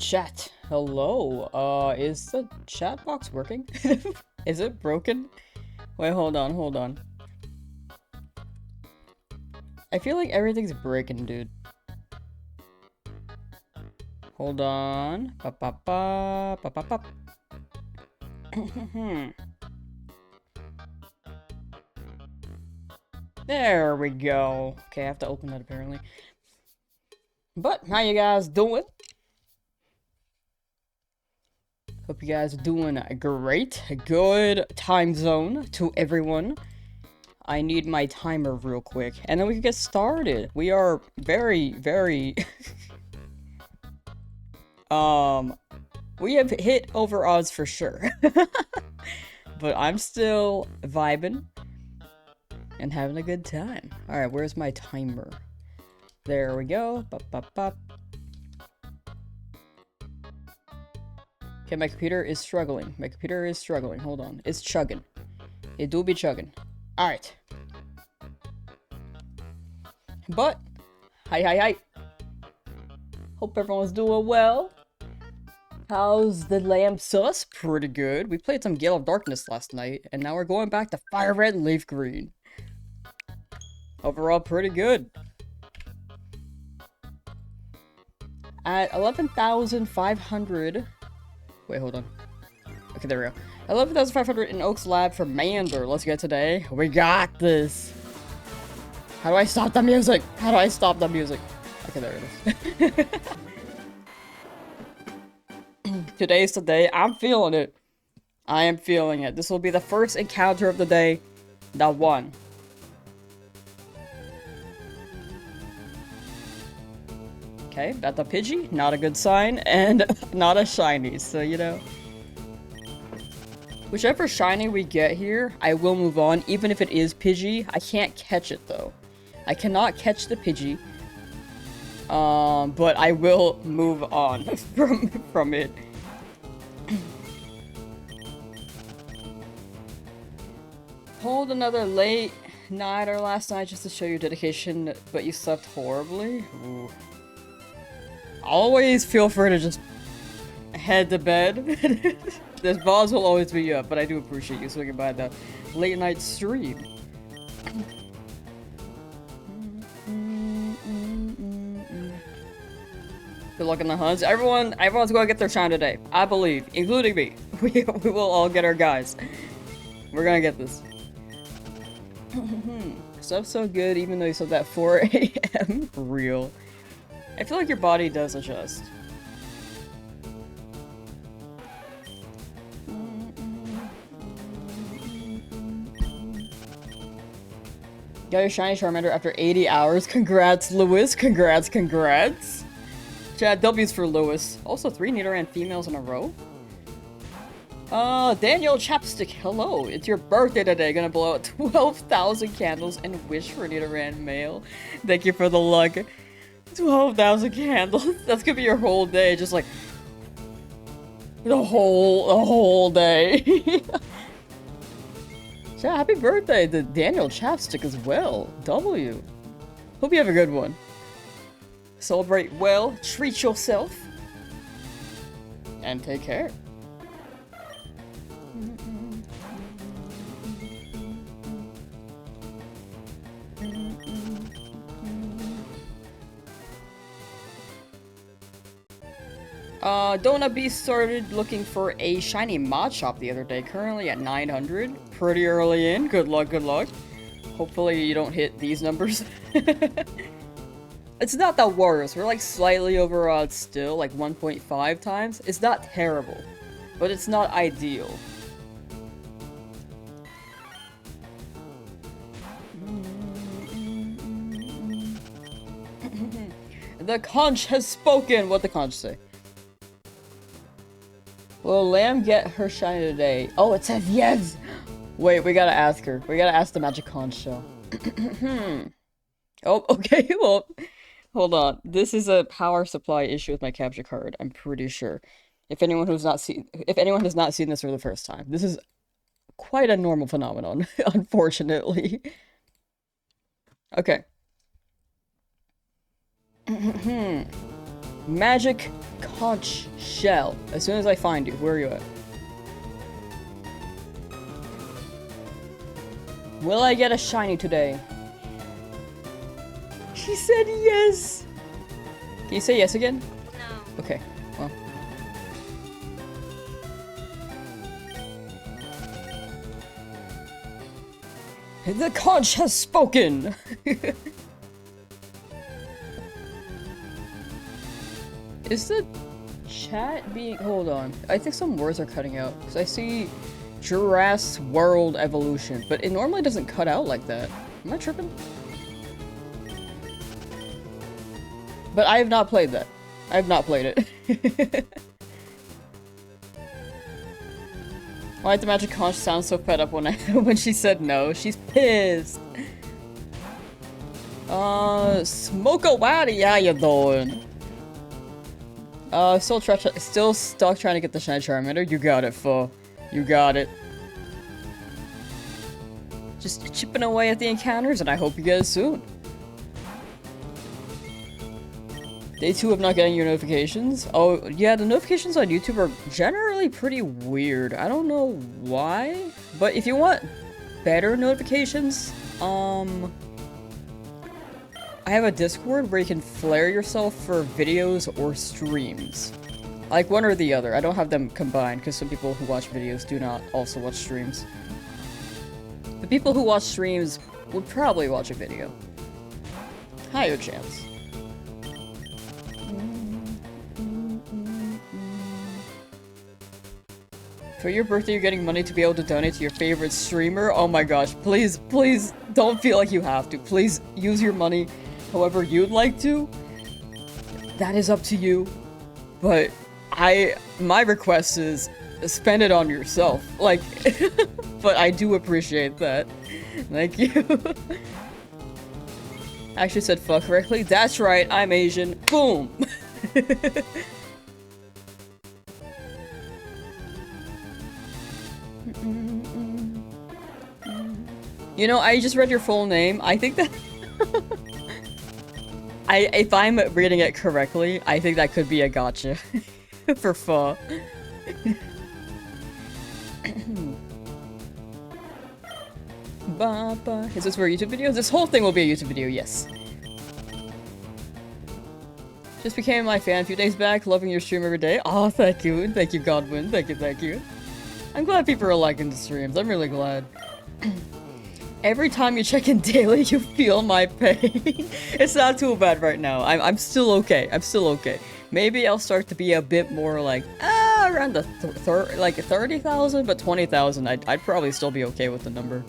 Chat. Hello. Is the chat box working? Is it broken? Wait, hold on. I feel like everything's breaking, dude. Hold on. Ba ba ba ba ba ba. There we go. Okay, I have to open that apparently. But how you guys doing? Hope you guys are doing great. Good time zone to everyone. I need my timer real quick, and then we can get started. We are very we have hit over odds for sure. But I'm still vibing and having a good time. Alright, where's my timer? There we go. Bop, bop, bop. Okay, my computer is struggling. Hold on. It's chugging. It do be chugging. Alright. But, hi. Hope everyone's doing well. How's the Lamsauce? Pretty good. We played some Gale of Darkness last night, and now we're going back to Fire Red and Leaf Green. Overall, pretty good. At 11,500... Wait, hold on. Okay, there we go. 11,500 in Oak's Lab for Mander. Let's get today. We got this. How do I stop the music? Okay, there it is. Today's the day. I'm feeling it. I am feeling it. This will be the first encounter of the day. The one. Okay, that's a Pidgey. Not a good sign. And not a shiny. So, you know. Whichever shiny we get here, I will move on. Even if it is Pidgey. I can't catch it, though. I cannot catch the Pidgey. But I will move on from it. Pulled another late nighter last night just to show your dedication, but you slept horribly. Ooh. Always feel free to just head to bed. This VODS will always be up, but I do appreciate you swinging by the late night stream. Good luck in the hunts. Everyone's gonna get their shine today. I believe, including me. We will all get our guys. We're gonna get this. Stuff's so good, even though you slept at 4 a.m. Real. I feel like your body does adjust. Got your shiny Charmander after 80 hours. Congrats, Lewis. Congrats. Chat, W's for Lewis. Also, 3 Nidoran females in a row. Daniel Chapstick, hello. It's your birthday today. Gonna blow out 12,000 candles and wish for Nidoran male. Thank you for the luck. 12,000 candles. That's gonna be your whole day. Just like the whole day. Chat, happy birthday to Daniel Chapstick as well. W. Hope you have a good one. Celebrate well, treat yourself, and take care. Donut Beast started looking for a shiny mod shop the other day, currently at 900. Pretty early in. Good luck. Hopefully you don't hit these numbers. It's not the worst. We're like slightly over odds still, like 1.5 times. It's not terrible, but it's not ideal. The conch has spoken! What'd the conch say? Will Lamb get her shiny today? Oh, it says yes! Wait, we gotta ask her. We gotta ask the magic conch shell. Oh, okay, well, hold on. This is a power supply issue with my capture card, I'm pretty sure. If anyone has not seen this for the first time, this is quite a normal phenomenon, unfortunately. Okay. Magic conch shell. As soon as I find you, where are you at? Will I get a shiny today? She said yes! Can you say yes again? No. Okay, well. The conch has spoken! Is the chat being... Hold on. I think some words are cutting out. Because I see Jurassic World Evolution, but it normally doesn't cut out like that. Am I tripping? But I have not played that. I have not played it. Why did the magic conch sound so fed up when she said no? She's pissed. Smoke-a-waddy, how you doing? Still stuck trying to get the shiny Charmander. You got it, foe. You got it. Just chipping away at the encounters, and I hope you get it soon. Day 2 of not getting your notifications? Oh, yeah, the notifications on YouTube are generally pretty weird. I don't know why, but if you want better notifications, I have a Discord where you can flare yourself for videos or streams. Like one or the other. I don't have them combined because some people who watch videos do not also watch streams. The people who watch streams would probably watch a video. Higher chance. For your birthday, you're getting money to be able to donate to your favorite streamer? Oh my gosh, please, please don't feel like you have to. Please use your money however you'd like to. That is up to you. But my request is spend it on yourself. Like, but I do appreciate that. Thank you. Actually said fuck correctly. That's right, I'm Asian. Boom! You know, I just read your full name. I think that... if I'm reading it correctly, I think that could be a gotcha. For pho. Is this for a YouTube video? This whole thing will be a YouTube video, yes. Just became my fan a few days back, loving your stream every day. Oh, thank you. Thank you, Godwin. Thank you, thank you. I'm glad people are liking the streams. I'm really glad. Every time you check in daily, you feel my pain. It's not too bad right now. I'm still okay. I'm still okay. Maybe I'll start to be a bit more like, around the 30,000, but 20,000, I'd probably still be okay with the number.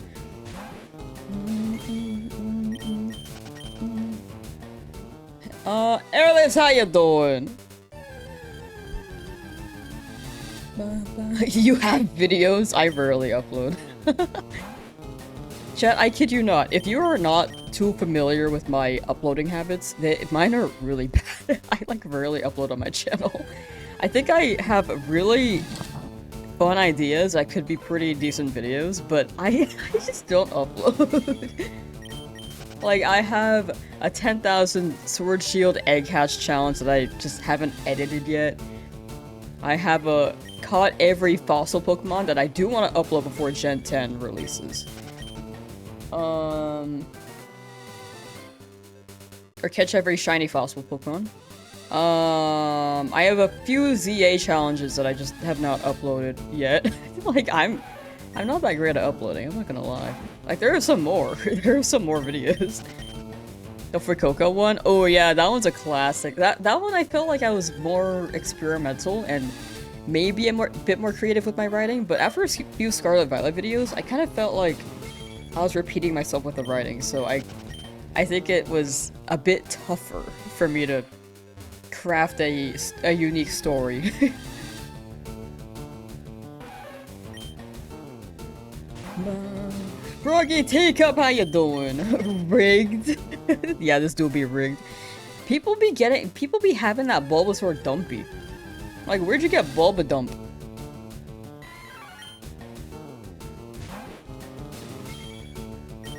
Airless, how you doing? You have videos? I rarely upload. Chat, I kid you not. If you are not too familiar with my uploading habits, mine are really bad. I like rarely upload on my channel. I think I have really fun ideas that could be pretty decent videos, but I just don't upload. Like, I have a 10,000 Sword Shield Egg Hatch challenge that I just haven't edited yet. I have caught every fossil Pokemon that I do want to upload before Gen 10 releases. Or catch every shiny fossil Pokemon. I have a few ZA challenges that I just have not uploaded yet. Like, I'm not that great at uploading, I'm not gonna lie. Like, there are some more. There are some more videos. The Fuecoco one? Oh yeah, that one's a classic. That one I felt like I was more experimental and maybe a bit more creative with my writing, but after a few Scarlet Violet videos, I kind of felt like I was repeating myself with the writing, so I think it was a bit tougher for me to craft a unique story. Froggy Teacup, how you doing? Rigged? Yeah, this do be rigged. People be having that Bulbasaur Dumpy. Like, where'd you get Bulbadump?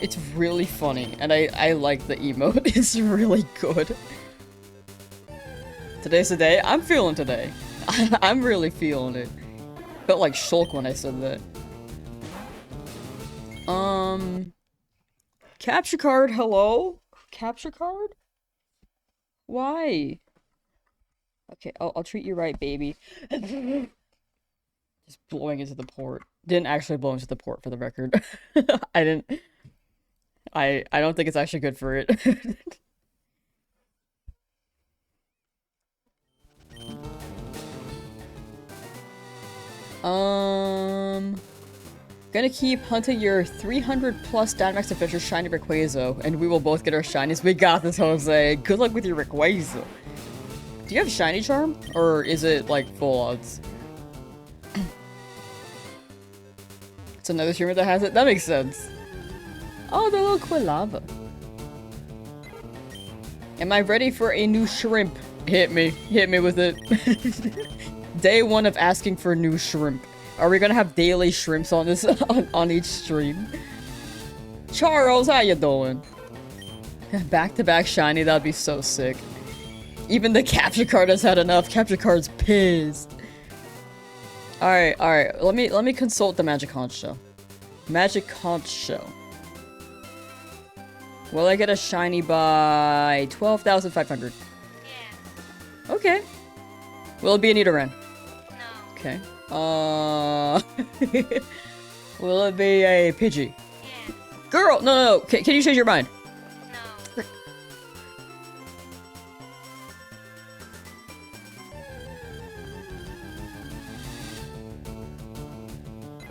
It's really funny, and I like the emote. It's really good. Today's the day. I'm feeling today. I'm really feeling it. Felt like Shulk when I said that. Capture card, hello? Capture card? Why? Okay, I'll treat you right, baby. Just blowing into the port. Didn't actually blow into the port, for the record. I didn't... I don't think it's actually good for it. Gonna keep hunting your 300 plus Dynamax Adventure shiny Rayquaza, and we will both get our shinies. We got this, Jose. Good luck with your Rayquaza. Do you have shiny charm? Or is it, like, full odds? It's another streamer that has it? That makes sense. Oh, the little Quilava. Am I ready for a new shrimp? Hit me. Hit me with it. Day one of asking for new shrimp. Are we gonna have daily shrimps on this on each stream? Charles, how you doing? Back-to-back shiny, that'd be so sick. Even the capture card has had enough. Capture card's pissed. Alright, alright. Let me consult the Magic Conch Shell. Magic Conch Shell. Will I get a shiny by 12,500? Yeah. Okay. Will it be a Nidoran? No. Okay. Will it be a Pidgey? Yes. Girl! No. Can you change your mind?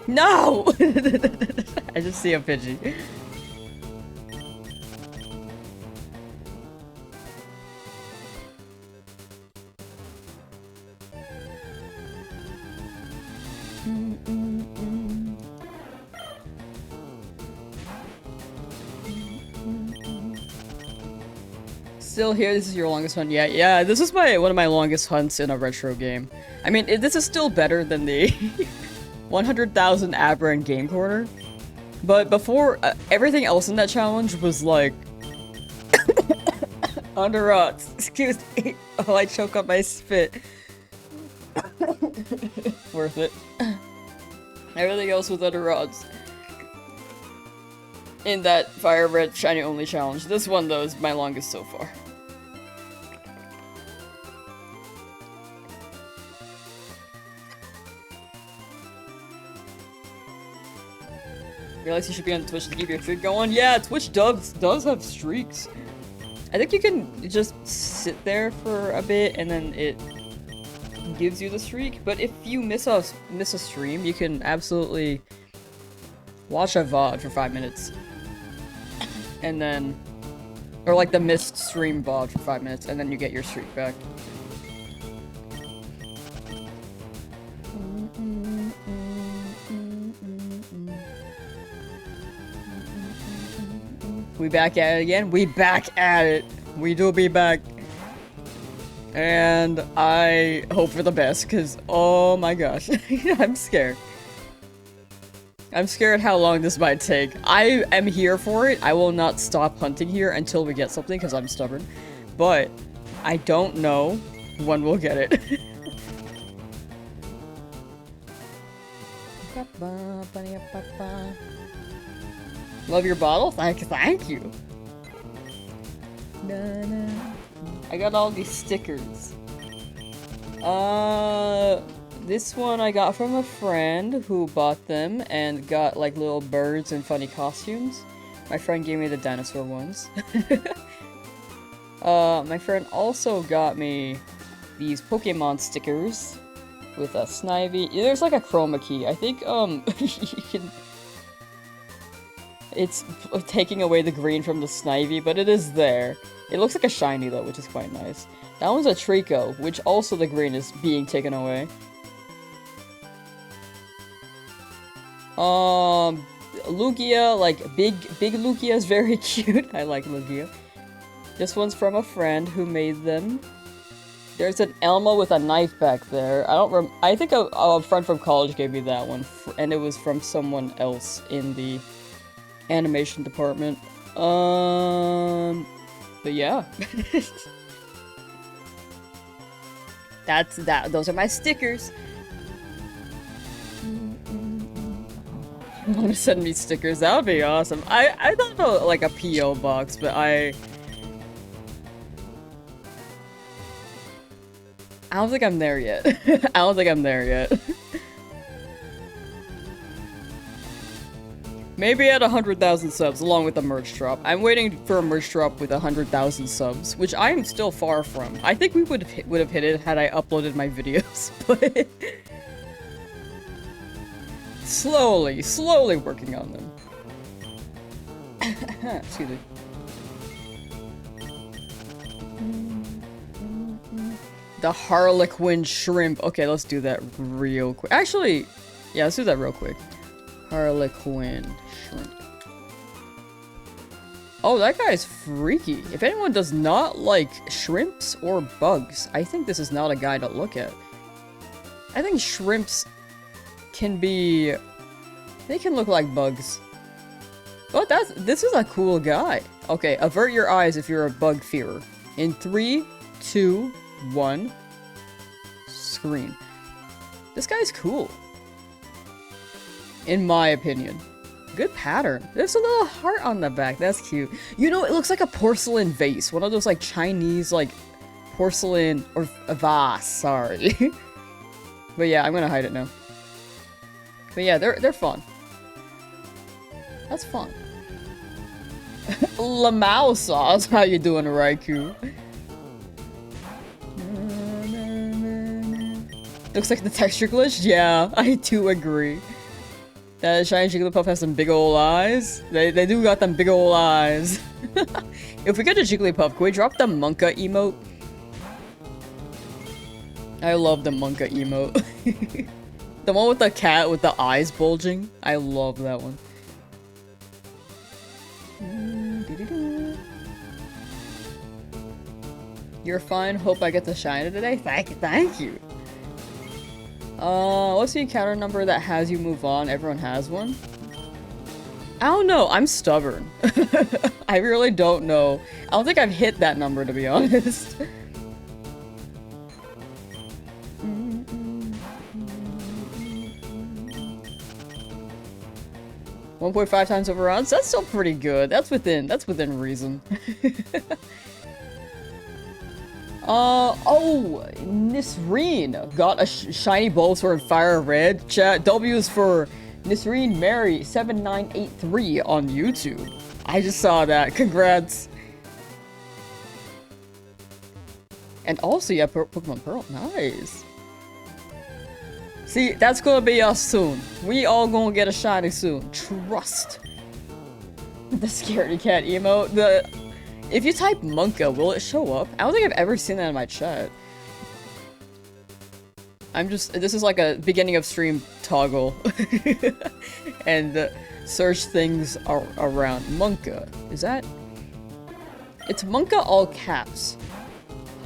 No. No! I just see a Pidgey. Still here, this is your longest hunt. Yeah, this is one of my longest hunts in a retro game. I mean, this is still better than the 100,000 Aberrant Game Corner. But before, everything else in that challenge was like... under odds. Excuse me. Oh, I choke up my spit. Worth it. Everything else was under odds. In that Fire Red Shiny Only challenge. This one, though, is my longest so far. Realize you should be on Twitch to keep your streak going? Yeah, Twitch does have streaks. I think you can just sit there for a bit and then it gives you the streak. But if you miss a stream, you can absolutely watch a VOD for 5 minutes. And then... or like the missed stream VOD for 5 minutes, and then you get your streak back. We back at it again? We back at it! We do be back. And I hope for the best, because, oh my gosh, I'm scared. I'm scared how long this might take. I am here for it. I will not stop hunting here until we get something, because I'm stubborn. But I don't know when we'll get it. Love your bottle? Thank you. I got all these stickers. This one I got from a friend who bought them and got like little birds and funny costumes. My friend gave me the dinosaur ones. My friend also got me these Pokemon stickers with a Snivy. There's like a chroma key. I think, you can... It's taking away the green from the Snivy, but it is there. It looks like a shiny though, which is quite nice. That one's a Trico, which also the green is being taken away. Lugia, like big Lugia is very cute. I like Lugia. This one's from a friend who made them. There's an Elmo with a knife back there. I think a friend from college gave me that one, and it was from someone else in the animation department. But yeah. Those are my stickers. Want to send me stickers? That would be awesome. I thought about like a PO box, but I don't think I'm there yet. I don't think I'm there yet. Maybe at 100,000 subs, along with the merch drop. I'm waiting for a merch drop with 100,000 subs, which I am still far from. I think we would have hit it had I uploaded my videos, but slowly working on them. Excuse me. The Harlequin shrimp. Okay, let's do that real quick. Actually, yeah, let's do that real quick. Harlequin shrimp. Oh, that guy's freaky. If anyone does not like shrimps or bugs, I think this is not a guy to look at. I think shrimps can be... they can look like bugs. But this is a cool guy. Okay, avert your eyes if you're a bug fearer. In 3, 2, 1. Screen. This guy's cool. In my opinion. Good pattern. There's a little heart on the back. That's cute. You know, it looks like a porcelain vase. One of those, like, Chinese, like, porcelain... or a vase, sorry. But yeah, I'm gonna hide it now. But yeah, they're fun. That's fun. Lamsauce, how you doing, Raikou? Looks like the texture glitch? Yeah, I do agree. That shiny Jigglypuff has some big ol' eyes. They do got them big ol' eyes. If we get a Jigglypuff, can we drop the Monka emote? I love the Monka emote. The one with the cat with the eyes bulging. I love that one. You're fine. Hope I get to shine it today. Thank you. What's the encounter number that has you move on? Everyone has one? I don't know. I'm stubborn. I really don't know. I don't think I've hit that number, to be honest. 1.5 times over odds. That's still pretty good. That's within reason. Oh, Nisreen got a shiny Bulbasaur in Fire Red. Chat, W is for Nisreen Mary 7983 on YouTube. I just saw that. Congrats. And also, yeah, Pokemon Pearl. Nice. See, that's gonna be us soon. We all gonna get a shiny soon. Trust. The scaredy cat emote. If you type Monka, will it show up? I don't think I've ever seen that in my chat. This is like a beginning of stream toggle. And search things around. Monka. Is that? It's Monka all caps.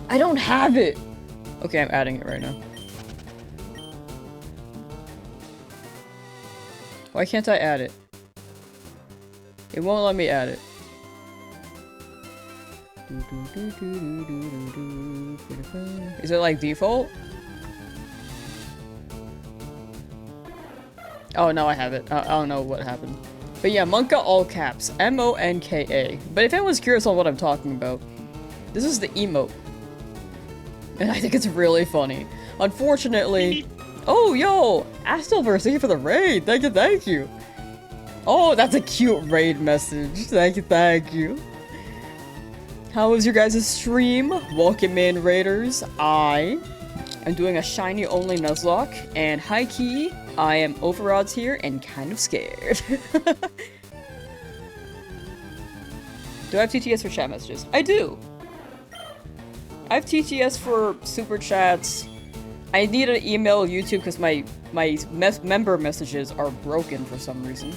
I don't have it! Okay, I'm adding it right now. Why can't I add it? It won't let me add it. Is it like default? Oh, no, I have it. I don't know what happened. But yeah, Monka all caps. M-O-N-K-A. But if anyone's curious on what I'm talking about, this is the emote. And I think it's really funny. Unfortunately... Oh, yo! Astelverse, thank you for the raid! Thank you! Oh, that's a cute raid message. Thank you. How was your guys' stream? Welcome in, raiders. I am doing a shiny only Nuzlocke, and high key, I am over odds here and kind of scared. Do I have TTS for chat messages? I do! I have TTS for super chats. I need to email YouTube because my member messages are broken for some reason.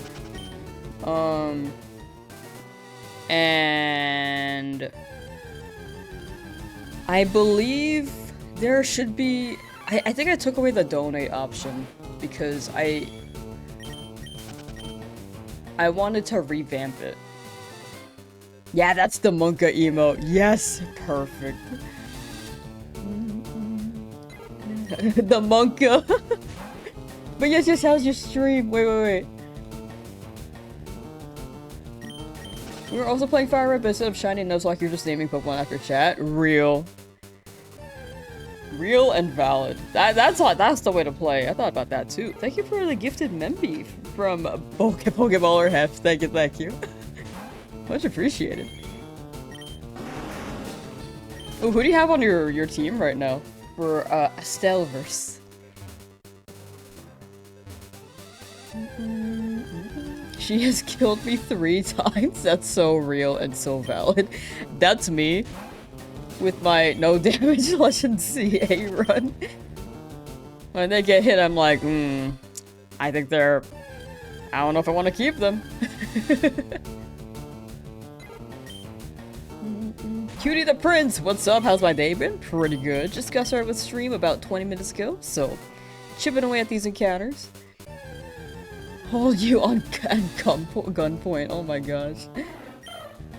And I believe there should be... I think I took away the donate option because I wanted to revamp it. Yeah, that's the Monka emote. Yes, perfect. The Monka. But yes, yes, how's your stream? Wait. We were also playing Fire Red, but instead of Shiny and Nuzlocke, you're just naming Pokemon after chat. Real and valid. That's the way to play. I thought about that too. Thank you for the gifted Memby from Pokeballer Hef. Thank you. Much appreciated. Oh, who do you have on your team right now for Astelverse? She has killed me 3 times. That's so real and so valid. That's me with my no damage Legend CA run. When they get hit, I'm like, I think they're... I don't know if I want to keep them. Cutie the Prince, what's up? How's my day been? Pretty good. Just got started with stream about 20 minutes ago, so chipping away at these encounters. Hold you on gunpoint. Oh my gosh.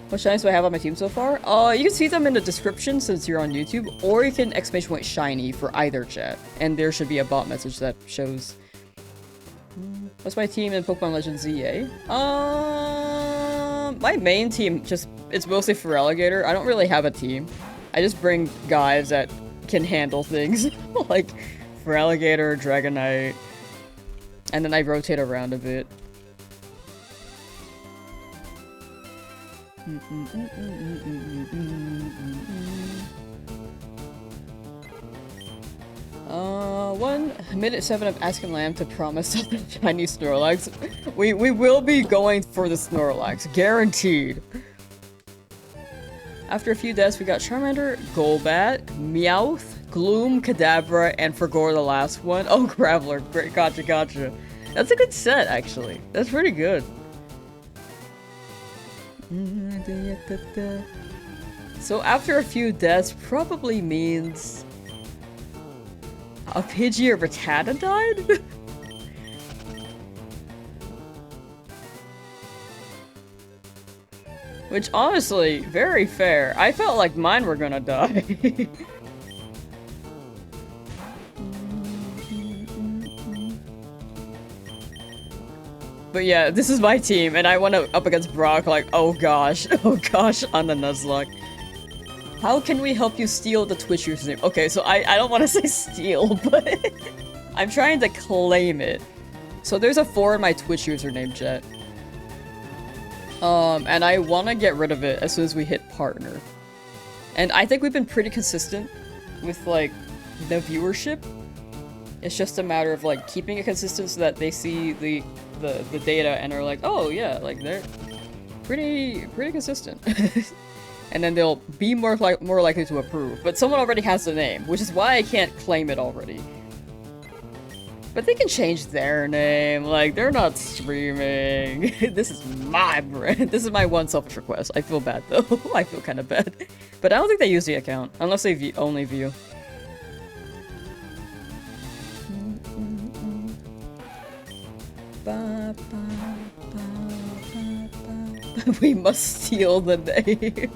What shinies do I have on my team so far? You can see them in the description since you're on YouTube, or you can ! Shiny for either chat, and there should be a bot message that shows. What's my team in Pokemon Legends ZA? My main team it's mostly for Alligator. I don't really have a team. I just bring guys that can handle things, like for Alligator, Dragonite, and then I rotate around a bit. Minute 7 of asking Lamb to promise us the Chinese Snorlax. We will be going for the Snorlax, guaranteed. After a few deaths, we got Charmander, Golbat, Meowth, Gloom, Kadabra, and Fergor the last one. Oh, Graveler. Great, gotcha. That's a good set, actually. That's pretty good. So after a few deaths probably means a Pidgey or Rattata died? Which honestly, very fair. I felt like mine were gonna die. But yeah, this is my team, and I went up against Brock like, oh gosh, on the Nuzlocke. How can we help you steal the Twitch username? Okay, so I don't want to say steal, but I'm trying to claim it. So there's a 4 in my Twitch username, chat. And I want to get rid of it as soon as we hit partner. And I think we've been pretty consistent with, like, the viewership. It's just a matter of, like, keeping it consistent so that they see the data and are like, oh yeah, like, they're pretty consistent. And then they'll be more likely to approve. But someone already has the name, which is why I can't claim it already. But they can change their name, like, they're not streaming. This is my brand. This is my one selfish request. I feel bad, though. I feel kind of bad. But I don't think they use the account, unless they only view. We must steal the name.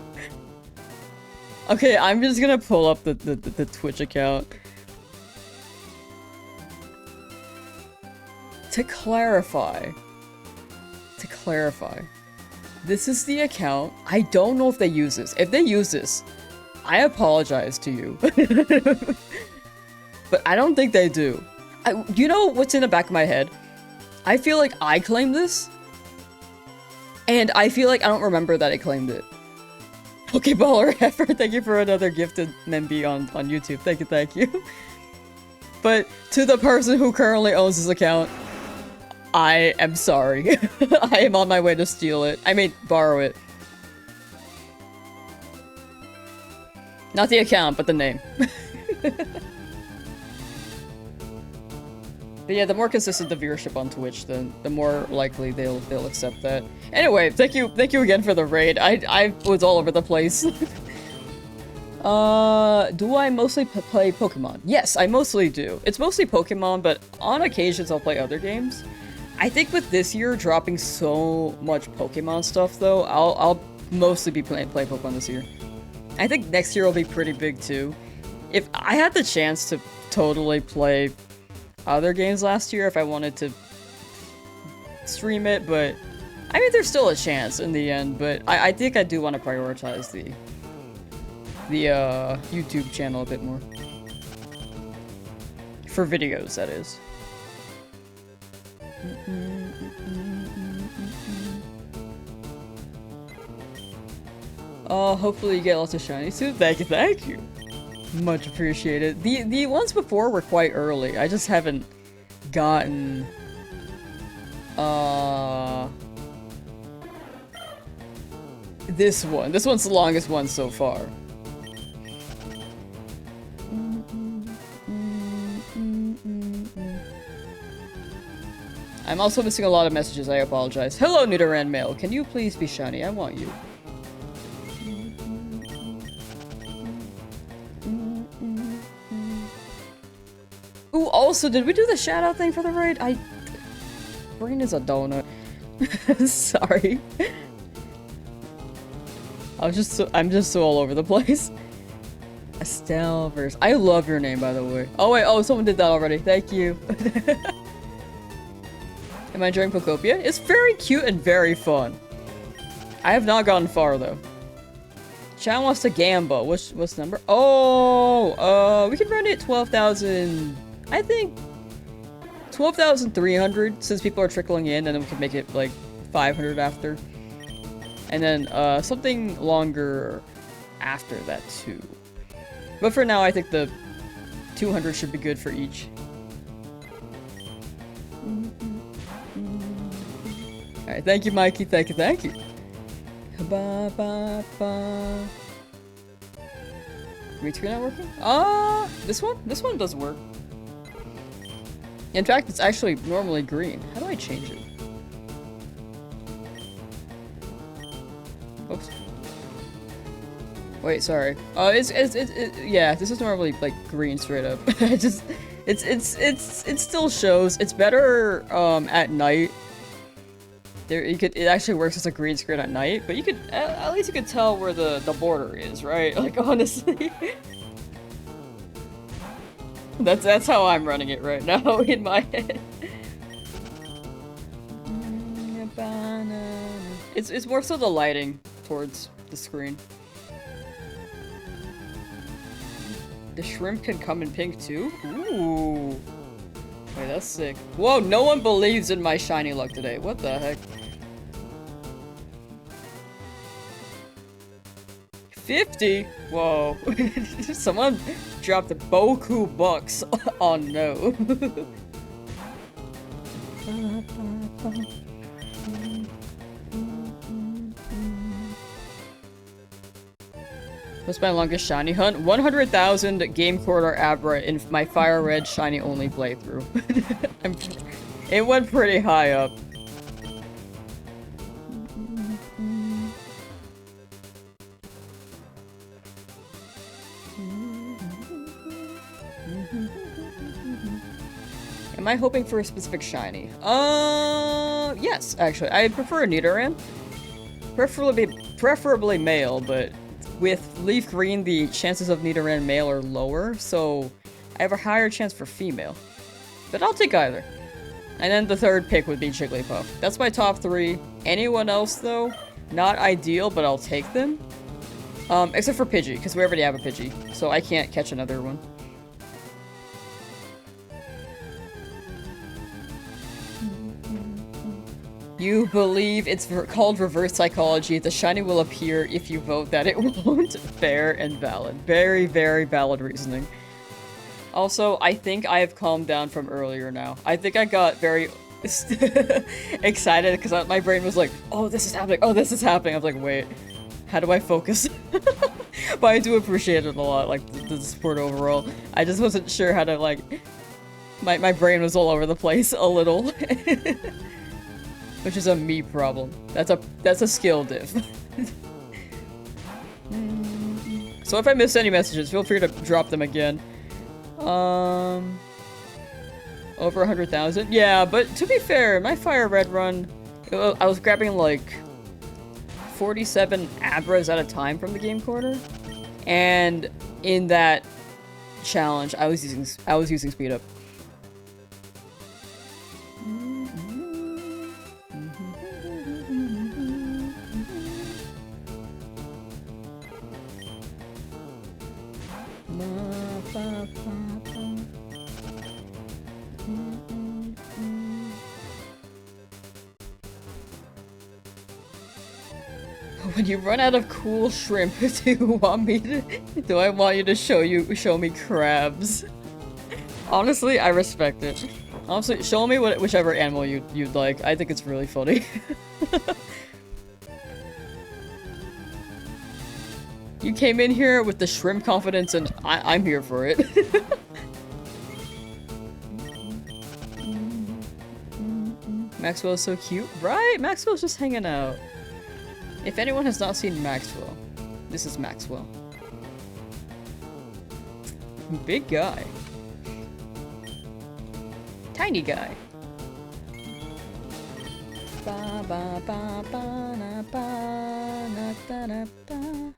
Okay, I'm just gonna pull up the Twitch account. To clarify, this is the account. I don't know if they use this. If they use this, I apologize to you. But I don't think they do. You know what's in the back of my head? I feel like I claimed this, and I feel like I don't remember that I claimed it. Pokeballer Heifer, thank you for another gifted Memby on YouTube. Thank you. But to the person who currently owns this account, I am sorry. I am on my way to steal it. I mean, borrow it. Not the account, but the name. But yeah, the more consistent the viewership on Twitch, then the more likely they'll accept that. Anyway, thank you again for the raid. I was all over the place. Do I mostly play Pokemon? Yes, I mostly do. It's mostly Pokemon, but on occasions I'll play other games. I think with this year dropping so much Pokemon stuff, though, I'll mostly be playing Pokemon this year. I think next year will be pretty big too. if I had the chance to totally play other games last year if I wanted to stream it, but I mean, there's still a chance in the end, but I think I do want to prioritize the YouTube channel a bit more. For videos, that is. Oh, hopefully you get lots of shiny soon. Thank you. Much appreciated. The ones before were quite early. I just haven't gotten this one. This one's the longest one so far. I'm also missing a lot of messages. I apologize. Hello, Nidoran Mail. Can you please be shiny? I want you. Ooh, also, did we do the shout-out thing for the raid? Brain is a donut. Sorry. I'm just so all over the place. Estelle verse. I love your name, by the way. Oh wait, oh, someone did that already. Thank you. Am I enjoying Pokopia? It's very cute and very fun. I have not gotten far though. Chan wants to Gamba. What's number? Oh, we can run it 12,000. I think 12,300 since people are trickling in, and then we can make it like 500 after. And then something longer after that too. But for now, I think the 200 should be good for each. Alright, thank you, Mikey. Thank you. Ba ba ba. Green screen not working? This one? This one does work. In fact, it's actually normally green. How do I change it? Oops. Wait, sorry. Yeah, this is normally like green straight up. It still shows. It's better at night. It actually works as a green screen at night, but you could at least you could tell where the border is, right? Like honestly. That's how I'm running it right now in my head. It's more so the lighting towards the screen. The shrimp can come in pink too? Ooh. Wait, that's sick. Whoa, no one believes in my shiny luck today. What the heck? 50? Whoa. Someone dropped the Boku bucks on no. What's my longest shiny hunt? 100,000 game quarter Abra in my Fire Red shiny only playthrough. It went pretty high up. Am I hoping for a specific shiny? Yes, actually. I prefer a Nidoran. Preferably male, but with Leaf Green, the chances of Nidoran male are lower, so I have a higher chance for female. But I'll take either. And then the third pick would be Jigglypuff. That's my top 3. Anyone else, though, not ideal, but I'll take them. Except for Pidgey, because we already have a Pidgey, so I can't catch another one. You believe it's called reverse psychology. The shiny will appear if you vote that it won't. Fair and valid. Very, very valid reasoning. Also, I think I have calmed down from earlier now. I think I got very excited because my brain was like, oh, this is happening. Oh, this is happening. I was like, wait, how do I focus? But I do appreciate it a lot, like the support overall. I just wasn't sure how to, like, my brain was all over the place a little. Which is a me problem. That's a skill diff. So if I miss any messages, feel free to drop them again. Over 100,000? Yeah, but to be fair, my Fire Red run, I was grabbing like 47 Abras at a time from the game corner. And in that challenge, I was using speed up. When you run out of cool shrimp, do you want me to? Do I want you to show me crabs? Honestly, I respect it. Honestly, show me whichever animal you'd like. I think it's really funny. You came in here with the shrimp confidence, and I'm here for it. Maxwell's so cute, right? Maxwell's just hanging out. If anyone has not seen Maxwell, this is Maxwell. Big guy. Tiny guy. Ba ba ba ba na ba na da da ba.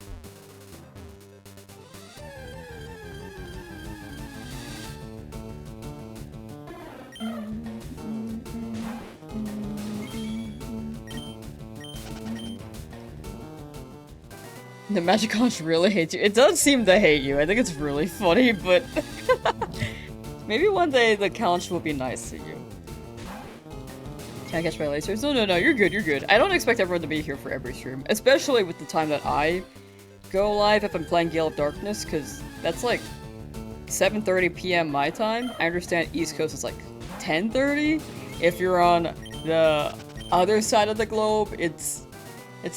The Magiconch really hates you. It does seem to hate you. I think it's really funny, but maybe one day the conch will be nice to you. Can I catch my lasers? No, you're good, you're good. I don't expect everyone to be here for every stream, especially with the time that I go live if I'm playing Gale of Darkness, because that's like 7:30 p.m. my time. I understand East Coast is like 10:30. If you're on the other side of the globe, it's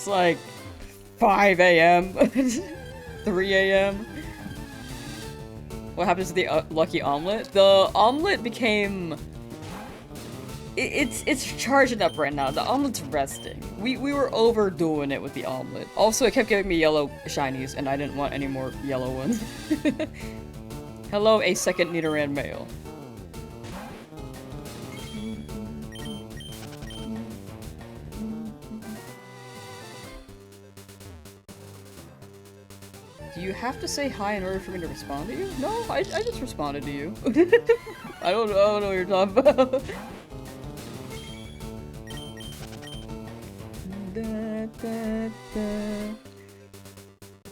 like 5 a.m. 3 a.m. What happens to the lucky omelet? The omelet became... It's charging up right now. The omelet's resting. We were overdoing it with the omelet. Also, it kept giving me yellow shinies, and I didn't want any more yellow ones. Hello, a second Nidoran male. Do you have to say hi in order for me to respond to you? No, I just responded to you. I don't know what you're talking about.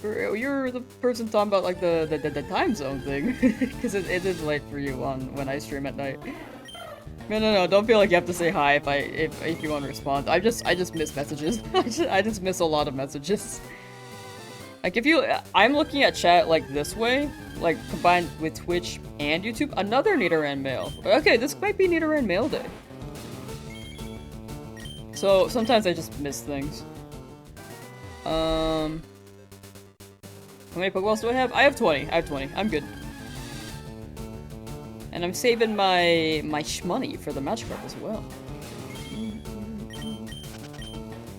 You're the person talking about like the time zone thing, because it is late for you on when I stream at night. No, don't feel like you have to say hi if you want to respond. I just miss messages. I just miss a lot of messages. Like I'm looking at chat like this way, like combined with Twitch and YouTube. Another Nidoran mail. Okay, this might be Nidoran mail day. So sometimes I just miss things. How many Pokeballs do I have? I have 20. I'm good. And I'm saving my shmoney for the match card as well.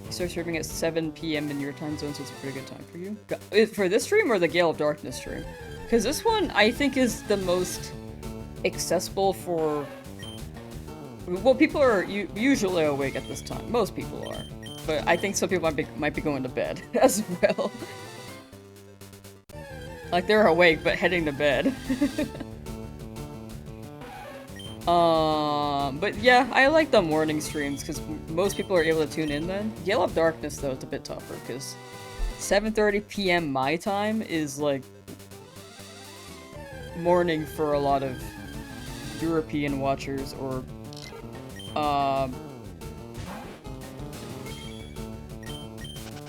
You start streaming at 7 p.m. in your time zone, so it's a pretty good time for you. For this stream or the Gale of Darkness stream? Because this one, I think, is the most accessible for... Well, people are usually awake at this time. Most people are. But I think some people might be going to bed as well. Like, they're awake, but heading to bed. But yeah, I like the morning streams, because most people are able to tune in then. Gale of Darkness, though, it's a bit tougher, because 7:30 p.m. my time is, like, morning for a lot of European watchers, or,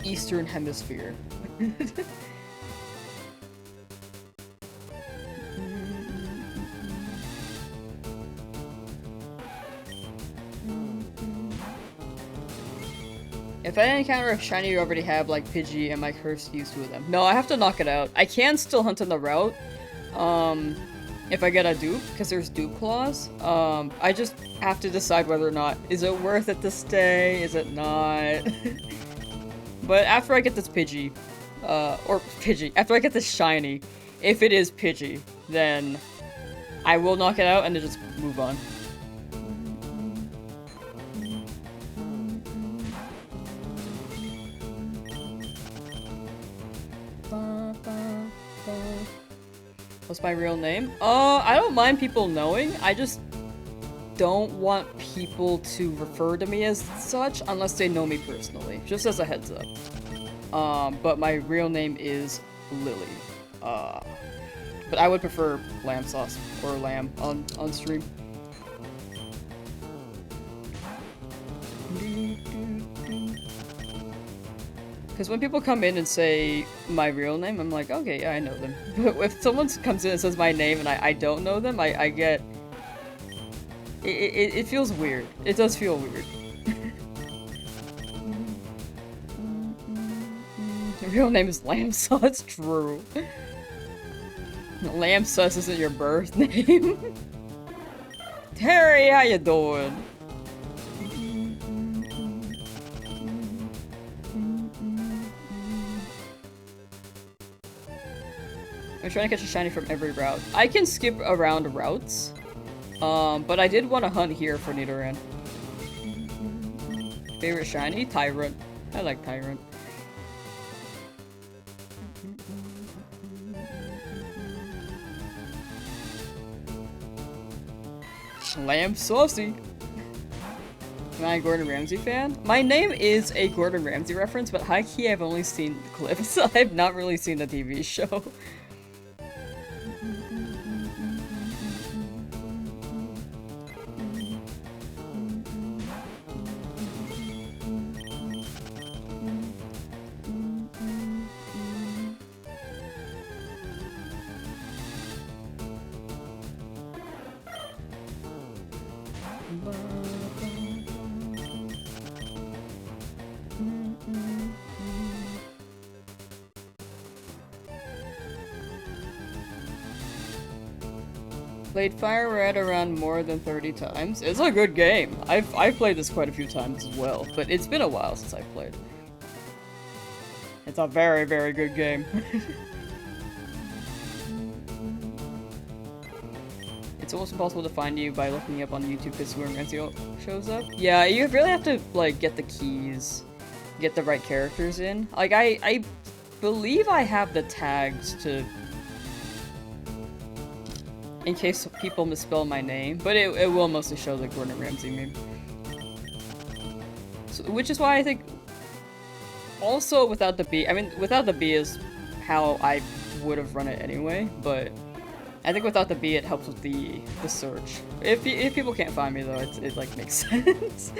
Eastern Hemisphere. If I encounter a shiny you already have, like Pidgey, am I cursed to use 2 of them? No, I have to knock it out. I can still hunt in the route, if I get a dupe, because there's dupe claws. I just have to decide whether or not, is it worth it to stay, is it not? But after I get this Pidgey, after I get this shiny, if it is Pidgey, then I will knock it out and then just move on. What's my real name? I don't mind people knowing. I just don't want people to refer to me as such unless they know me personally. Just as a heads up. But my real name is Lily. But I would prefer Lamsauce or Lamb on stream. Because when people come in and say my real name, I'm like, okay, yeah, I know them. But if someone comes in and says my name and I don't know them, I get... It feels weird. It does feel weird. Your real name is Lamsauce, true. Lamsauce isn't your birth name. Terry, how you doing? I'm trying to catch a shiny from every route. I can skip around routes, but I did want to hunt here for Nidoran. Favorite shiny? Tyrant. I like Tyrant. Lamb saucy. Am I a Gordon Ramsay fan? My name is a Gordon Ramsay reference, but high-key I've only seen clips. I've not really seen the TV show. Played Fire Red around more than 30 times. It's a good game. I've played this quite a few times as well, but it's been a while since I've played. It's a very, very good game. It's almost impossible to find you by looking up on YouTube because Gordon Ramsay shows up. Yeah, you really have to, like, get the keys, get the right characters in. Like, I believe I have the tags to... in case people misspell my name, but it will mostly show the Gordon Ramsay meme. So, which is why I think... also without the B, I mean, without the B is how I would have run it anyway, but... I think without the B, it helps with the search. If people can't find me, though, it like, makes sense.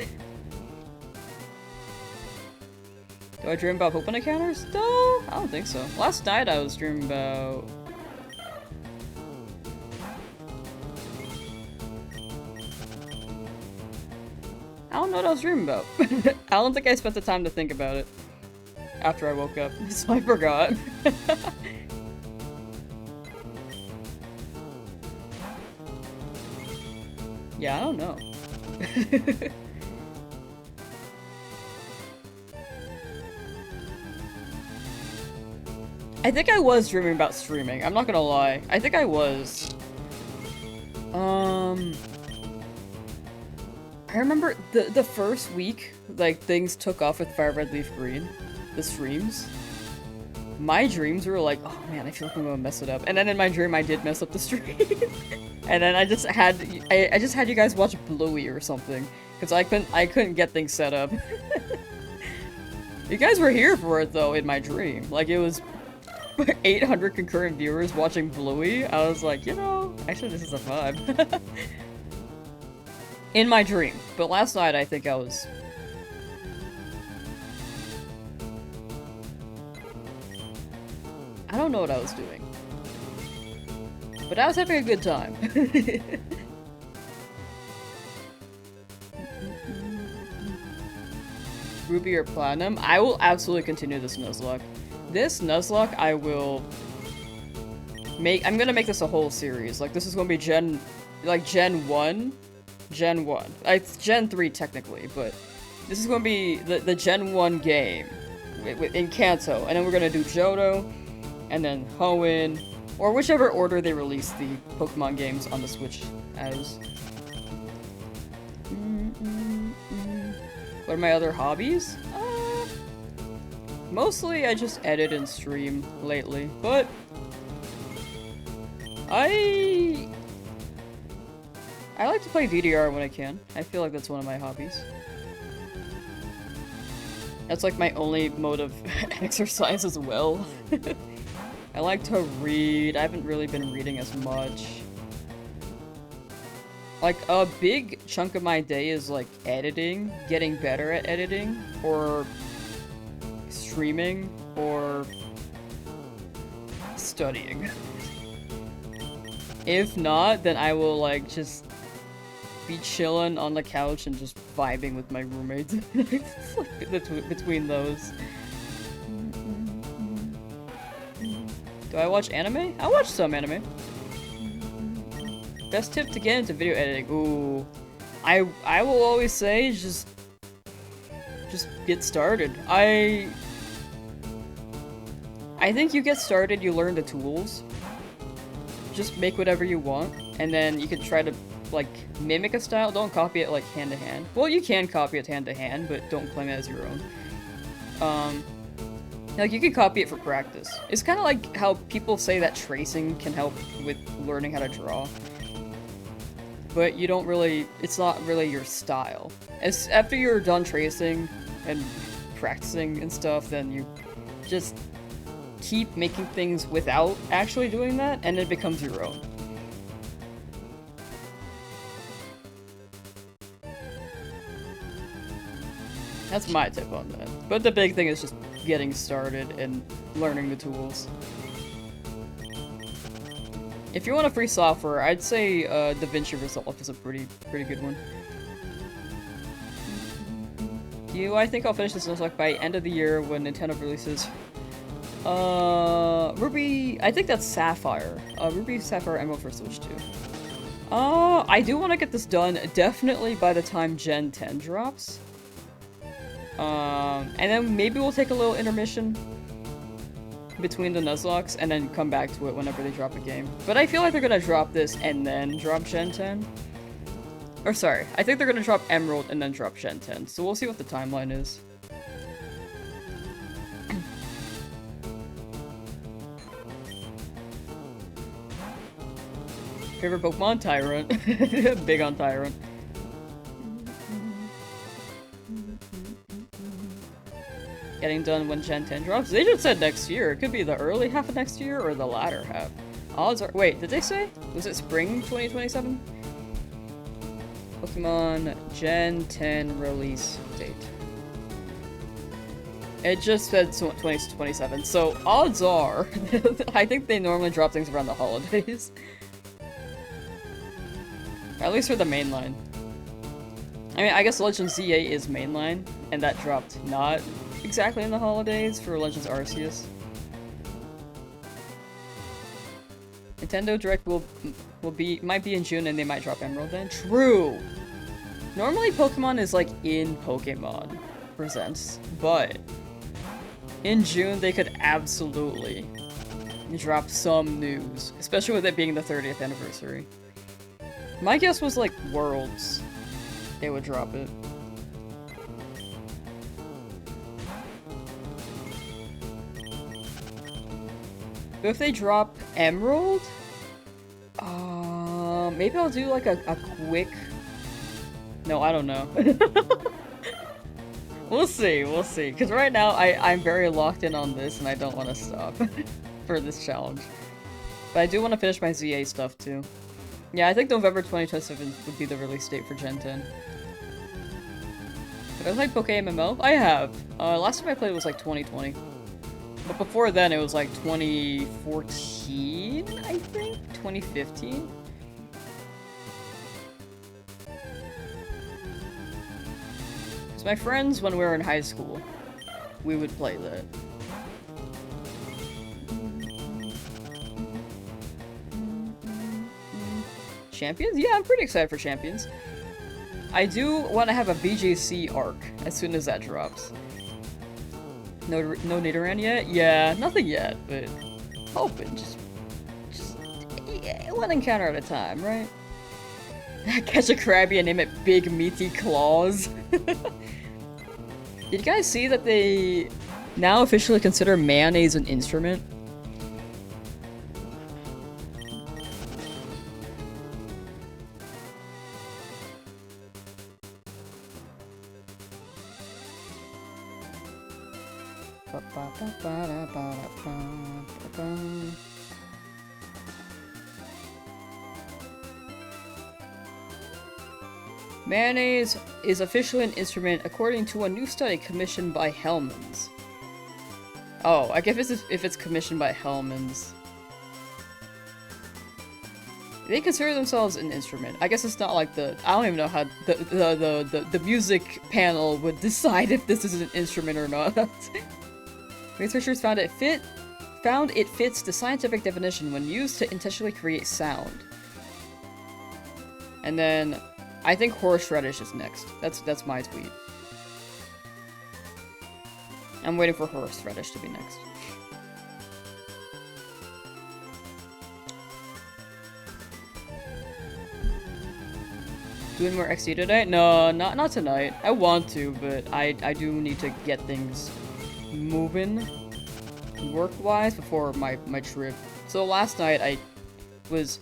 Do I dream about Pokemon encounters? No, I don't think so. Last night, I was dreaming about... I don't know what I was dreaming about. I don't think I spent the time to think about it after I woke up, so I forgot. Yeah, I don't know. I think I was dreaming about streaming, I'm not gonna lie. I think I was. I remember the first week, like, things took off with Fire Red Leaf Green. The streams. My dreams were like, oh man, I feel like I'm gonna mess it up. And then in my dream, I did mess up the stream. And then I just had you guys watch Bluey or something, because I couldn't get things set up. You guys were here for it though in my dream. Like, it was 800 concurrent viewers watching Bluey. I was like, you know, actually this is a vibe. In my dream. But last night I think I was... I don't know what I was doing. But I was having a good time. Ruby or Platinum? I will absolutely continue this Nuzlocke. This Nuzlocke I will make... I'm gonna make this a whole series. Like, this is gonna be Gen 1. Gen 1. It's Gen 3 technically, but this is gonna be the Gen 1 game in Kanto. And then we're gonna do Johto, and then Hoenn, or whichever order they release the Pokemon games on the Switch as. What are my other hobbies? Mostly I just edit and stream lately, but I like to play VDR when I can. I feel like that's one of my hobbies. That's like my only mode of exercise as well. I like to read. I haven't really been reading as much. Like, a big chunk of my day is like editing, getting better at editing, or streaming, or studying. If not, then I will like just be chilling on the couch and just vibing with my roommates. It's like between those. Do I watch anime? I watch some anime. Best tip to get into video editing. Ooh. I will always say just get started. I think you get started, you learn the tools. Just make whatever you want, and then you can try to like mimic a style. Don't copy it like hand to hand. Well, you can copy it hand to hand, but don't claim it as your own. Like you can copy it for practice. It's kind of like how people say that tracing can help with learning how to draw. But you don't really, it's not really your style. After you're done tracing and practicing and stuff, then you just keep making things without actually doing that, and it becomes your own. That's my tip on that. But the big thing is just getting started and learning the tools. If you want a free software, I'd say DaVinci Resolve is a pretty good one. I think I'll finish this Nuzlocke by end of the year when Nintendo releases Ruby, I think that's Sapphire. Ruby Sapphire Emerald for Switch 2. I do want to get this done definitely by the time Gen 10 drops. And then maybe we'll take a little intermission between the Nuzlocks and then come back to it whenever they drop a game. But I feel like they're gonna drop this and then drop Gen 10. Or sorry, I think they're gonna drop Emerald and then drop Gen 10. So we'll see what the timeline is. Favorite Pokemon? Tyrant. Big on Tyrant. Getting done when Gen 10 drops? They just said next year. It could be the early half of next year or the latter half. Odds are- wait, did they say? Was it spring 2027? Pokemon Gen 10 release date. It just said 2027, so odds are, I think they normally drop things around the holidays. At least for the mainline. I mean, I guess Legends ZA is mainline, and that dropped not exactly in the holidays for Legends Arceus. Nintendo Direct might be in June, and they might drop Emerald then. True! Normally Pokemon is like in Pokemon Presents, but in June they could absolutely drop some news, especially with it being the 30th anniversary. My guess was like Worlds. They would drop it. But if they drop Emerald, maybe I'll do like a quick. No, I don't know. We'll see, we'll see. Because right now I'm very locked in on this and I don't want to stop for this challenge. But I do want to finish my ZA stuff too. Yeah, I think November 2027 would be the release date for Gen 10. Have I played Poke MMO? I have. Last time I played was like 2020. But before then it was like 2014, I think? 2015? Because my friends, when we were in high school, we would play that. Champions? Yeah, I'm pretty excited for Champions. I do want to have a BJC arc as soon as that drops. No Nidoran yet? Yeah, nothing yet, but hoping. Just yeah, one encounter at a time, right? Catch a Krabby and name it Big Meaty Claws. Did you guys see that they now officially consider mayonnaise an instrument? Mayonnaise is officially an instrument according to a new study commissioned by Hellmann's. Oh, I guess if it's commissioned by Hellmann's. They consider themselves an instrument. I guess it's not like I don't even know how the music panel would decide if this is an instrument or not. Researchers found it fits the scientific definition when used to intentionally create sound. And then I think horseradish is next. That's my tweet. I'm waiting for horseradish to be next. Doing more XD today? No, not tonight. I want to, but I do need to get things moving work-wise before my trip. So last night was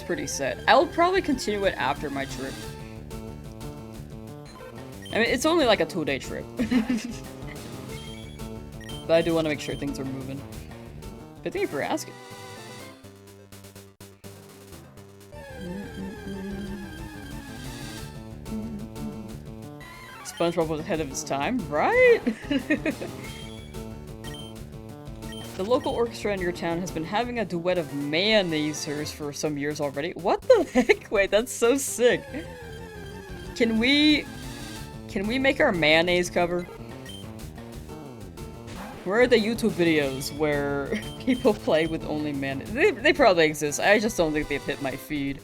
pretty set. I'll probably continue it after my trip. I mean, it's only like a 2-day trip. But I do want to make sure things are moving. But thank you for asking. SpongeBob was ahead of his time, right? The local orchestra in your town has been having a duet of mayonnaisers for some years already. What the heck? Wait, that's so sick. Can we make our mayonnaise cover? Where are the YouTube videos where people play with only mayonnaise? They probably exist. I just don't think they've hit my feed.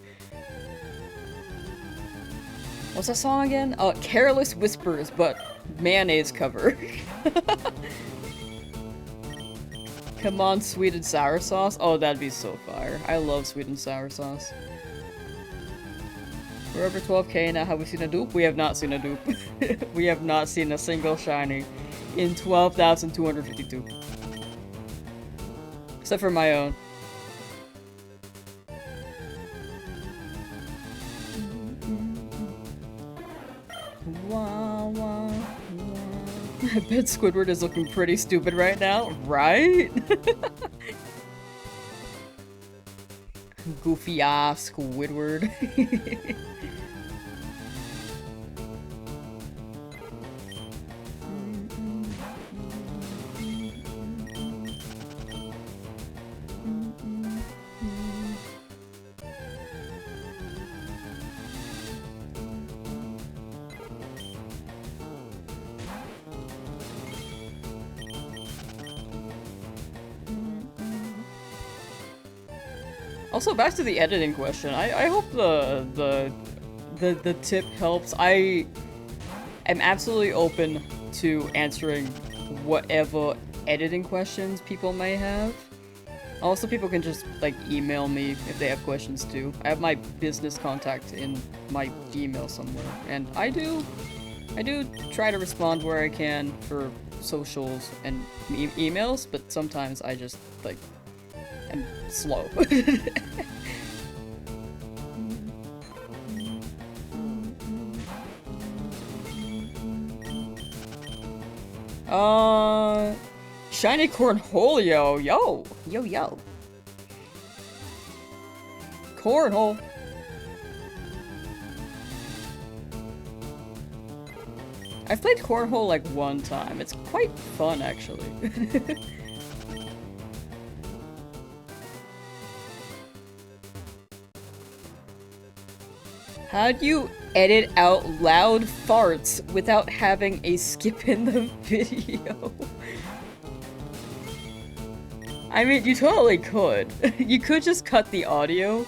What's that song again? Oh, Careless Whispers, but mayonnaise cover. Come on, sweet and sour sauce. Oh, that'd be so fire. I love sweet and sour sauce. We're over 12k now. Have we seen a dupe? We have not seen a dupe. We have not seen a single shiny in 12,252. Except for my own. I bet Squidward is looking pretty stupid right now, right? Goofy ass Squidward. Also, back to the editing question. I hope the tip helps. I am absolutely open to answering whatever editing questions people may have. Also, people can just like email me if they have questions too. I have my business contact in my email somewhere, and I do try to respond where I can for socials and emails, but sometimes I just like am slow. Shiny Cornholio, yo! Yo. Cornhole! I've played Cornhole like one time. It's quite fun, actually. How do you edit out loud farts without having a skip in the video? I mean, you totally could. You could just cut the audio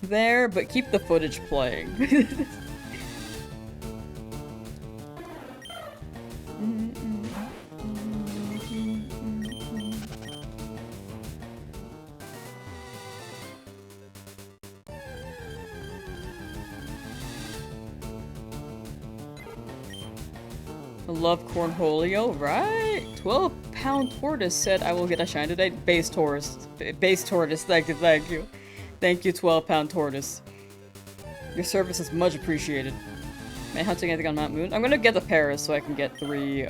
there, but keep the footage playing. I love Cornholio, right? 12-pound tortoise said I will get a shine today. Base tortoise, thank you. Thank you, 12-pound tortoise. Your service is much appreciated. Am I hunting anything on Mount Moon? I'm gonna get the Paris so I can get 3,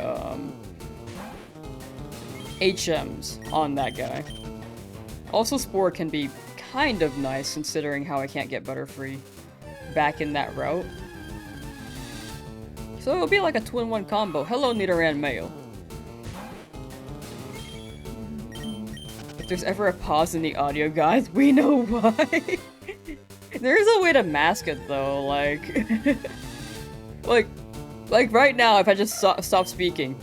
HMs on that guy. Also, Spore can be kind of nice considering how I can't get Butterfree back in that route. So it'll be like a 2-in-1 combo. Hello, Nidoran male. If there's ever a pause in the audio, guys, we know why. There is a way to mask it though, like... like right now, if I just stop speaking.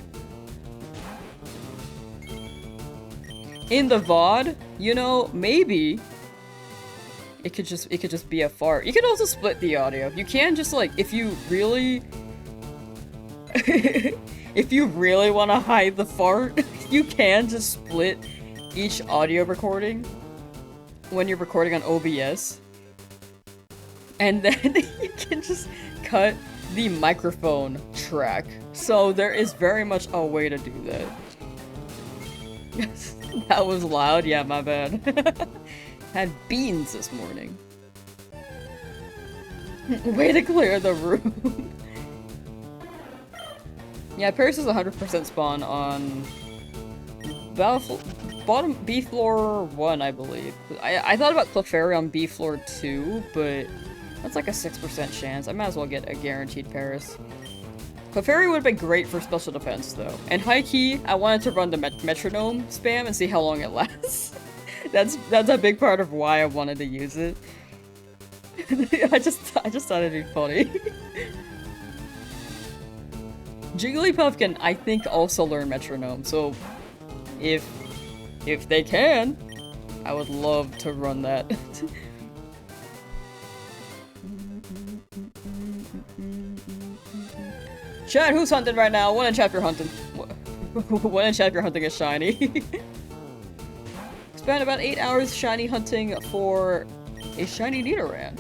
In the VOD, you know, maybe it could just be a fart. You could also split the audio. You can just like, if you really if you really want to hide the fart, you can just split each audio recording when you're recording on OBS. And then you can just cut the microphone track. So there is very much a way to do that. That was loud. Yeah, my bad. Had beans this morning. Way to clear the room. Yeah, Paris is 100% spawn on bottom B floor 1, I believe. I thought about Clefairy on B floor 2, but that's like a 6% chance. I might as well get a guaranteed Paris. Clefairy would have been great for special defense, though. And high key, I wanted to run the metronome spam and see how long it lasts. That's a big part of why I wanted to use it. I just thought it'd be funny. Jigglypuff can, I think, also learn metronome. So, if they can, I would love to run that. Chat, who's hunting right now? One in chat, you're hunting. One in chat, you're hunting a shiny. Spent about 8 hours shiny hunting for a shiny Nidoran.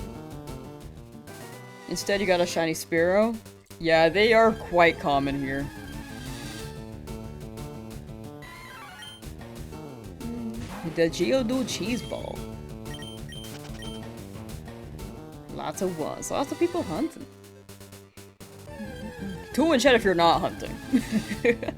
Instead, you got a shiny Spearow. Yeah, they are quite common here. The Geodude Cheese Ball. Lots of ones. Lots of people hunting. 2 in chat if you're not hunting. Did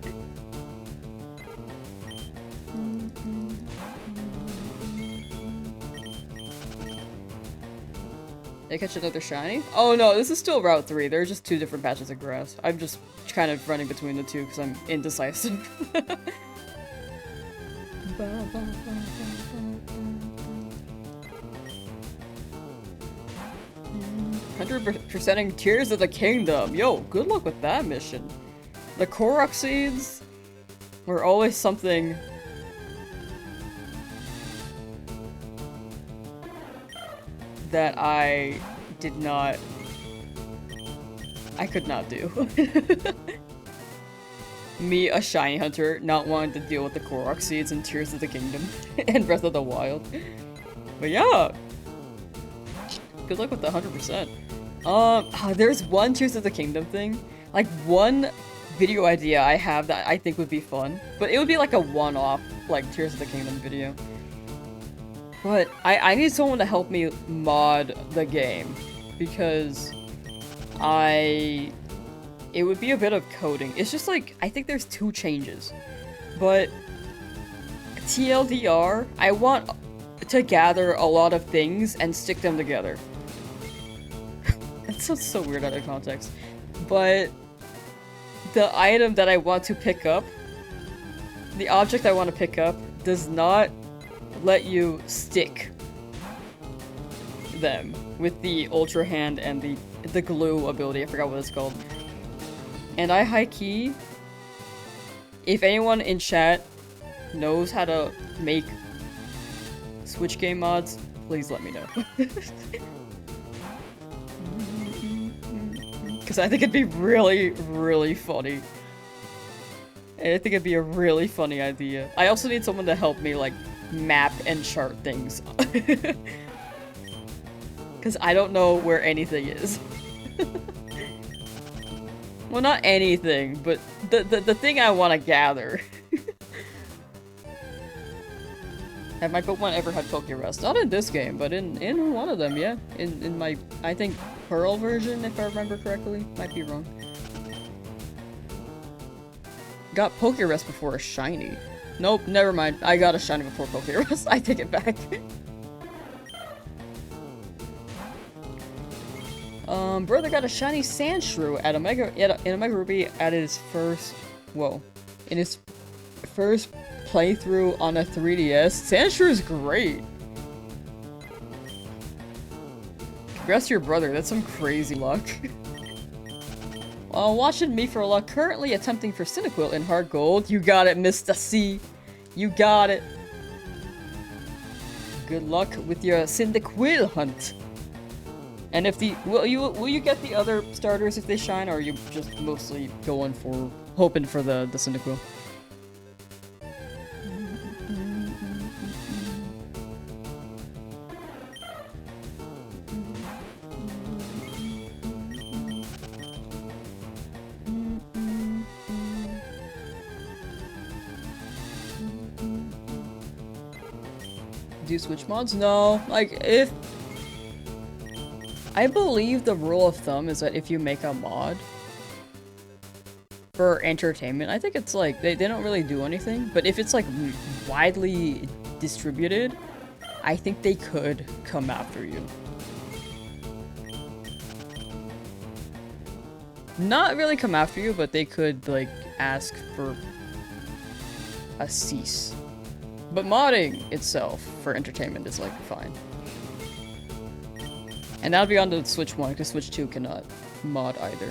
I catch another shiny? Oh no, this is still Route 3. There are just 2 different patches of grass. I'm just kind of running between the 2 because I'm indecisive. 100%ing Tears of the Kingdom. Yo, good luck with that mission. The Korok seeds were always something that I could not do. Me, a shiny hunter, not wanting to deal with the Korok seeds and Tears of the Kingdom and Breath of the Wild. But yeah, good luck with the 100%. There's one Tears of the Kingdom thing, like one video idea I have that I think would be fun, but it would be like a one-off, like Tears of the Kingdom video. But I need someone to help me mod the game, because it would be a bit of coding. It's just like, I think there's 2 changes, but TLDR, I want to gather a lot of things and stick them together. That sounds so weird out of context, but the item that I want to pick up, the object I want to pick up, does not let you stick them with the Ultra Hand and the glue ability. I forgot what it's called. And I high key, if anyone in chat knows how to make Switch game mods, please let me know. Because I think it'd be really, really funny. And I think it'd be a really funny idea. I also need someone to help me, like, map and chart things. Because I don't know where anything is. Well, not anything, but the thing I want to gather. Have my Pokemon ever had Pokerest? Not in this game, but in one of them, yeah. In my, I think, Pearl version, if I remember correctly. Might be wrong. Got Pokerest before a shiny. Nope, never mind. I got a shiny before Pokerus. I take it back. Brother got a shiny Sandshrew at in Omega Ruby at his first, in his first playthrough on a 3DS. Sandshrew is great. Congrats to your brother, that's some crazy luck. While watching me for luck, currently attempting for Cyndaquil in hard gold. You got it, Mr. C. You got it. Good luck with your Cyndaquil hunt. And if the will you get the other starters if they shine, or are you just mostly going for hoping for the Cyndaquil? Do you switch mods? No. Like, if... I believe the rule of thumb is that if you make a mod for entertainment, I think it's like, they don't really do anything, but if it's like widely distributed, I think they could come after you. Not really come after you, but they could, like, ask for a cease. But modding itself for entertainment is, like, fine. And that'll be on the Switch 1, because Switch 2 cannot mod either.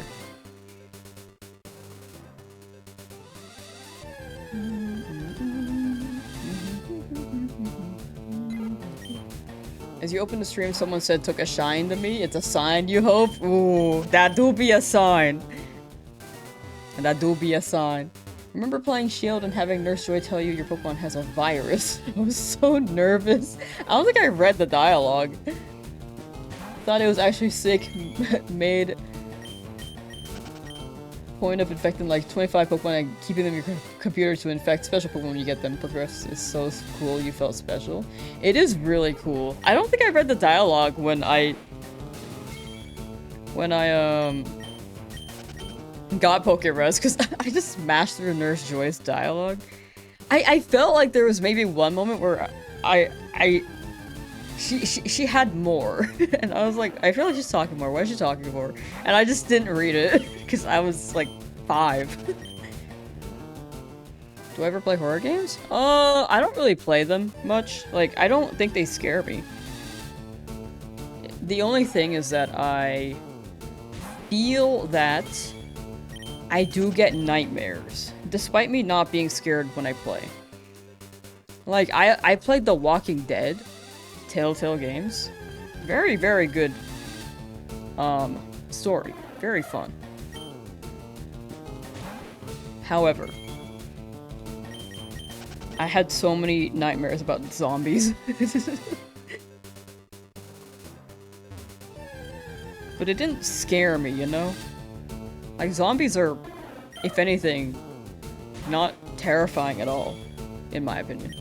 As you open the stream, someone said took a shine to me. It's a sign, you hope? Ooh, that do be a sign. And that do be a sign. Remember playing Shield and having Nurse Joy tell you your Pokemon has a virus? I was so nervous. I don't think I read the dialogue. Thought it was actually sick. Made point of infecting like 25 Pokemon and keeping them in your computer to infect special Pokemon when you get them. Progress is so cool, you felt special. It is really cool. I don't think I read the dialogue when I got Pokerus, because I just smashed through Nurse Joy's dialogue. I felt like there was maybe one moment where she had more, and I was like, I feel like she's talking more. What is she talking for? And I just didn't read it because I was like 5. Do I ever play horror games? I don't really play them much. Like, I don't think they scare me. The only thing is that I feel that I do get nightmares, despite me not being scared when I play. Like, I played The Walking Dead Telltale games. Very, very good story. Very fun. However, I had so many nightmares about zombies. But it didn't scare me, you know? Like, zombies are, if anything, not terrifying at all, in my opinion.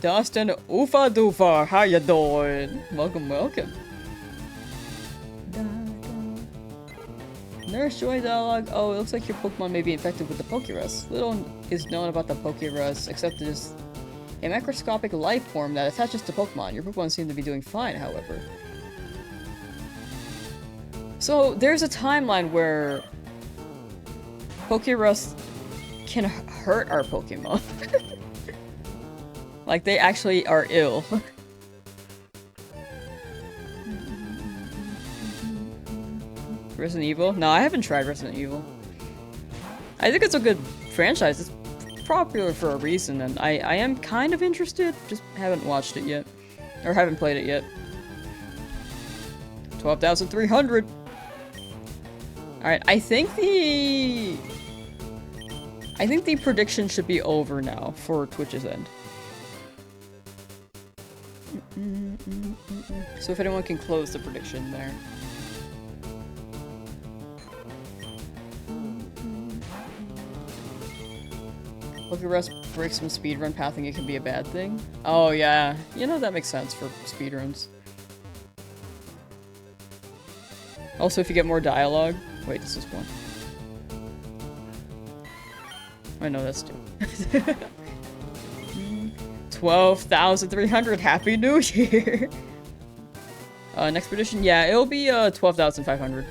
Dustin Oofa Doofa, how you doing? Welcome, welcome. Nurse Joy dialogue. Oh, it looks like your Pokemon may be infected with the Pokerus. Little is known about the Pokerus, except it is a microscopic life form that attaches to Pokemon. Your Pokemon seem to be doing fine, however. So, there's a timeline where Pokerus can hurt our Pokemon. Like, they actually are ill. Resident Evil? No, I haven't tried Resident Evil. I think it's a good franchise. It's popular for a reason, and I am kind of interested. Just haven't watched it yet. Or haven't played it yet. 12,300! Alright, I think the prediction should be over now for Twitch's end. So if anyone can close the prediction there. Pokerus breaks some speedrun pathing, it can be a bad thing. Oh yeah, you know that makes sense for speedruns. Also, if you get more dialogue. Wait, this is one. I know that's two. 12,300. Happy New Year. Next prediction, yeah, it'll be 12,500.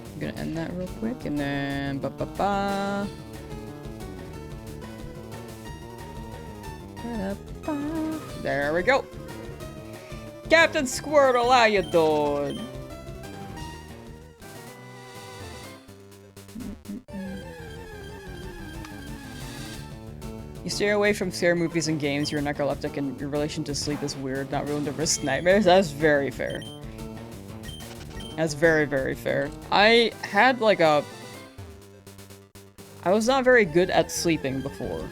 I'm gonna end that real quick and then ba-ba-ba. There we go. Captain Squirtle, how you doing? You stay away from scary movies and games, you're narcoleptic, and your relation to sleep is weird, not willing to risk nightmares. That's very fair. That's very, very fair. I had like a... I was not very good at sleeping before.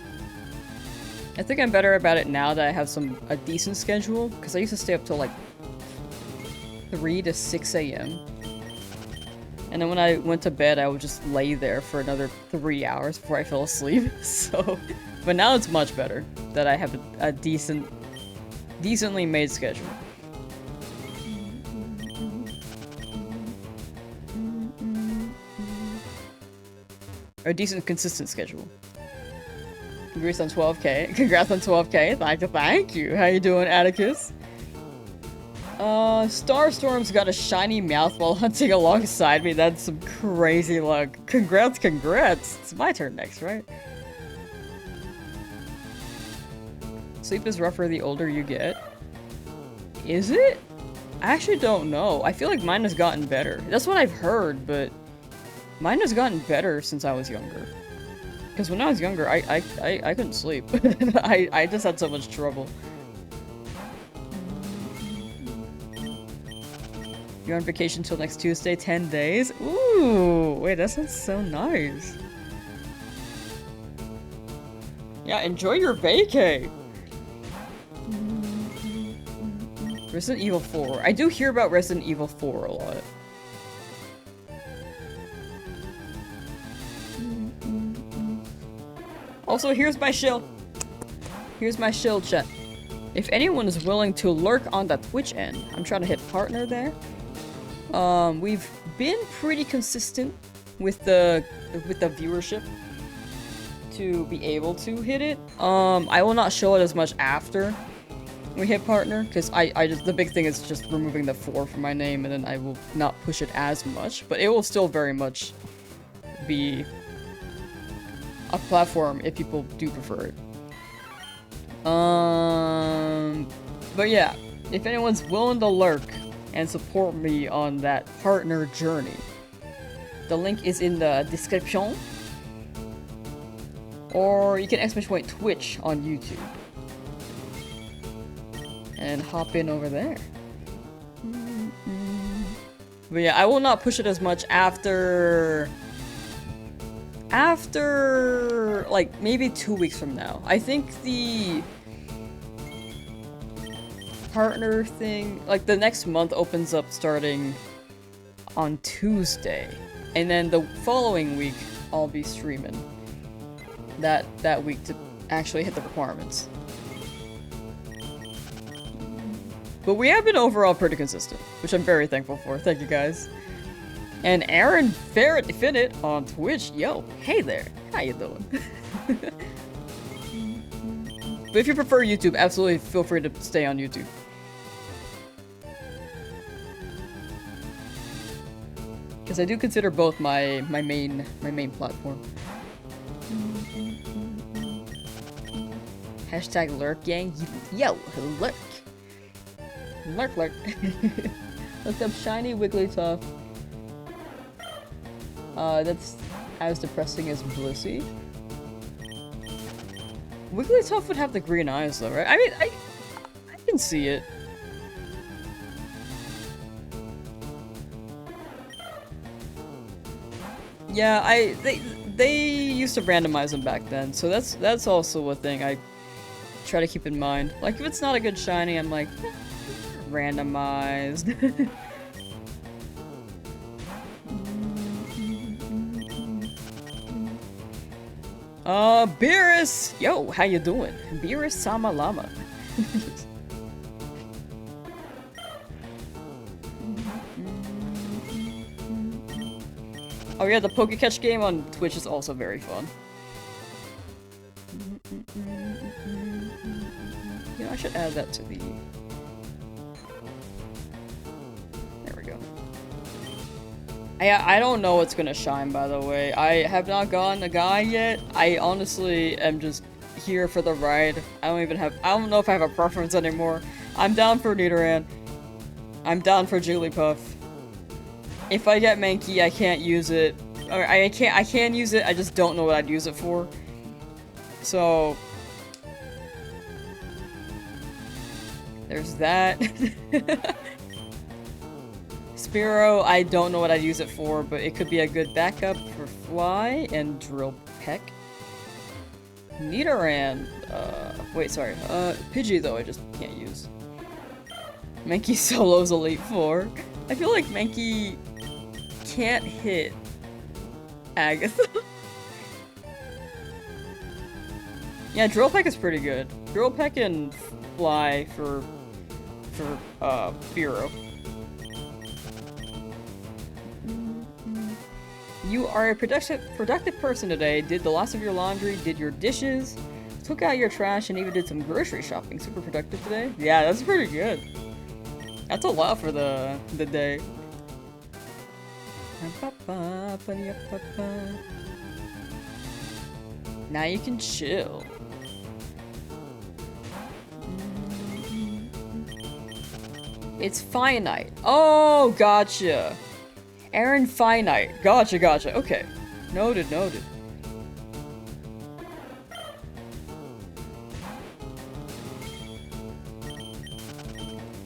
I think I'm better about it now that I have a decent schedule, because I used to stay up till like 3 to 6 a.m. And then when I went to bed, I would just lay there for another 3 hours before I fell asleep. So, but now it's much better that I have a decently made schedule. Or a decent, consistent schedule. Congrats on 12k. Congrats on 12k. Thank you. How you doing, Atticus? Starstorm's got a shiny mouth while hunting alongside me. That's some crazy luck. Congrats, congrats. It's my turn next, right? Sleep is rougher the older you get. Is it? I actually don't know. I feel like mine has gotten better. That's what I've heard, but mine has gotten better since I was younger. Because when I was younger, I couldn't sleep. I just had so much trouble. You're on vacation till next Tuesday, 10 days? Ooh, wait, that sounds so nice. Yeah, enjoy your vacay. Resident Evil 4. I do hear about Resident Evil 4 a lot. Also, here's my shield. Here's my shield, chat. If anyone is willing to lurk on the Twitch end, I'm trying to hit partner there. We've been pretty consistent with the viewership to be able to hit it. I will not show it as much after we hit partner, because I just, the big thing is just removing the 4 from my name, and then I will not push it as much, but it will still very much be a platform if people do prefer it. But yeah, if anyone's willing to lurk and support me on that partner journey, the link is in the description, or you can ! Twitch on YouTube and hop in over there. But yeah, I will not push it as much after like maybe 2 weeks from now. I think the partner thing, like the next month opens up starting on Tuesday, and then the following week I'll be streaming that week to actually hit the requirements. But we have been overall pretty consistent, which I'm very thankful for. Thank you guys. And Aaron Ferret Definite on Twitch. Yo, hey there. How you doing? But if you prefer YouTube, absolutely feel free to stay on YouTube. Because I do consider both my main platform. Hashtag lurk gang. Yo, lurk. Lurk lurk. Looked up shiny Wigglytuff. That's as depressing as Blissey. Wigglytuff would have the green eyes though, right? I mean, I can see it. Yeah, they used to randomize them back then, so that's also a thing I try to keep in mind. Like, if it's not a good shiny, I'm like, randomized. Beerus! Yo, how you doing? Beerus Sama Lama. Oh yeah, the Pokecatch game on Twitch is also very fun. You know, I should add that to the... There we go. I don't know what's gonna shine, by the way. I have not gotten a guy yet. I honestly am just here for the ride. I don't know if I have a preference anymore. I'm down for Nidoran. I'm down for Jigglypuff. If I get Mankey, I can't use it. Or I can use it, I just don't know what I'd use it for. So... There's that. Spearow, I don't know what I'd use it for, but it could be a good backup for Fly and Drill Peck. Nidoran, wait, sorry, Pidgey though I just can't use. Mankey Solo's Elite Four. I feel like Mankey can't hit Agatha. Yeah, Drill Peck is pretty good. Drill Peck and Fly for Spearow. You are a productive person today. Did the last of your laundry, did your dishes, took out your trash, and even did some grocery shopping. Super productive today. Yeah, that's pretty good. That's a lot for the day. Now you can chill. It's finite. Oh, gotcha. Aaron Finite. Gotcha, gotcha. Okay. Noted, noted.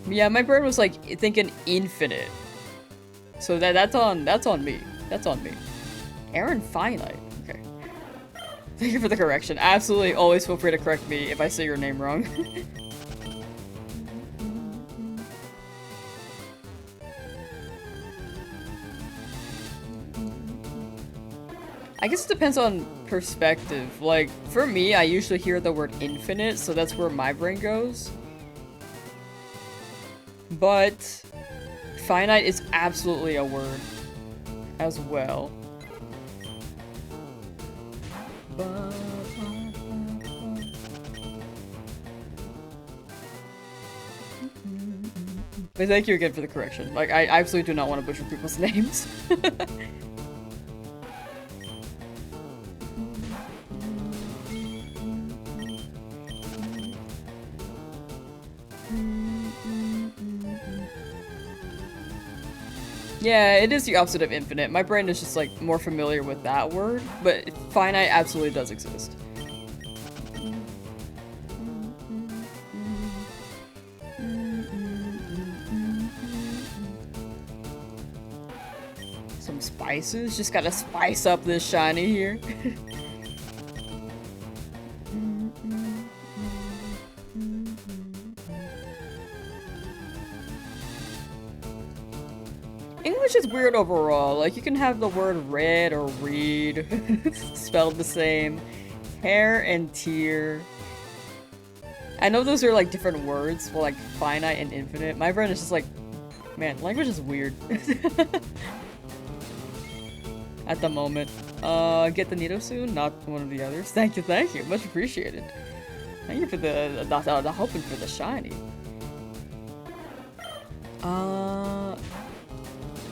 Yeah, my brain was like thinking infinite. So that's on me. That's on me. Aaron Finite. Okay. Thank you for the correction. Absolutely always feel free to correct me if I say your name wrong. I guess it depends on perspective. Like, for me, I usually hear the word infinite, so that's where my brain goes. But finite is absolutely a word as well. But thank you again for the correction. Like, I absolutely do not want to butcher people's names. Yeah, it is the opposite of infinite. My brain is just like more familiar with that word, but finite absolutely does exist. Some spices? Just gotta spice up this shiny here. English is weird overall. Like, you can have the word red or read spelled the same. Hair and tear. I know those are like different words for like finite and infinite. My brain is just like, man, language is weird. At the moment. Get the Nido soon? Not one of the others. Thank you, thank you. Much appreciated. Thank you for the hoping for the shiny.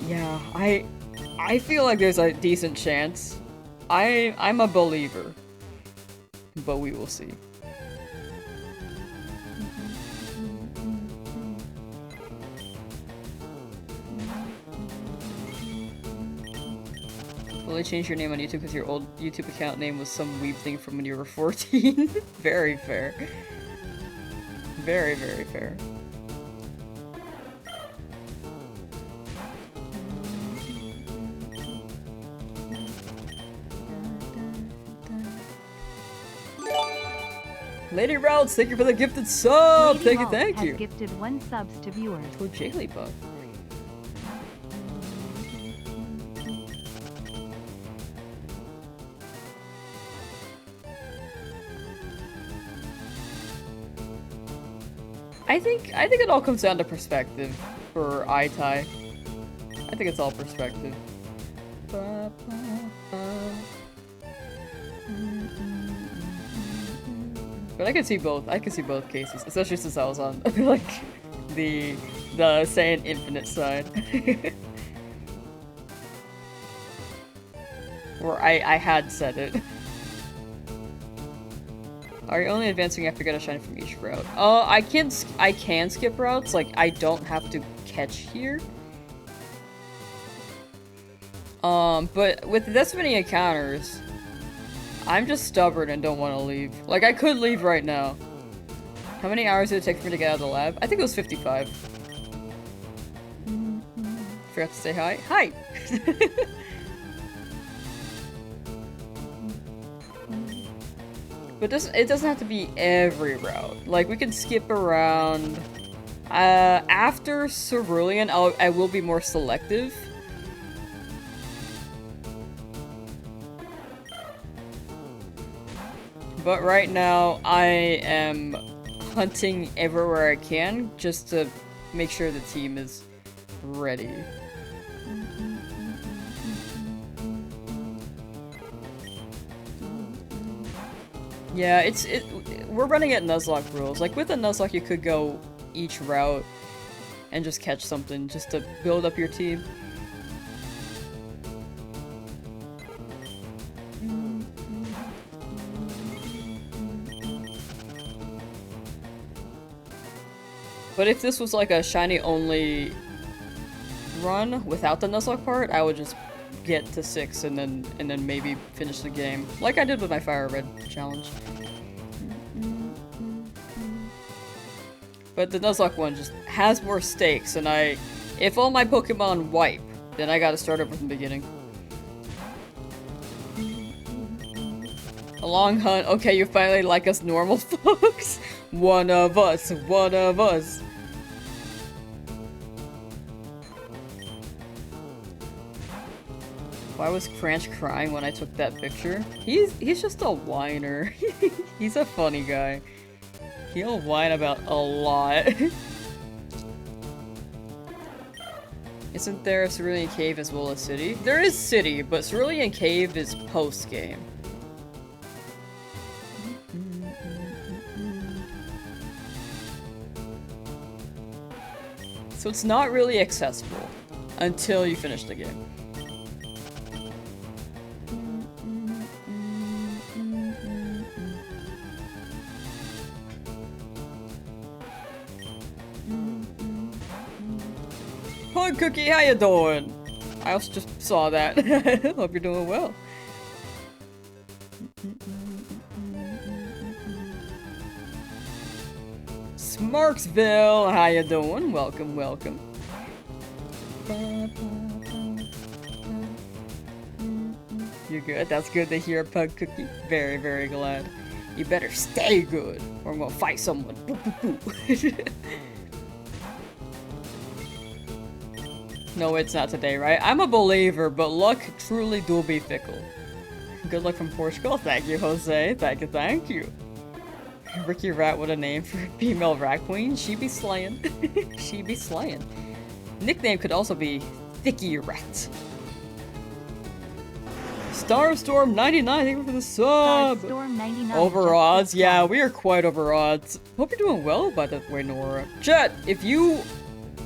Yeah, I feel like there's a decent chance. I'm a believer. But we will see. Will they change your name on YouTube because your old YouTube account name was some weeb thing from when you were 14? Very fair. Very, very fair. Lady Routes, thank you for the gifted sub! Lady Thank you! Has gifted 1 subs to viewers. To Jigglypuff. I think it all comes down to perspective for Aitai. I think it's all perspective. But I can see both. I can see both cases, especially since I was on like the Saiyan Infinite side, where I had said it. Are you only advancing after get a shiny from each route? I can skip routes. Like I don't have to catch here. But with this many encounters, I'm just stubborn and don't want to leave. Like, I could leave right now. How many hours did it take for me to get out of the lab? I think it was 55. Forgot to say hi. Hi! But it doesn't have to be every route. Like, we can skip around. After Cerulean, I will be more selective. But right now, I am hunting everywhere I can just to make sure the team is ready. Yeah, we're running at Nuzlocke rules. Like with a Nuzlocke, you could go each route and just catch something just to build up your team. But if this was like a shiny only run without the Nuzlocke part, I would just get to 6 and then maybe finish the game. Like I did with my Fire Red challenge. But the Nuzlocke one just has more stakes, and if all my Pokemon wipe, then I gotta start over from the beginning. A long hunt. Okay, you finally like us normal folks. One of us, one of us. Why was Cranch crying when I took that picture? He's just a whiner. He's a funny guy. He'll whine about a lot. Isn't there a Cerulean Cave as well as City? There is City, but Cerulean Cave is post-game. So it's not really accessible until you finish the game. Hi Cookie, how you doing? I also just saw that. Hope you're doing well. Smarksville, how you doing? Welcome, welcome. You're good. That's good to hear, Pug Cookie. Very, very glad. You better stay good, or I'm gonna fight someone. No, it's not today, right? I'm a believer, but luck truly do be fickle. Good luck from Portugal. Thank you, Jose. Thank you, thank you. Ricky Rat, what a name for a female rat queen. She be slaying. She be slaying. Nickname could also be Thicky Rat. Starstorm 99, thank you for the sub! Starstorm 99. Over odds? Yeah, we are quite over odds. Hope you're doing well, by the way, Nora. Chat, if you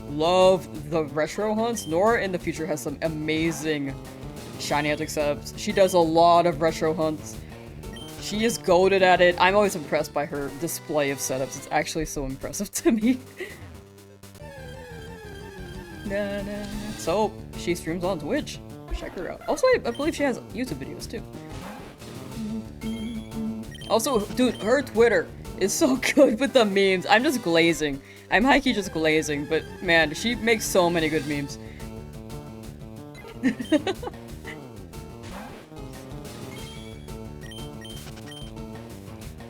love the retro hunts, Nora in the future has some amazing shiny epic setups. She does a lot of retro hunts. She is goated at it. I'm always impressed by her display of setups. It's actually so impressive to me. So, she streams on Twitch. Check her out. Also, I believe she has YouTube videos too. Also, dude, her Twitter is so good with the memes. I'm just glazing. I'm high-key just glazing, but man, she makes so many good memes.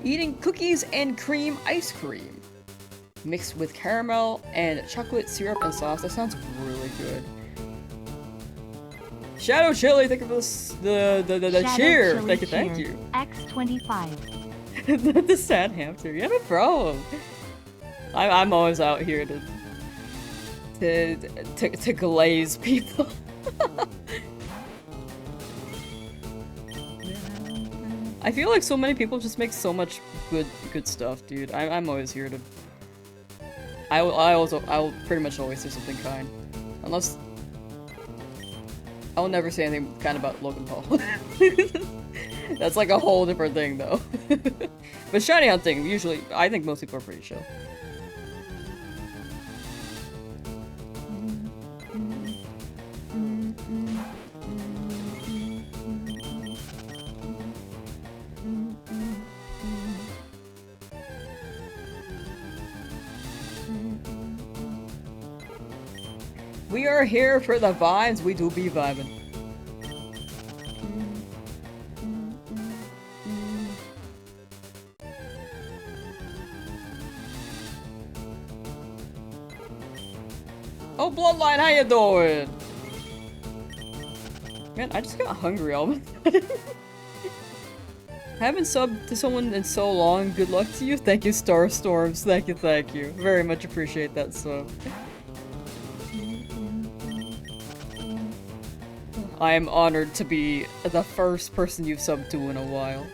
Eating cookies and cream ice cream. Mixed with caramel and chocolate syrup and sauce. That sounds really good. Shadow Chili, thank you for the cheer. Chili Thank you. X25. The sad hamster. Yeah, no problem. I'm always out here to glaze people. I feel like so many people just make so much good stuff, dude. I'm always here to. I will pretty much always say something kind, unless I will never say anything kind about Logan Paul. That's like a whole different thing, though. But shiny hunting, usually, I think most people are pretty chill. We are here for the vibes, we do be vibing. Oh, Bloodline, how you doing? Man, I just got hungry all of a sudden. I haven't subbed to someone in so long. Good luck to you. Thank you, Star Storms. Thank you, thank you. Very much appreciate that sub. I am honored to be the first person you've subbed to in a while.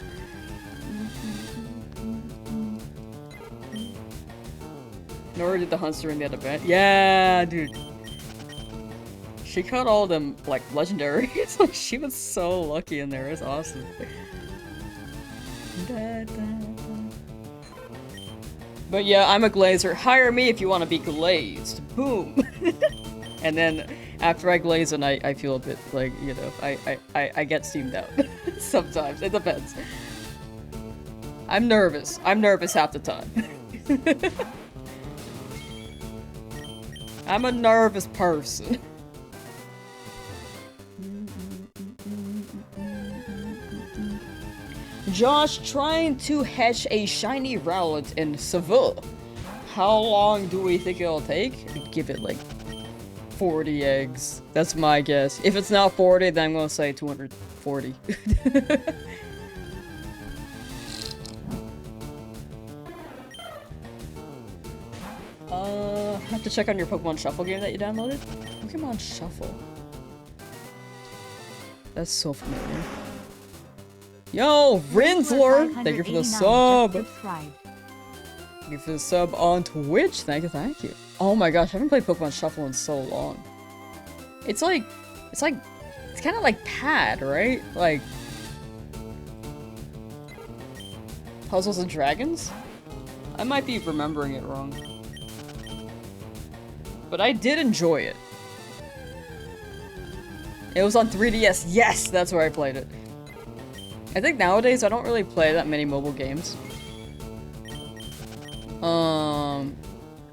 Nor did the Hunter in that event. Yeah, dude. She caught all them, like, legendaries. Like, she was so lucky in there. It's awesome. But yeah, I'm a glazer. Hire me if you want to be glazed. Boom. And then after I glaze and I feel a bit like, you know, I get steamed out. Sometimes. It depends. I'm nervous. I'm nervous half the time. I'm a nervous person. Josh trying to hatch a shiny Rowlet in Seville. How long do we think it'll take? Give it like 40 eggs. That's my guess. If it's not 40, then I'm gonna say 240. Have to check on your Pokemon Shuffle game that you downloaded. Pokemon Shuffle. That's so familiar. Yo, Rinsler! Thank you for the sub! Thank you for the sub on Twitch. Thank you, thank you. Oh my gosh, I haven't played Pokemon Shuffle in so long. It's kind of like Pad, right? Like Puzzles and Dragons? I might be remembering it wrong. But I did enjoy it. It was on 3DS. Yes, that's where I played it. I think nowadays I don't really play that many mobile games.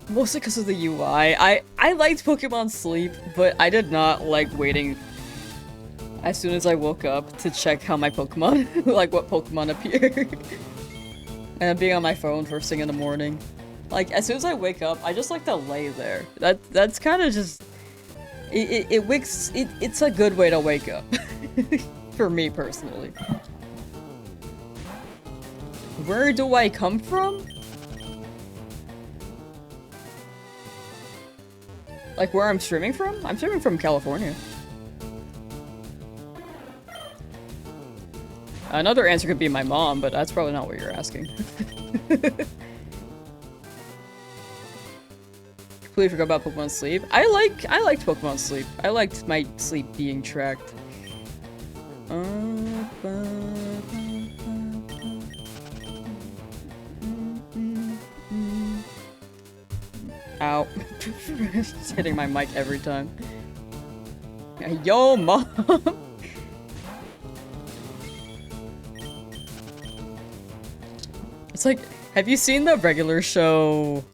Mostly because of the UI. I liked Pokemon Sleep, but I did not like waiting as soon as I woke up to check how my Pokemon, like what Pokemon appeared. And being on my phone first thing in the morning. Like, as soon as I wake up, I just like to lay there. That's kind of just... It's a good way to wake up. For me, personally. Where do I come from? Like, where I'm streaming from? I'm streaming from California. Another answer could be my mom, but that's probably not what you're asking. Completely forgot about Pokemon Sleep. I liked Pokemon Sleep. I liked my sleep being tracked. Ow. Just hitting my mic every time. Yo, mom! It's like, have you seen the regular show,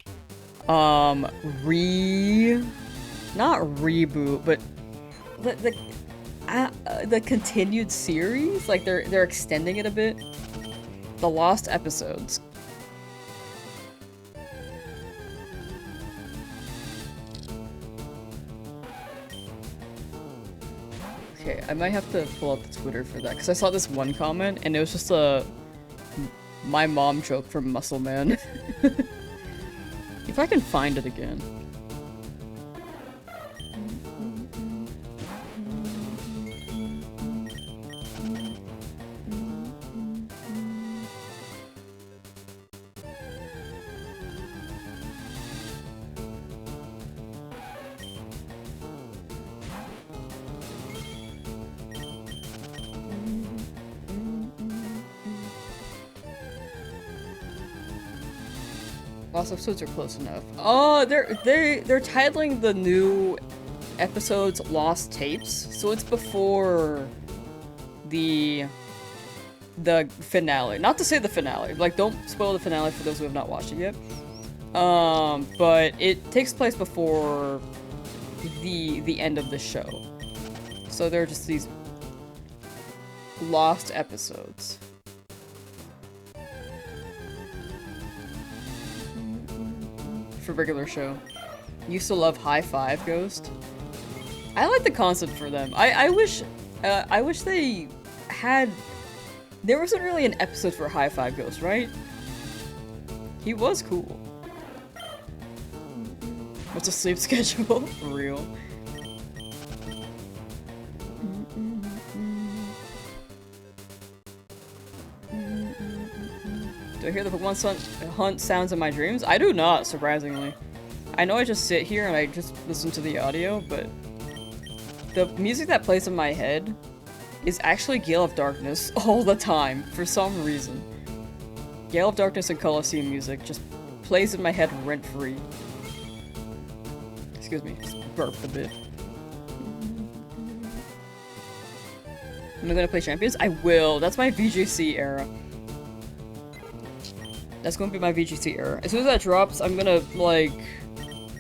not reboot, but the continued series? Like, they're extending it a bit. The Lost Episodes. Okay, I might have to pull up the Twitter for that, because I saw this one comment, and it was just a my mom joke from Muscle Man. If I can find it again. Lost episodes are close enough. Oh, they're titling the new episodes Lost Tapes, so it's before the finale. Not to say the finale, like don't spoil the finale for those who have not watched it yet. But it takes place before the end of the show. So they're just these lost episodes. For regular show. Used to love High Five Ghost. I like the concept for them. I wish they had. There wasn't really an episode for High Five Ghost, right? He was cool. What's a sleep schedule? For real. Do I hear the Pokemon hunt sounds in my dreams? I do not, surprisingly. I know I just sit here and I just listen to the audio, but the music that plays in my head is actually Gale of Darkness all the time, for some reason. Gale of Darkness and Colosseum music just plays in my head rent-free. Excuse me, just burped a bit. Am I gonna play Champions? I will. That's my VGC era. That's gonna be my VGC era. As soon as that drops, I'm gonna, like...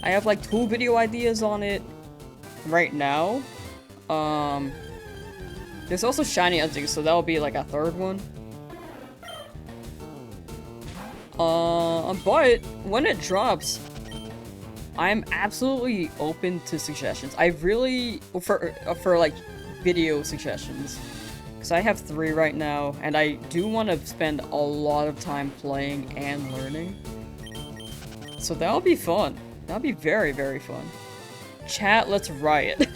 I have, like, 2 video ideas on it right now. There's also Shiny Hunting, so that'll be, like, a 3rd one. But when it drops, I'm absolutely open to suggestions. I really... For like, video suggestions. Because I have 3 right now, and I do want to spend a lot of time playing and learning. So that'll be fun. That'll be very, very fun. Chat, let's riot.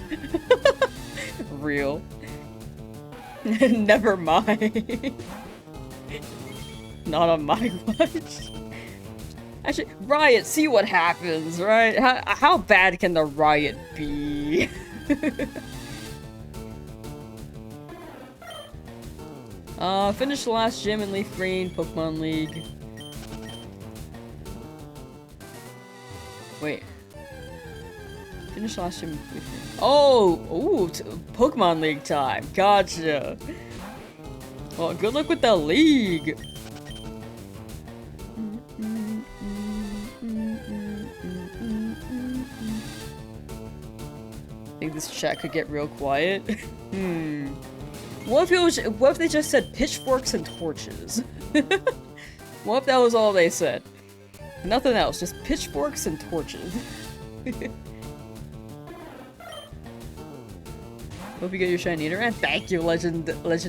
Real. Never mind. Not on my watch. Actually, riot, see what happens, right? How bad can the riot be? Finish the last gym in Leaf Green, Pokemon League. Wait. Finish the last gym in Leaf Green. Oh! Ooh! Pokemon League time. Gotcha. Well, good luck with the league. I think this chat could get real quiet. What if they just said pitchforks and torches? What if that was all they said? Nothing else, just pitchforks and torches. Hope you get your shiny Nidoran. Thank you, Legend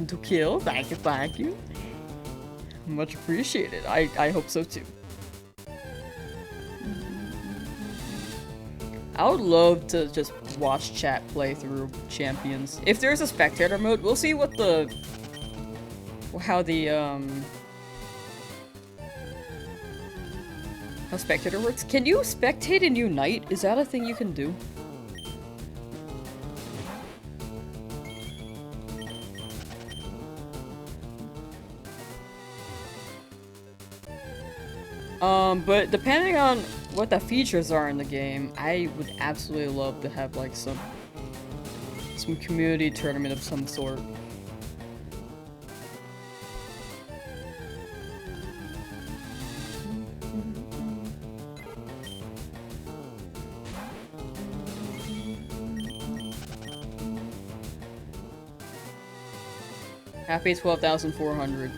to Kill. Thank you, thank you. Much appreciated. I hope so too. I would love to just watch chat play through Champions. If there's a spectator mode, we'll see what how spectator works. Can you spectate and unite? Is that a thing you can do? But depending on what the features are in the game, I would absolutely love to have like some community tournament of some sort. Happy 12,400.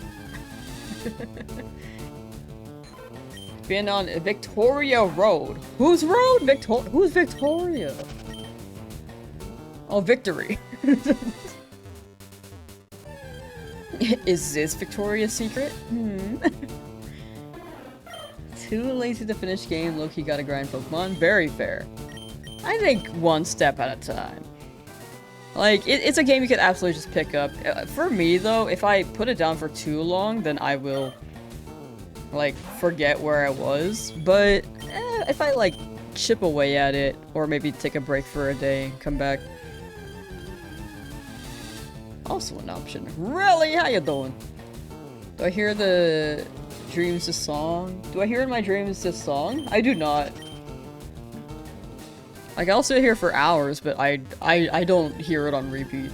Been on Victoria Road. Whose road? Who's Victoria? Oh, Victory. Is this Victoria's Secret? Too lazy to finish game, Loki gotta grind Pokemon. Very fair. I think one step at a time. Like, it's a game you could absolutely just pick up. For me, though, if I put it down for too long, then I will, like, forget where I was. But, if I, like, chip away at it, or maybe take a break for a day and come back. Also an option. Really? How you doing? Do I hear the dreams this song? Do I hear in my dreams this song? I do not. Like, I'll sit here for hours, but I don't hear it on repeat.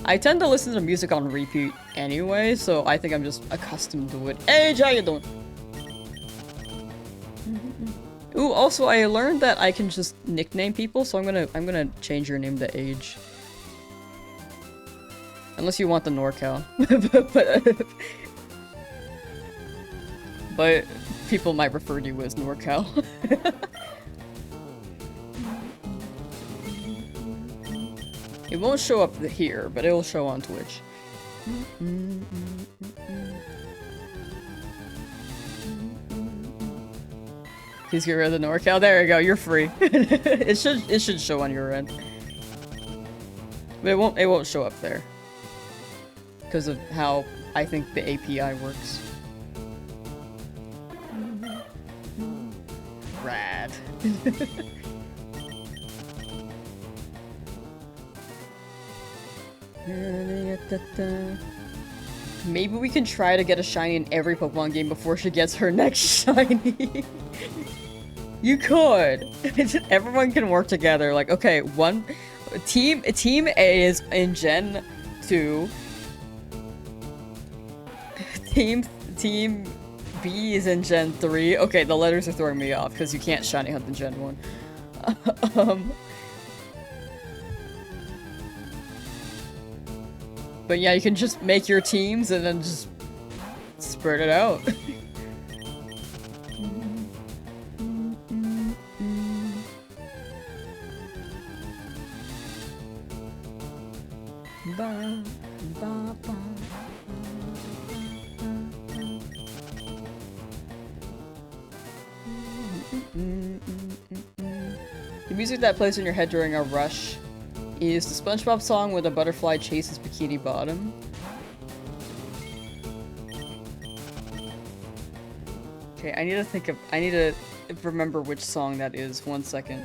I tend to listen to music on repeat anyway, so I think I'm just accustomed to it. Hey, how you doing? Ooh, also I learned that I can just nickname people, so I'm gonna change your name to Age. Unless you want the NorCal. but people might refer to you as NorCal. It won't show up here, but it'll show on Twitch. Please get rid of the NorCal. There you go, you're free. it should show on your end. But it won't show up there. Because of how I think the API works. Rad. Maybe we can try to get a shiny in every Pokemon game before she gets her next shiny. You could. Everyone can work together. Like, okay, team A is in Gen 2. Team B is in Gen 3. Okay, the letters are throwing me off because you can't shiny hunt in Gen 1. But yeah, you can just make your teams and then just spread it out. The music that plays in your head during a rush is the SpongeBob song where the butterfly chases Bikini Bottom. Okay, I need to remember which song that is. 1 second.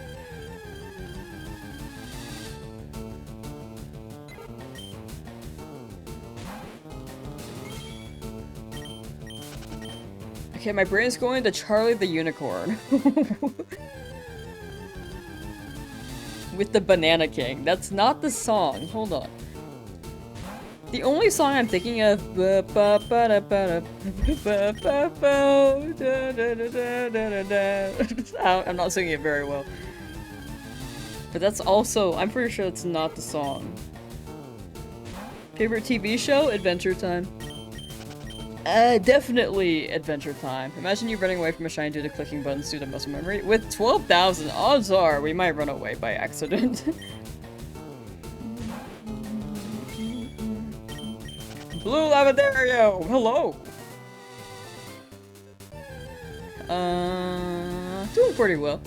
Okay, my brain is going to Charlie the Unicorn. With the Banana King. That's not the song. Hold on. The only song I'm thinking of... I'm not singing it very well. But that's also... I'm pretty sure it's not the song. Favorite TV show? Adventure Time. Definitely Adventure Time. Imagine you running away from a shiny due to clicking buttons due to muscle memory. With 12,000, odds are we might run away by accident. Blue Lavaderio! Hello! Doing pretty well.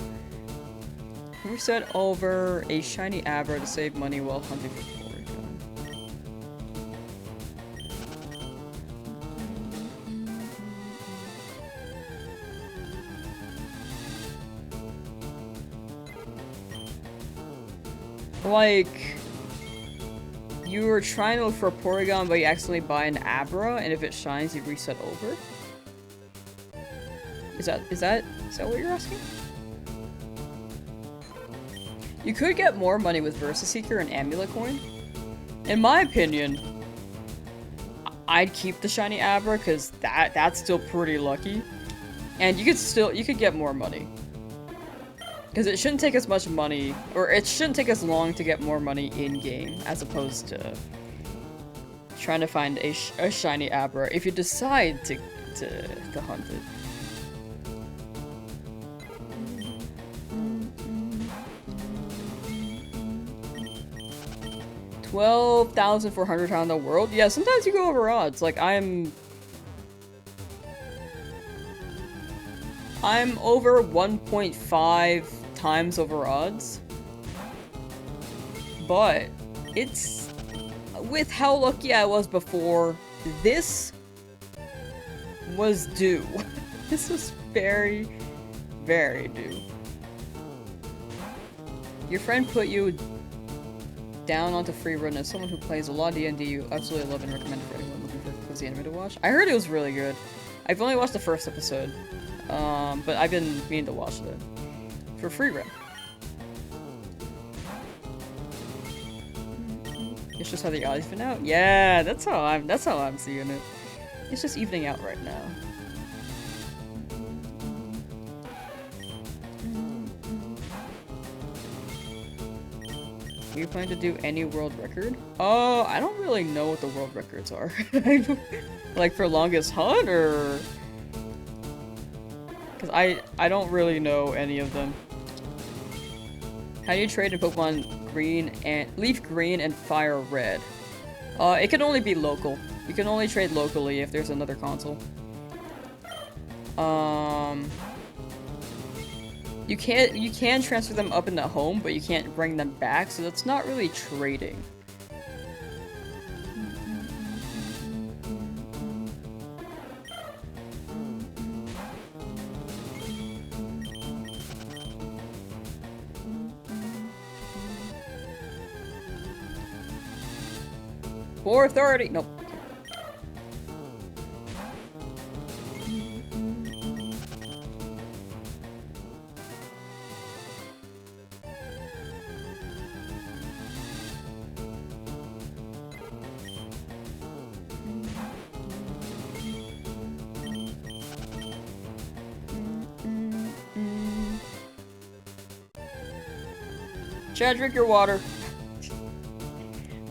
We said over a shiny Abra to save money while hunting for Porygon. Like, you were trying to look for a Porygon, but you accidentally buy an Abra, and if it shines, you reset over? Is that what you're asking? You could get more money with Versa Seeker and Amulet Coin. In my opinion, I'd keep the shiny Abra, because that's still pretty lucky. And you could get more money. Because it shouldn't take as much money, or it shouldn't take as long to get more money in-game, as opposed to trying to find a shiny Abra, if you decide to hunt it. $12,400 around the world? Yeah, sometimes you go over odds. Like, I'm over 1.5 times over odds. But it's with how lucky I was before, this was due. This was very, very due. Your friend put you down onto free run as someone who plays a lot of D&D. You absolutely love and recommend it for anyone looking for cozy anime to watch. I heard it was really good. I've only watched the first episode, but I've been meaning to watch it for free rent. It's just how the odd's been out. Yeah, that's how I'm seeing it. It's just evening out right now. Are you planning to do any world record? Oh, I don't really know what the world records are. Like for longest hunt or... Because I don't really know any of them. How do you trade in Pokemon Green and Leaf Green and Fire Red? It can only be local. You can only trade locally if there's another console. You can transfer them up into home, but you can't bring them back, so that's not really trading. For authority! Nope. Chad, drink your water.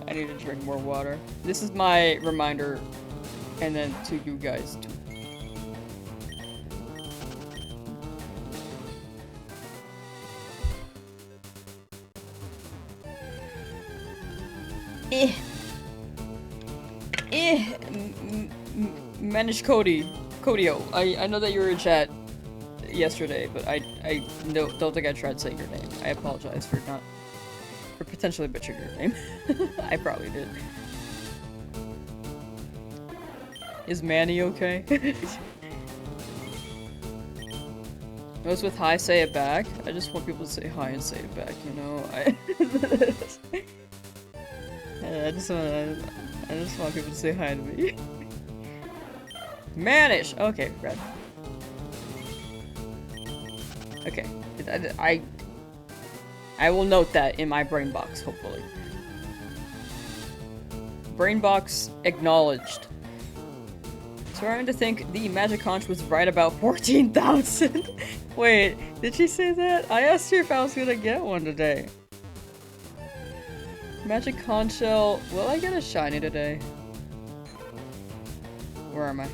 I need to drink more water. This is my reminder, and then to you guys too. Manage Codio. I know that you were in chat yesterday, but I don't think I tried saying your name. I apologize for potentially butchering your name. I probably did. Is Manny okay? Those with hi say it back. I just want people to say hi and say it back, you know? I just want people to say hi to me. Manish! Okay, rad. Okay. I will note that in my brain box, hopefully. Brain box acknowledged. Starting to think the magic conch was right about 14,000. Wait, did she say that? I asked her if I was gonna get one today. Magic conch shell. Will I get a shiny today? Where am I?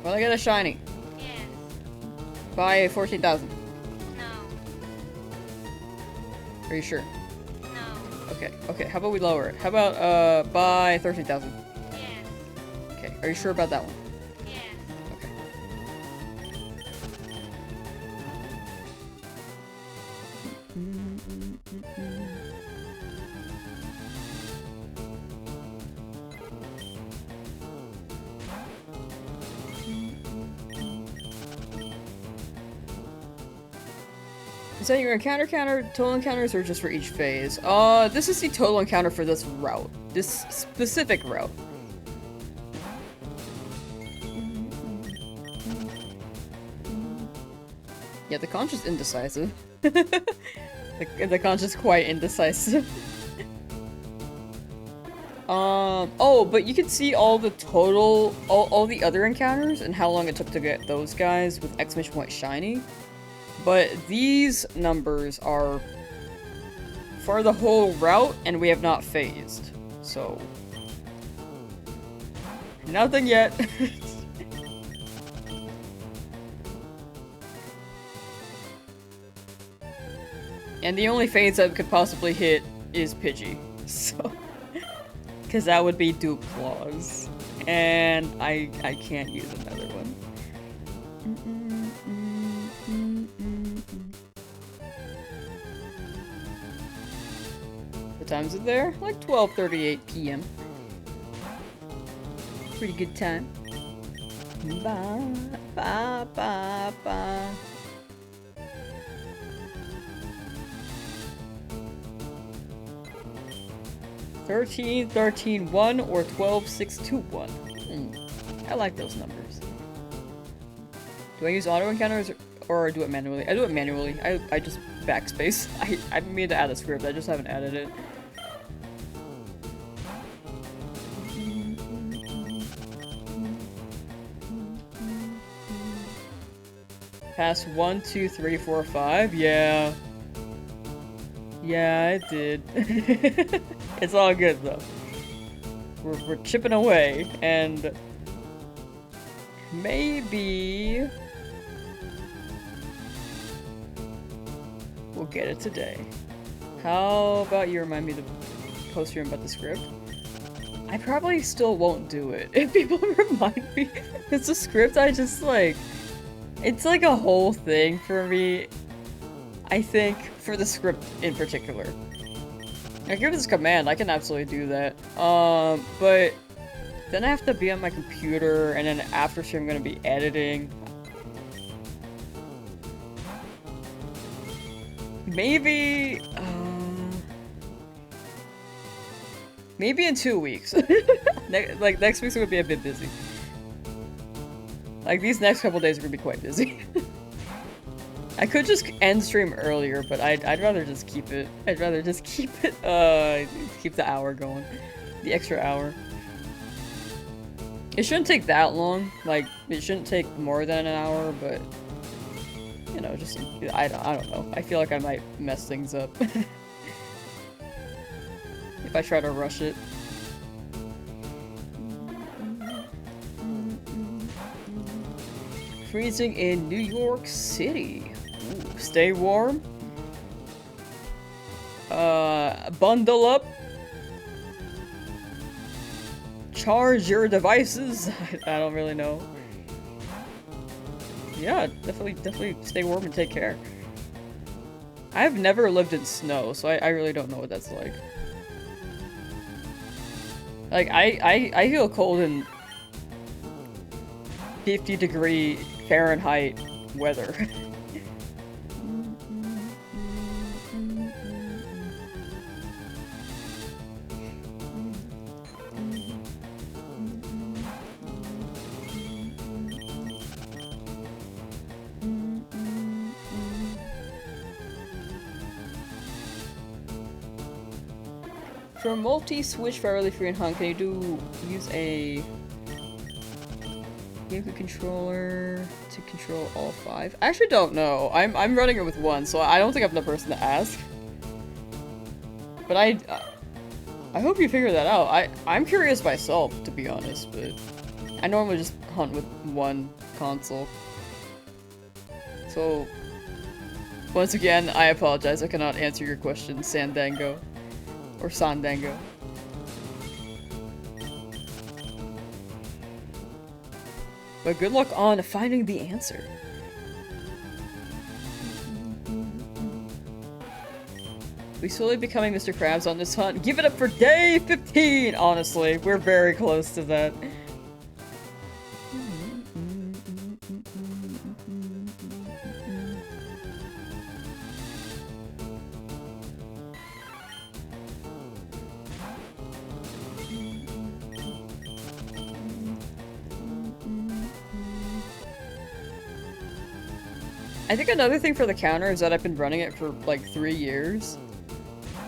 Will I get a shiny? Yes. By 14,000. No. Are you sure? No. Okay, how about we lower it? How about, by 13,000? Yes. Okay, are you sure about that one? Yes. Okay. Is that your encounter counter, total encounters, or just for each phase? This is the total encounter for this route. This specific route. Yeah, the conch is indecisive. the conch is quite indecisive. Oh, but you can see all the total, all the other encounters and how long it took to get those guys with exclamation point shiny. But these numbers are for the whole route, and we have not phased. So, nothing yet. And the only phase that could possibly hit is Pidgey. So, because that would be dupe claws. And I can't use another one. What time is it there? Like 12:38 p.m. Pretty good time. Ba ba ba ba. 13, 13, 1, or 12, 6, 2, 1. I like those numbers. Do I use auto encounters or do it manually? I do it manually. I just backspace. I mean to add a script, I just haven't added it. Pass 1, 2, 3, 4, 5. Yeah. Yeah, I did. It's all good though. We're chipping away, and maybe we'll get it today. How about you remind me to post here about the script? I probably still won't do it if people remind me. It's a script I just like. It's like a whole thing for me, I think, for the script in particular. I give this command, I can absolutely do that. But then I have to be on my computer, and then after stream I'm gonna be editing. Maybe, maybe in 2 weeks. Like, next week's gonna be a bit busy. Like, these next couple days are gonna be quite busy. I could just end stream earlier, but I'd rather just keep it. I'd rather just keep it, keep the hour going. The extra hour. It shouldn't take that long. Like, it shouldn't take more than an hour, but... You know, just... I don't know. I feel like I might mess things up. If I try to rush it. Freezing in New York City. Ooh, stay warm. Bundle up. Charge your devices. I don't really know. Yeah, definitely stay warm and take care. I've never lived in snow, so I really don't know what that's like. Like, I feel cold in 50-degree Fahrenheit weather. For multi-switch fairly free and hunt, can you use a GameCube controller to control all 5? I actually don't know. I'm running it with 1, so I don't think I'm the person to ask. But I hope you figure that out. I'm curious myself, to be honest, but I normally just hunt with 1 console. So once again, I apologize. I cannot answer your question, Sandango. Or Sandango. But good luck on finding the answer. We slowly becoming Mr. Krabs on this hunt. Give it up for day 15! Honestly, we're very close to that. I think another thing for the counter is that I've been running it for like 3 years.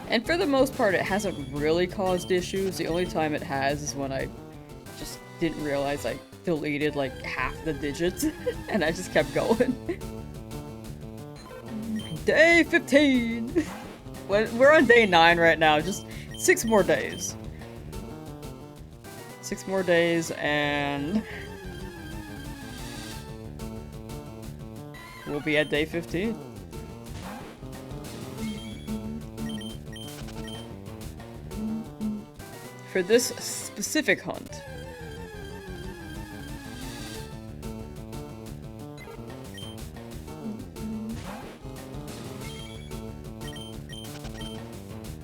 And for the most part, it hasn't really caused issues. The only time it has is when I just didn't realize I deleted like half the digits. And I just kept going. Day 15! We're on day 9 right now, just 6 more days. 6 more days and... we'll be at day 15. For this specific hunt.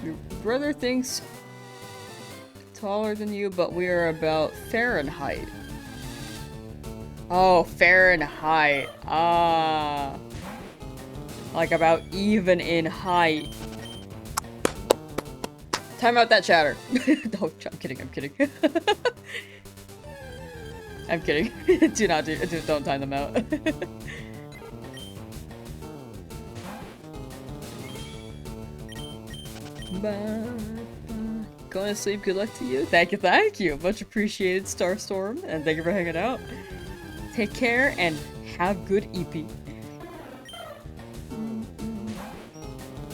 Your brother thinks taller than you, but we are about Fahrenheit. Oh, Fahrenheit. Ah. Like about even in height. Time out that chatter. No, I'm kidding, I'm kidding. I'm kidding. Don't time them out. Going to sleep, good luck to you. Thank you. Much appreciated, Starstorm, and thank you for hanging out. Take care and have good EP.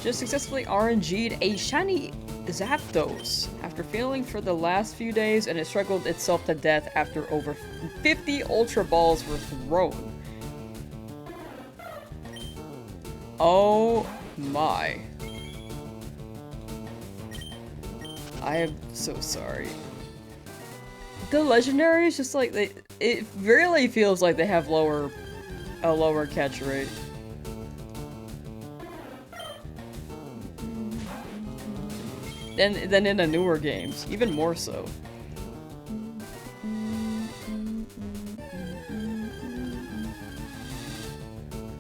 Just successfully RNG'd a shiny Zapdos after failing for the last few days, and it struggled itself to death after over 50 Ultra Balls were thrown. Oh my. I am so sorry. The legendaries just like it really feels like they have a lower catch rate. Than in the newer games, even more so.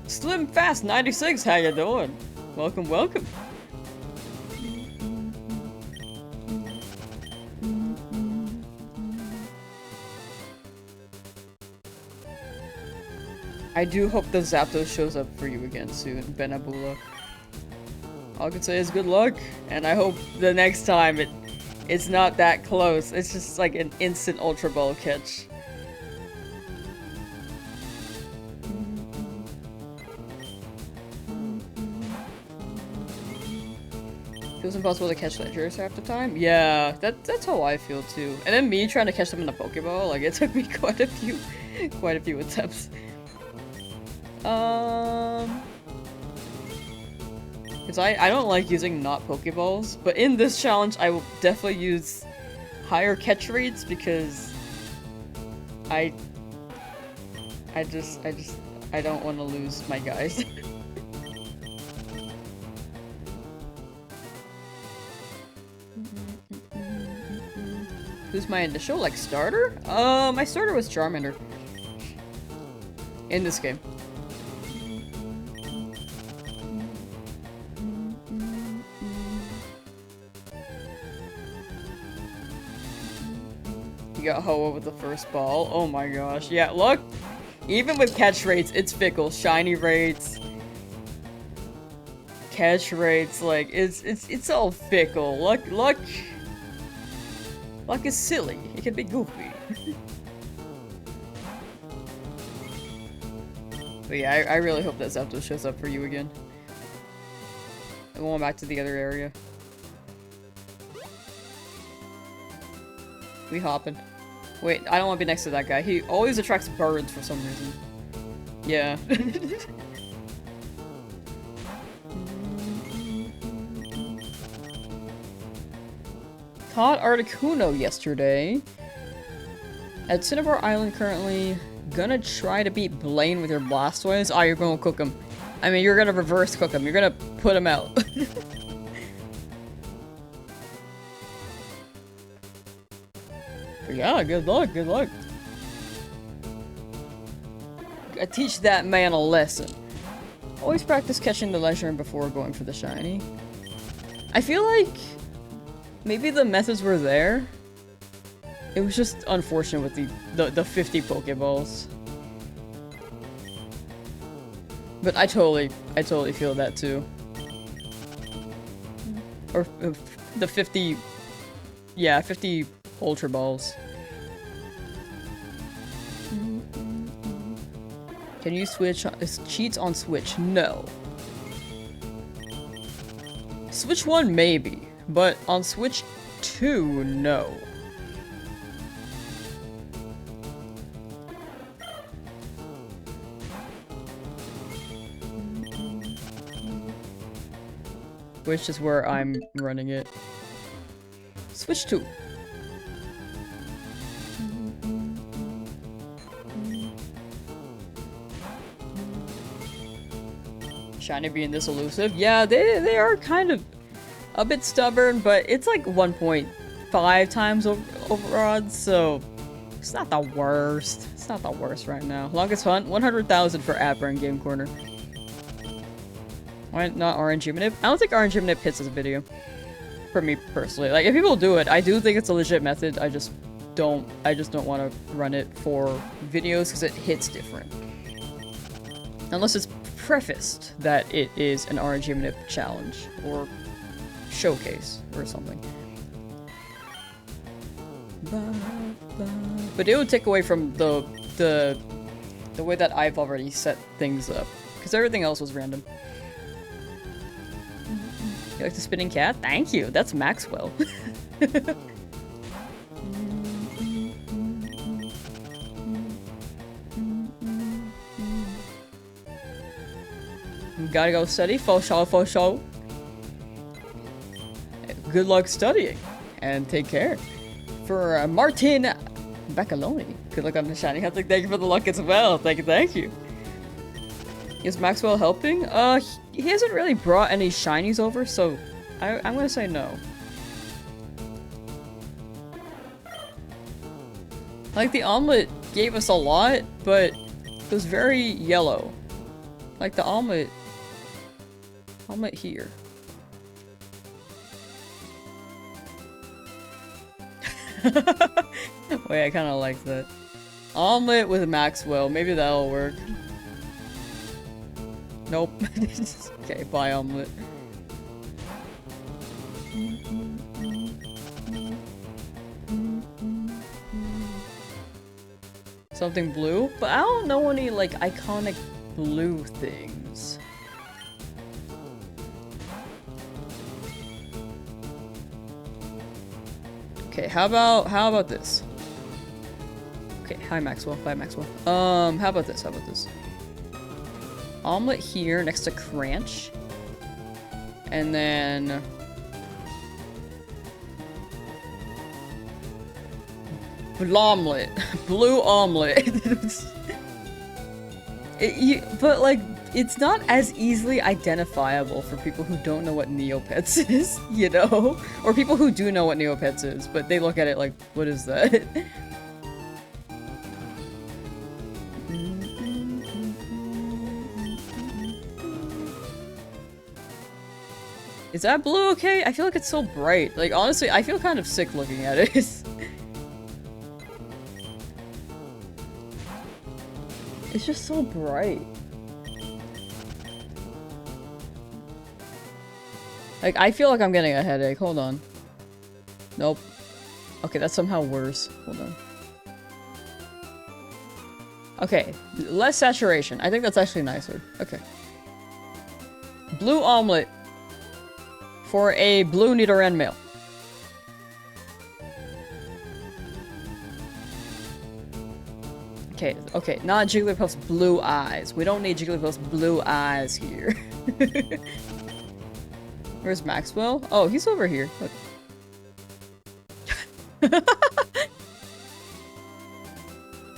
Slim Fast 96, how you doing? Welcome, welcome. I do hope the Zapdos shows up for you again soon, Benabula. All I can say is good luck, and I hope the next time it's not that close. It's just like an instant Ultra Ball catch. Feels impossible to catch legendaries half the time. Yeah, that's how I feel too. And then me trying to catch them in a Pokeball, like it took me quite a few attempts. Because I don't like using not Pokeballs, but in this challenge I will definitely use higher catch rates because I don't want to lose my guys. Who's my initial, like, starter? My starter was Charmander. In this game. You got Hoa with the first ball. Oh my gosh. Yeah, look! Even with catch rates, it's fickle. Shiny rates. Catch rates, like, it's all fickle. Luck is silly. It can be goofy. But yeah, I really hope that Zapdos shows up for you again. I'm going back to the other area. We hopping. Wait, I don't want to be next to that guy. He always attracts birds for some reason. Yeah. Caught Articuno yesterday. At Cinnabar Island currently. Gonna try to beat Blaine with your Blastoise. Oh, you're gonna cook him. I mean, you're gonna reverse cook him. You're gonna put him out. Yeah, good luck, good luck. I teach that man a lesson. Always practice catching the legendary before going for the shiny. I feel like maybe the methods were there. It was just unfortunate with the 50 Pokeballs. But I totally feel that too. Or the 50, yeah, 50 Ultra Balls. Can you switch cheats on Switch? No. Switch 1 maybe, but on Switch 2, no. Which is where I'm running it. Switch 2. Shiny being this elusive. Yeah, they are kind of a bit stubborn, but it's like 1.5 times over odds, so it's not the worst. It's not the worst right now. Longest hunt, 100,000 for Abra in Game Corner. Why not RNG Manip? I don't think RNG Manip hits this video. for me personally. Like, if people do it, I do think it's a legit method. I just don't want to run it for videos because it hits different. Unless it's prefaced that it is an RNG manip challenge or showcase or something. But it would take away from the way that I've already set things up, because everything else was random. You like the spinning cat? Thank you. That's Maxwell. Gotta go study. For sure. Good luck studying, and take care. For Martin Baccaloni. Good luck on the shiny hunting. Thank you for the luck as well. Thank you. Is Maxwell helping? He hasn't really brought any shinies over, so I'm gonna say no. Like, the omelet gave us a lot, but it was very yellow. Like, the omelet here. Wait, I kind of like that. Omelet with Maxwell. Maybe that'll work. Nope. Okay, bye, omelet. Something blue? But I don't know any, like, iconic blue things. Okay, how about this? Okay, hi Maxwell, bye Maxwell. How about this? Omelet here next to Cranch. And then Blomlet. Blue omelet. But like, it's not as easily identifiable for people who don't know what Neopets is, you know? Or people who do know what Neopets is, but they look at it like, what is that? Is that blue okay? I feel like it's so bright. Like, honestly, I feel kind of sick looking at it. It's just so bright. Like, I feel like I'm getting a headache. Hold on. Nope. Okay, that's somehow worse. Hold on. Okay, less saturation. I think that's actually nicer. Okay. Blue omelet for a blue Nidoran male. Okay, okay, not Jigglypuff's blue eyes. We don't need Jigglypuff's blue eyes here. Where's Maxwell? Oh, he's over here. Look.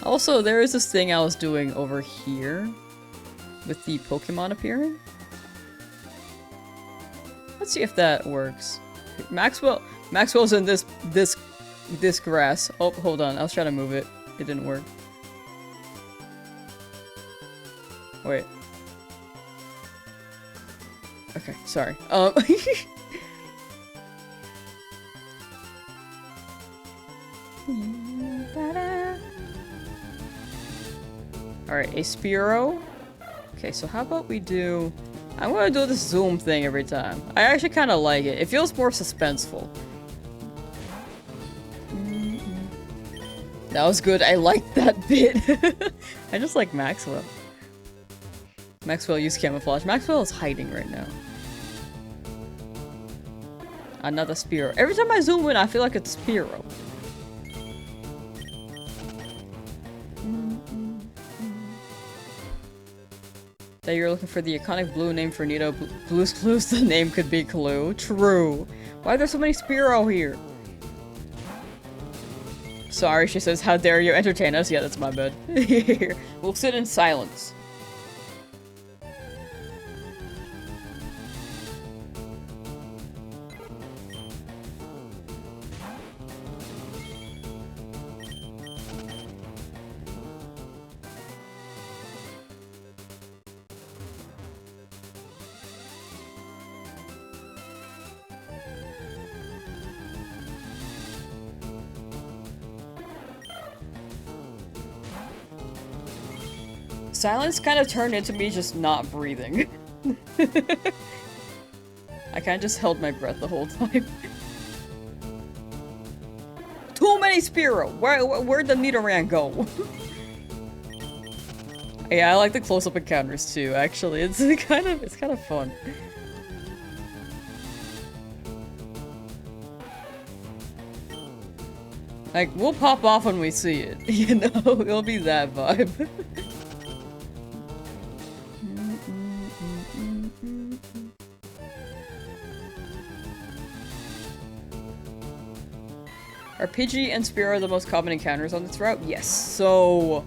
Also, there is this thing I was doing over here with the Pokemon appearing. Let's see if that works. Maxwell's in this grass. Oh, hold on. I was trying to move it. It didn't work. Wait. Okay, sorry. Alright, a Spearow. Okay, so how about we do... I'm gonna do this zoom thing every time. I actually kind of like it. It feels more suspenseful. That was good. I liked that bit. I just like Maxwell. Maxwell used camouflage. Maxwell is hiding right now. Another Spearow. Every time I zoom in, I feel like it's Spearow. That you're looking for the iconic blue name for Nido. Blue's Clues, the name could be Clue. True. Why are there so many Spearow here? Sorry, she says, how dare you entertain us? Yeah, that's my bad. Here. We'll sit in silence. silence kind of turned into me just not breathing. I kind of just held my breath the whole time. Too many Spiro! Where'd the Nidoran go? Yeah, I like the close-up encounters too, actually. It's kind of fun. Like, we'll pop off when we see it, you know? It'll be that vibe. Are Pidgey and Spearow the most common encounters on this route? Yes. So,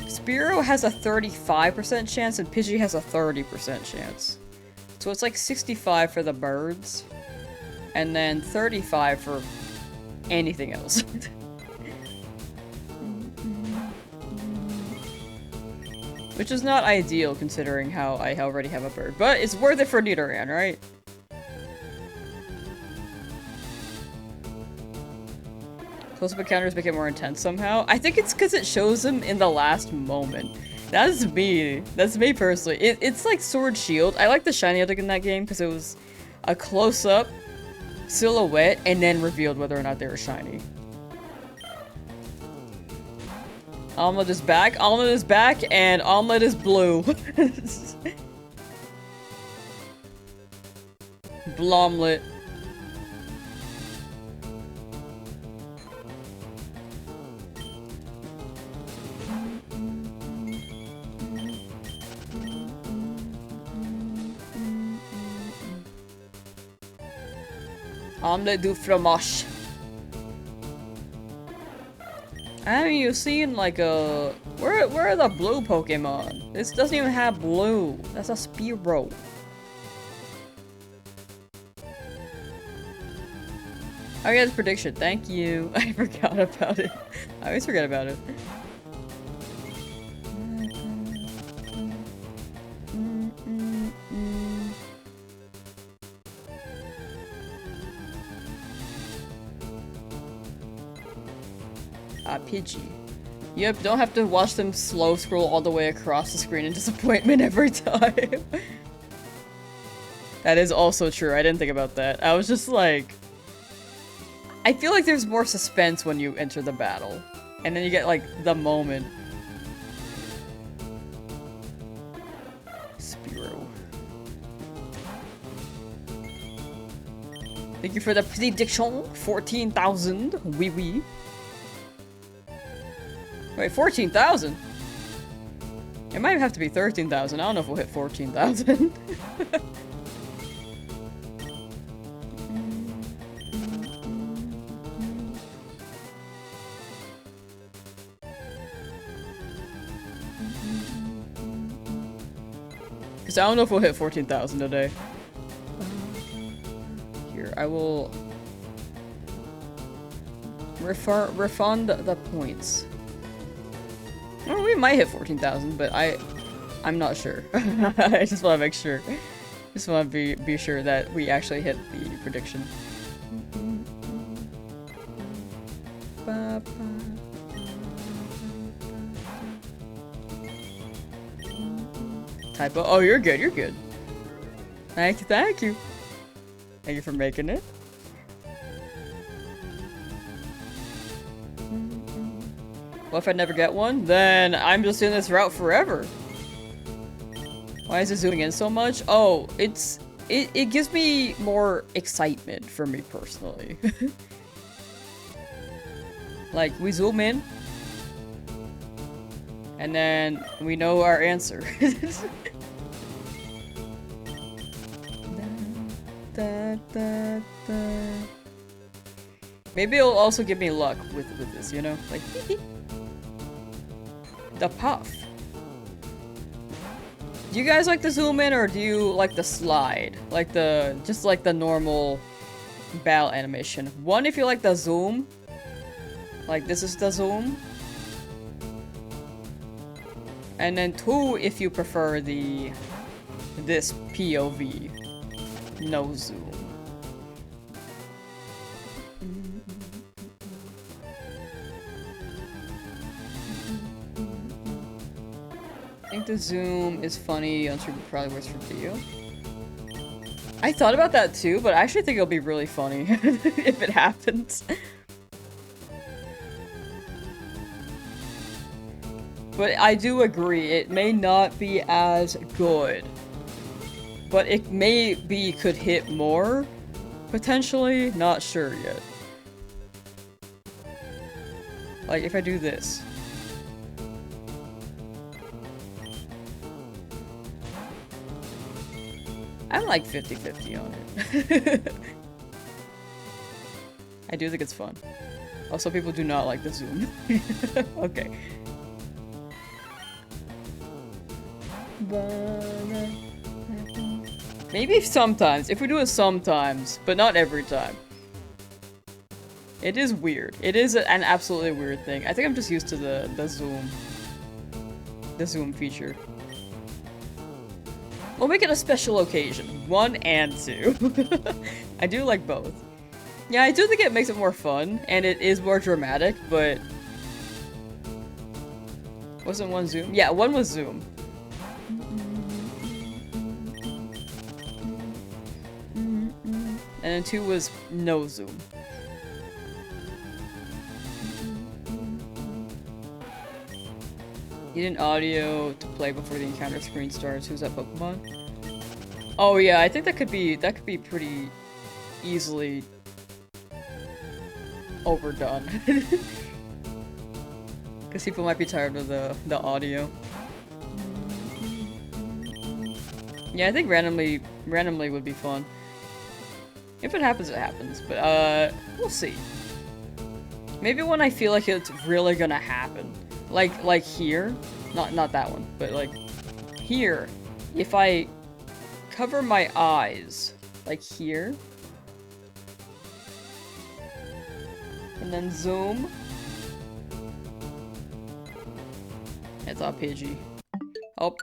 Spearow has a 35% chance and Pidgey has a 30% chance. So it's like 65 for the birds, and then 35 for anything else. Which is not ideal considering how I already have a bird, but it's worth it for Nidoran, right? Close-up encounters make it more intense somehow. I think it's because it shows them in the last moment. That's me. That's me personally. It's like Sword Shield. I like the shiny object in that game because it was a close-up silhouette and then revealed whether or not they were shiny. Omelette is back. Omelette is back, and Omelette is blue. Blomlet. Omelette du fromage. I mean, you've seen like a... Where are the blue Pokemon? This doesn't even have blue. That's a Spearow. I got his prediction. Thank you. I forgot about it. I always forget about it. Pidgey. Yep, don't have to watch them slow scroll all the way across the screen in disappointment every time. That is also true. I didn't think about that. I was just like... I feel like there's more suspense when you enter the battle. And then you get, like, the moment. Spearow. Thank you for the prediction. 14,000. Wee wee. Wait, 14,000? It might have to be 13,000. I don't know if we'll hit 14,000. Because I don't know if we'll hit 14,000 today. Here, I will refund the points. Well, we might hit 14,000, but I'm not sure. I just want to make sure. Just want to be sure that we actually hit the prediction. Typo. Oh, you're good. You're good. Thank you. Thank you. Thank you for making it. Well, if I never get one, then I'm just in this route forever. Why is it zooming in so much? Oh, it gives me more excitement for me personally. Like, we zoom in, and then we know our answer. Maybe it'll also give me luck with this, you know? Like, the puff. Do you guys like the zoom in or do you like the slide? Like just like the normal battle animation. One, if you like the zoom. Like this is the zoom. And then two, if you prefer this POV. No zoom. think the zoom is funny on stream, probably works for video. I thought about that too, but I actually think it'll be really funny if it happens. But I do agree, it may not be as good. But it maybe could hit more, potentially, not sure yet. Like, if I do this. I'm like 50-50 on it. I do think it's fun. Also, people do not like the zoom. Okay. Maybe sometimes, if we do it sometimes, but not every time. It is weird. It is an absolutely weird thing. I think I'm just used to the zoom feature. We'll make it a special occasion. 1 and 2. I do like both. Yeah, I do think it makes it more fun, and it is more dramatic, but... Wasn't 1 zoom? Yeah, 1 was zoom. And then 2 was no zoom. You need an audio to play before the encounter screen starts. Who's that Pokemon? Oh yeah, I think that could be pretty easily overdone. Because people might be tired of the audio. Yeah, I think randomly would be fun. If it happens, it happens. But we'll see. Maybe when I feel like it's really gonna happen. Like here, not that one, but like here, if I cover my eyes, like here, and then zoom, it's all Pidgey. Oh,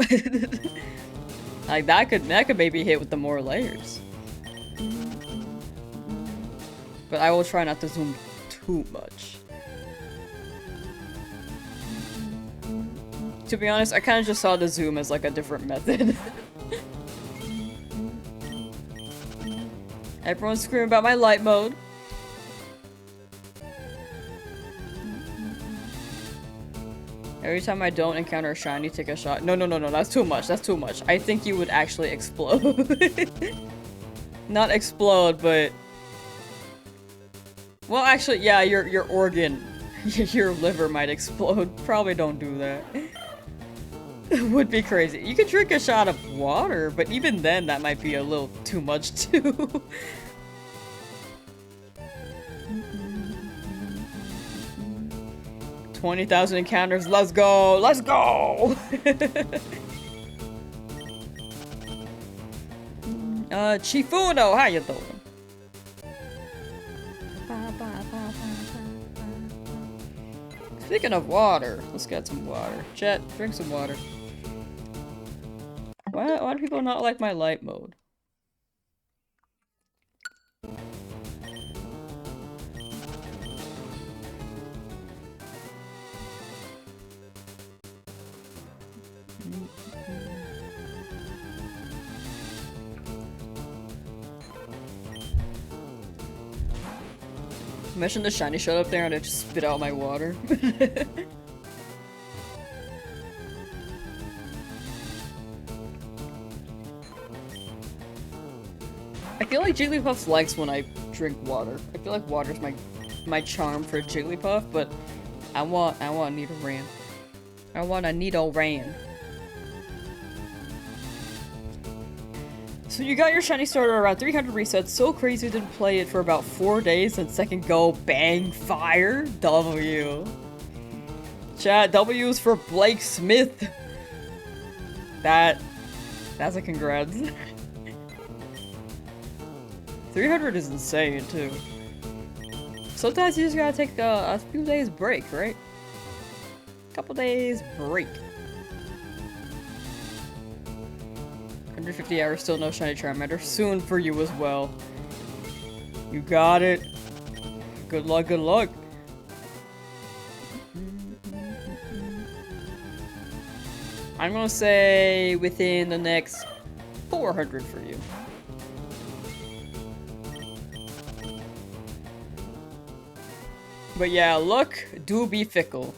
like that could maybe hit with the more layers, but I will try not to zoom too much. To be honest, I kind of just saw the zoom as like a different method. Everyone's screaming about my light mode. Every time I don't encounter a shiny, take a shot. No, that's too much. That's too much. I think you would actually explode. Not explode, but... Well, actually, yeah, your organ, your liver might explode. Probably don't do that. Would be crazy. You could drink a shot of water, but even then that might be a little too much too. 20,000 encounters, let's go! Let's go! Chifuno, how you doing? Speaking of water, let's get some water. Chet, drink some water. Why do people not like my light mode? Imagine the shiny showed up there and I just spit out my water. I feel like Jigglypuff likes when I drink water. I feel like water's my charm for Jigglypuff, but I want Nidoran. I want a Nidoran. So you got your shiny starter around 300 resets, so crazy you didn't play it for about 4 days, and second go, bang, fire, W. Chat, W is for Blake Smith. That's a congrats. 300 is insane, too. Sometimes you just gotta take a few days break, right? Couple days break. 150 hours, still no shiny Charmander. Soon for you as well. You got it. Good luck, good luck. I'm gonna say within the next 400 for you. But yeah, luck do be fickle.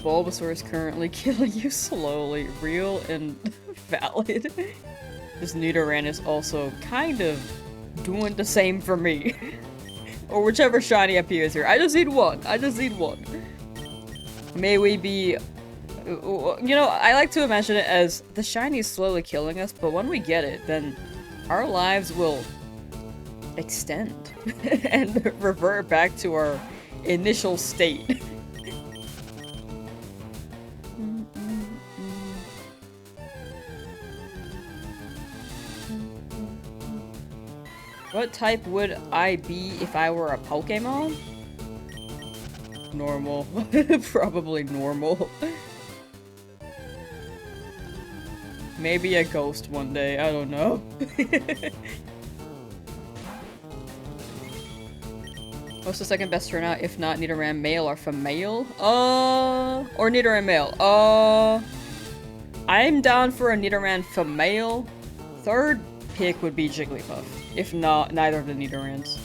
Bulbasaur is currently killing you slowly. Real and valid. This Nidoran is also kind of doing the same for me. Or whichever shiny appears here. I just need one. I just need one. May we be... You know, I like to imagine it as the shiny is slowly killing us, but when we get it, then our lives will extend and revert back to our initial state. What type would I be if I were a Pokemon? Normal. Probably normal. Maybe a ghost one day, I don't know. What's the second best turnout if not Nidoran male or female? Or Nidoran male. I'm down for a Nidoran female. Third pick would be Jigglypuff. If not, neither of the Nidorans.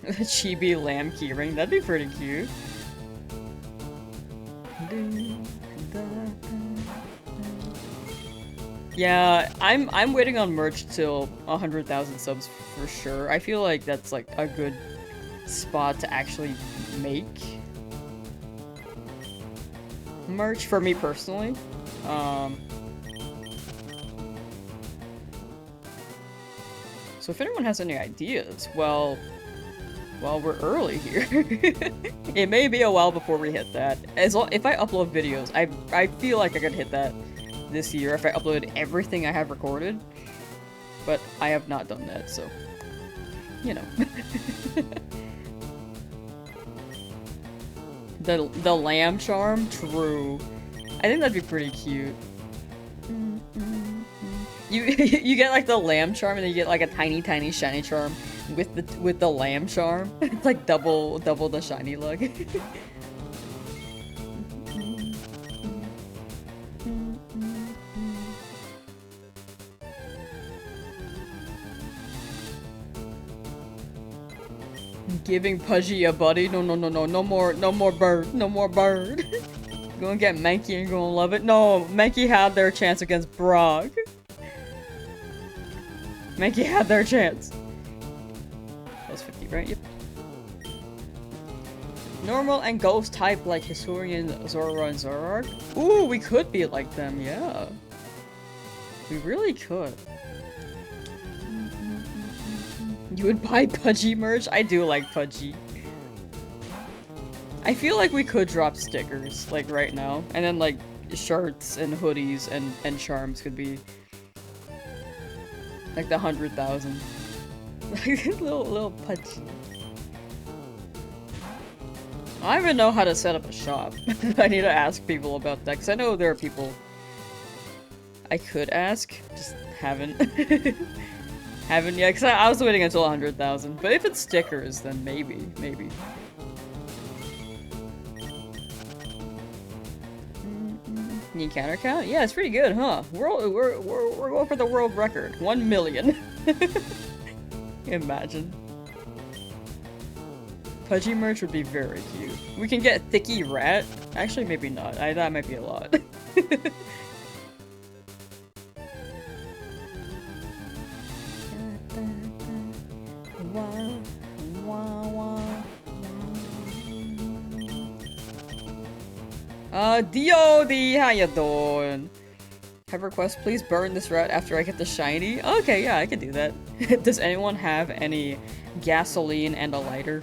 A chibi lamb keyring, that'd be pretty cute. Yeah, I'm waiting on merch till 100,000 subs for sure. I feel like that's like a good spot to actually make merch for me personally. So if anyone has any ideas, well, we're early here. It may be a while before we hit that. If I upload videos, I feel like I could hit that this year if I uploaded everything I have recorded. But I have not done that, so you know. the lamb charm, true. I think that'd be pretty cute. You get like the lamb charm and then you get like a tiny shiny charm with the lamb charm. It's like double the shiny look. Giving Pudgy a buddy? No more bird. Gonna get Mankey and gonna love it. No, Mankey had their chance against Brock. Mankey had their chance. Plus 50, right? Yep. Normal and ghost type like Hisuian, Zora, and Zoroark? Ooh, we could be like them, yeah. We really could. You would buy Pudgy merch? I do like Pudgy. I feel like we could drop stickers, like, right now. And then, like, shirts and hoodies and charms could be... like the 100,000. little Pudgy. I don't even know how to set up a shop. I need to ask people about that, because I know there are people I could ask, just haven't. Haven't yet, because I was waiting until 100,000. But if it's stickers, then maybe. The encounter count? Yeah, it's pretty good, huh? We're going for the world record. 1 million. Imagine. Pudgy merch would be very cute. We can get Thicky Rat. Actually, maybe not. That might be a lot. DOD, how you doing? Have a request, please burn this rat after I get the shiny. Okay, yeah, I can do that. Does anyone have any gasoline and a lighter?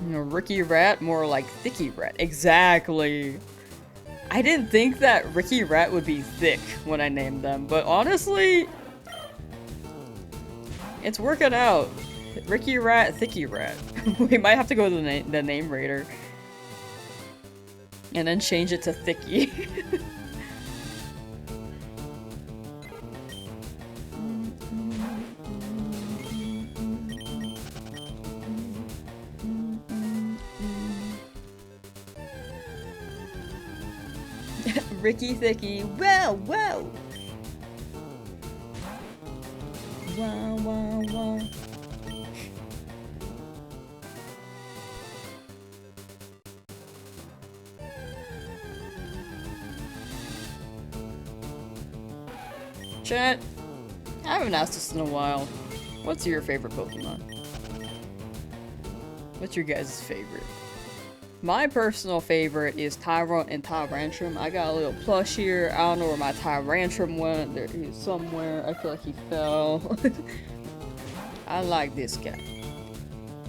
Ricky Rat, more like Thicky Rat. Exactly. I didn't think that Ricky Rat would be thick when I named them, but honestly, it's working out. Ricky Rat, Thicky Rat. We might have to go to the name raider. And then change it to Thicky. Ricky Thicky. Wow, wow. Wow, wow, wow. Chat, I haven't asked this in a while. What's your favorite Pokemon? What's your guys' favorite? My personal favorite is Tyrant and Tyrantrum. I got a little plush here. I don't know where my Tyrantrum went. There he is somewhere. I feel like he fell. I like this guy.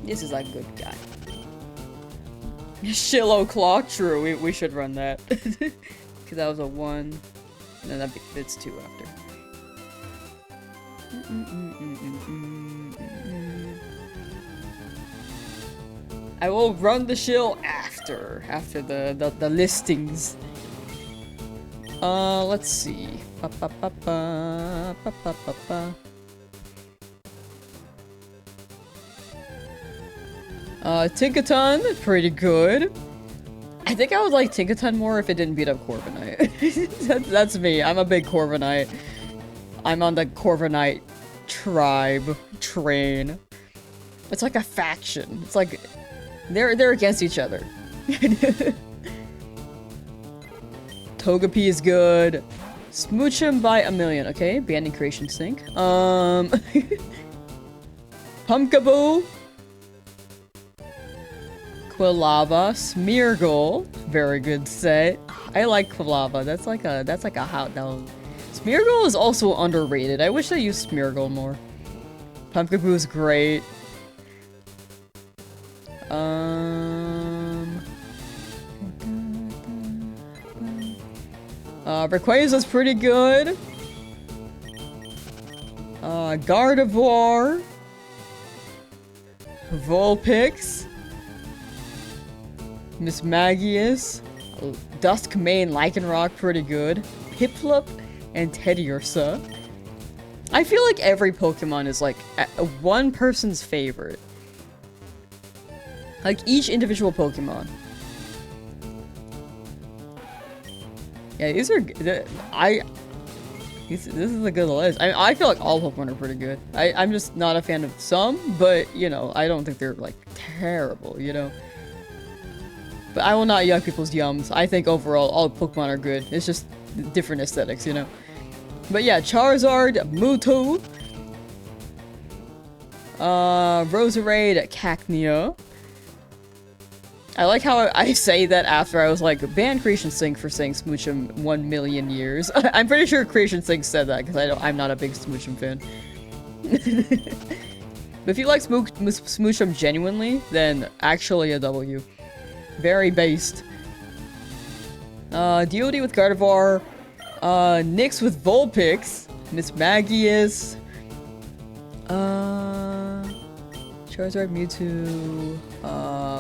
This is a good guy. Shillow Claw, true. We should run that. Because that was a 1. And then it's 2 after. I will run the shill after the listings. Let's see. Tinkaton, pretty good. I think I would like Tinkaton more if it didn't beat up Corviknight. That's me. I'm a big Corviknight. I'm on the Corviknight train. It's like a faction. It's like they're against each other. Togepi is good. Smooch him by a million. Okay, banning Creation Sync. Pumpkaboo. Quilava, Smeargle, very good set. I like Quilava. That's like a hot down. Smeargle is also underrated. I wish they used Smeargle more. Pumpkaboo is great. Rayquaza's pretty good. Gardevoir. Vulpix. Miss Magius, Duskmane Lycanroc, pretty good. Piplup and Teddiursa. I feel like every Pokemon is like one person's favorite. Like each individual Pokemon. Yeah, these are this is a good list. I feel like all Pokemon are pretty good. I'm just not a fan of some, but you know, I don't think they're like terrible, you know. But I will not yuck people's yums. I think overall, all Pokemon are good. It's just different aesthetics, you know? But yeah, Charizard, Mewtwo. Roserade, Cacnea. I like how I say that after I was like, ban Creation Sync for saying Smoochum 1 million years. I'm pretty sure Creation Sync said that, because I'm not a big Smoochum fan. But if you like Smoochum genuinely, then actually a W. Very based. DOD with Gardevoir. Nyx with Vulpix. Miss Magius. Charizard, Mewtwo.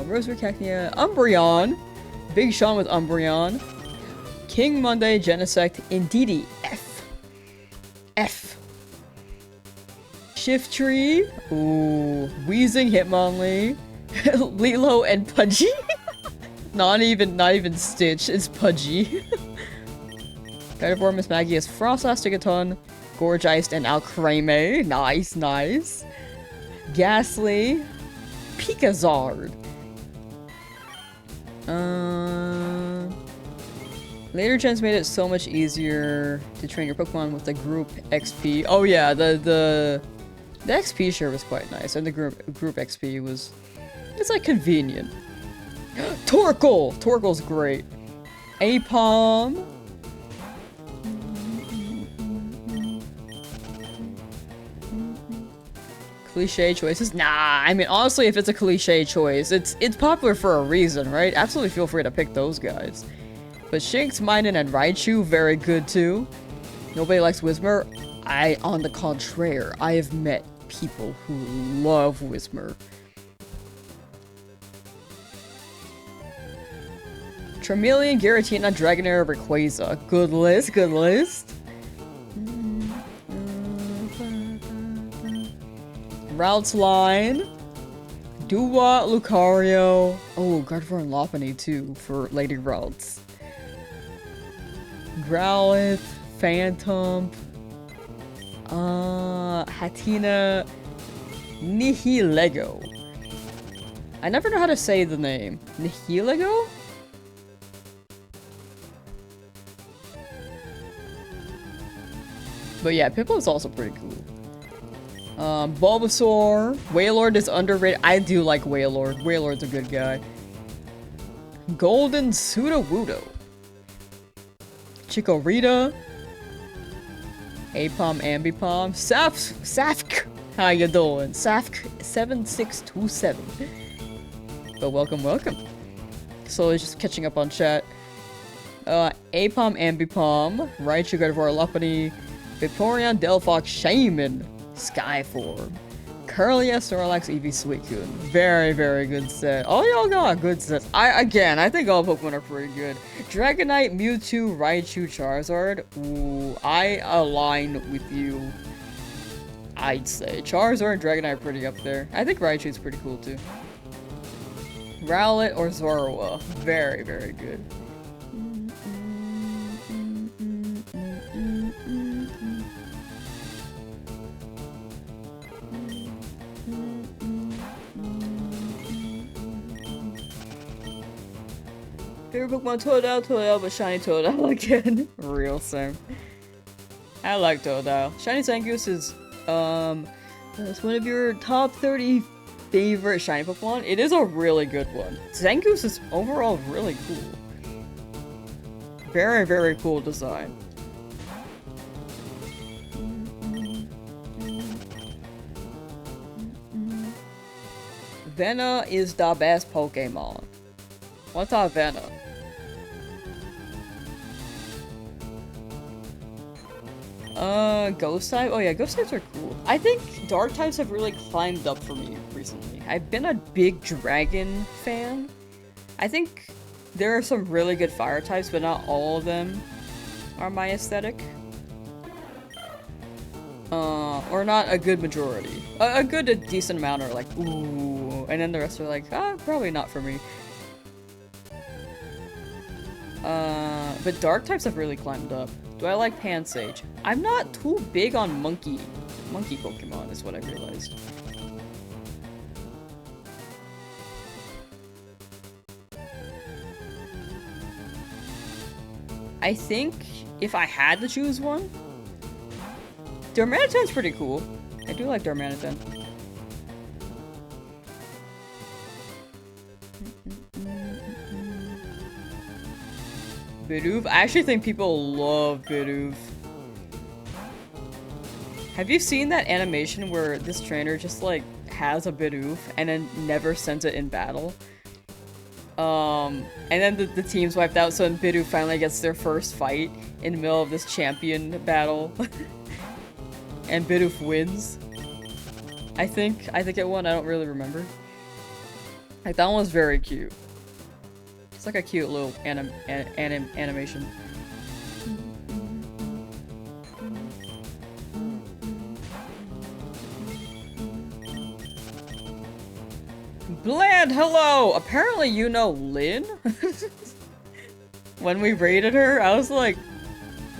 Roserade, Cacnea. Umbreon. Big Sean with Umbreon. King Monday, Genesect. Indeedee. F. Shiftry. Ooh. Wheezing, Hitmonlee. Lilo and Pudgy. Not even Stitch, it's Pudgy. Gardevoir, Miss Magius, Froslass, Tigaton, Gorgeist, and Alcremie. Nice. Ghastly. Pikazard. Later gens made it so much easier to train your Pokemon with the group XP. Oh yeah, the XP share was quite nice, and the group XP was... It's like convenient. Torkoal! Torkoal's great. Apom. Cliche choices? Nah, I mean, honestly, if it's a cliche choice, it's popular for a reason, right? Absolutely feel free to pick those guys. But Shinx, Minun, and Raichu, very good too. Nobody likes Whismur. On the contrary, I have met people who love Whismur. Charmeleon, Giratina, Dragonair, Rayquaza. Good list, good list. Routes line. Dua, Lucario. Oh, Gardevoir and Lopunny too for Lady Routes. Growlithe, Phantom. Hatina, Nihilego. I never know how to say the name. Nihilego? But yeah, Piplup is also pretty cool. Bulbasaur. Wailord is underrated. I do like Wailord. Wailord's a good guy. Golden Sudowoodo. Chikorita. Apom, Ambipom. Safk. How you doing? Safk 7627. But welcome, welcome. Slowly just catching up on chat. Apom, Ambipom. Raichu, Gardevoir, Lopunny. Vaporeon, Delphox, Shaman. Skyform. Curlia, Snorlax, Eevee, Suicune. Very, very good set. All y'all got good sets. I think all Pokemon are pretty good. Dragonite, Mewtwo, Raichu, Charizard. Ooh, I align with you. I'd say. Charizard and Dragonite are pretty up there. I think Raichu's pretty cool too. Rowlet or Zorua. Very, very good. Favorite Pokemon, Totodile, but shiny Totodile again. Real same. I like Totodile. Shiny Zangoose is, it's one of your top 30 favorite shiny Pokemon. It is a really good one. Zangoose is overall really cool. Very, very cool design. Vena is the best Pokemon. What's our Vena? Ghost type? Oh yeah, ghost types are cool. I think dark types have really climbed up for me recently. I've been a big dragon fan. I think there are some really good fire types, but not all of them are my aesthetic. Or not a good majority. A decent amount are like, ooh, and then the rest are like, probably not for me. But dark types have really climbed up. Do I like Pansage? I'm not too big on monkey Pokemon is what I realized. I think if I had to choose one, Darmanitan's pretty cool. I do like Darmanitan. Bidoof? I actually think people love Bidoof. Have you seen that animation where this trainer just like has a Bidoof and then never sends it in battle? And then the team's wiped out, so then Bidoof finally gets their first fight in the middle of this champion battle. And Bidoof wins. I think it won, I don't really remember. Like, that one was very cute. It's like a cute little animation. Bland, hello! Apparently you know Lynn? When we raided her, I was like,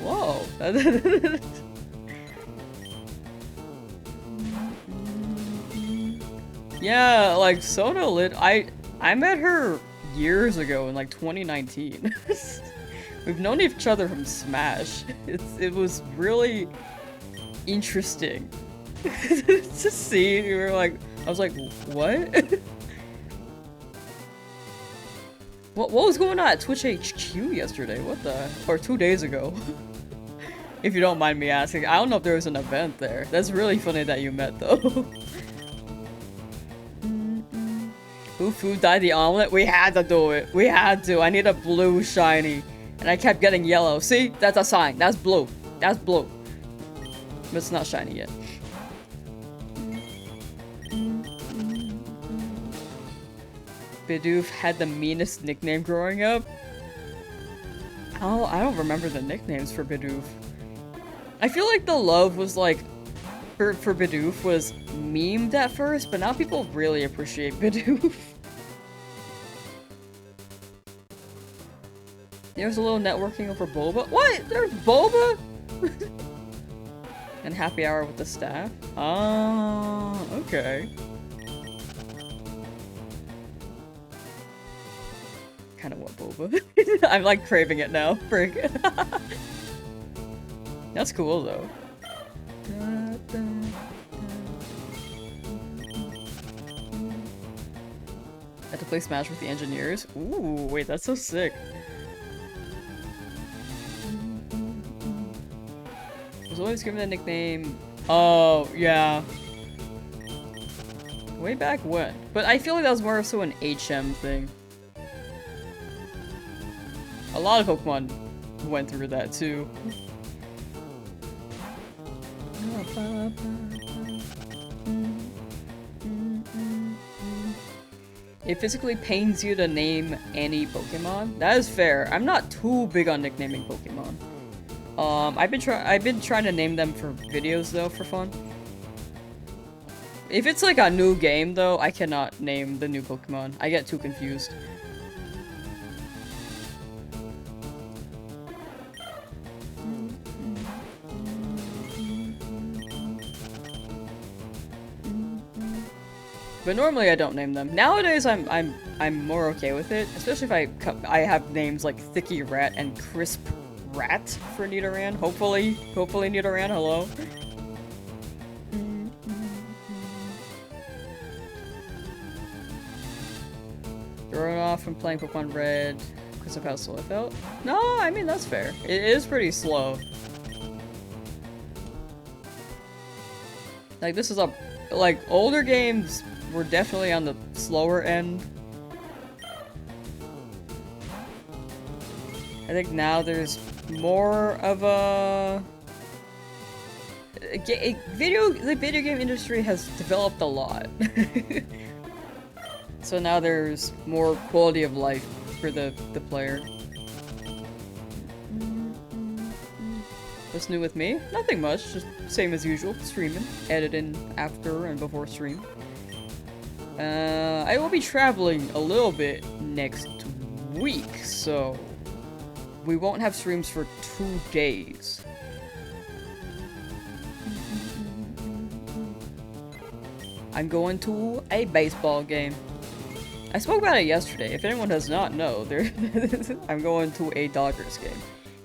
whoa. Yeah, like, Sono Lynn, I met her years ago in like 2019. We've known each other from Smash. It was really interesting to see. We were like, I was like, what? What was going on at Twitch HQ yesterday? What the? Or 2 days ago. If you don't mind me asking. I don't know if there was an event there. That's really funny that you met though. Who food dyed the omelet? We had to do it. We had to. I need a blue shiny. And I kept getting yellow. See? That's a sign. That's blue. That's blue. But it's not shiny yet. Bidoof had the meanest nickname growing up. Oh, I don't remember the nicknames for Bidoof. I feel like the love was like, for Bidoof was memed at first, but now people really appreciate Bidoof. There's a little networking over Boba. What? There's Boba? And happy hour with the staff? Oh, okay. Kind of want Boba. I'm like craving it now. Frick. That's cool though. Had to play Smash with the engineers. Ooh, wait, that's so sick. Was always given the nickname. Oh, yeah. Way back when. But I feel like that was more so an HM thing. A lot of Pokemon went through that too. It physically pains you to name any Pokemon. That is fair. I'm not too big on nicknaming Pokemon. I've been trying to name them for videos though, for fun. If it's like a new game though, I cannot name the new Pokemon. I get too confused. But normally I don't name them. Nowadays I'm more okay with it, especially if I have names like Thicky Rat and Crisp Rat for Nidoran. Hopefully Nidoran, hello. Throwing off from playing Pokemon Red because of how slow I felt. No, I mean that's fair. It is pretty slow. Like this is like older games were definitely on the slower end. I think now there's more of a the video game industry has developed a lot. So now there's more quality of life for the player. What's new with me? Nothing much, just same as usual, streaming, editing after and before stream. I will be traveling a little bit next week, so we won't have streams for 2 days. I'm going to a baseball game. I spoke about it yesterday. If anyone does not know, I'm going to a Dodgers game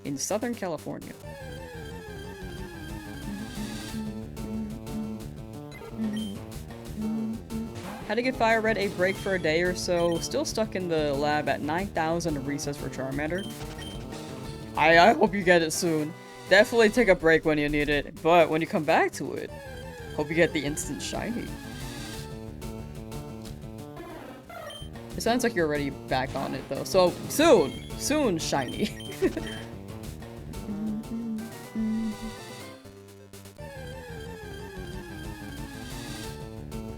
in Southern California. Had to give Fire Red a break for a day or so. Still stuck in the lab at 9,000 recess for Charmander. I hope you get it soon. Definitely take a break when you need it, but when you come back to it, hope you get the instant shiny. It sounds like you're already back on it though, so soon shiny.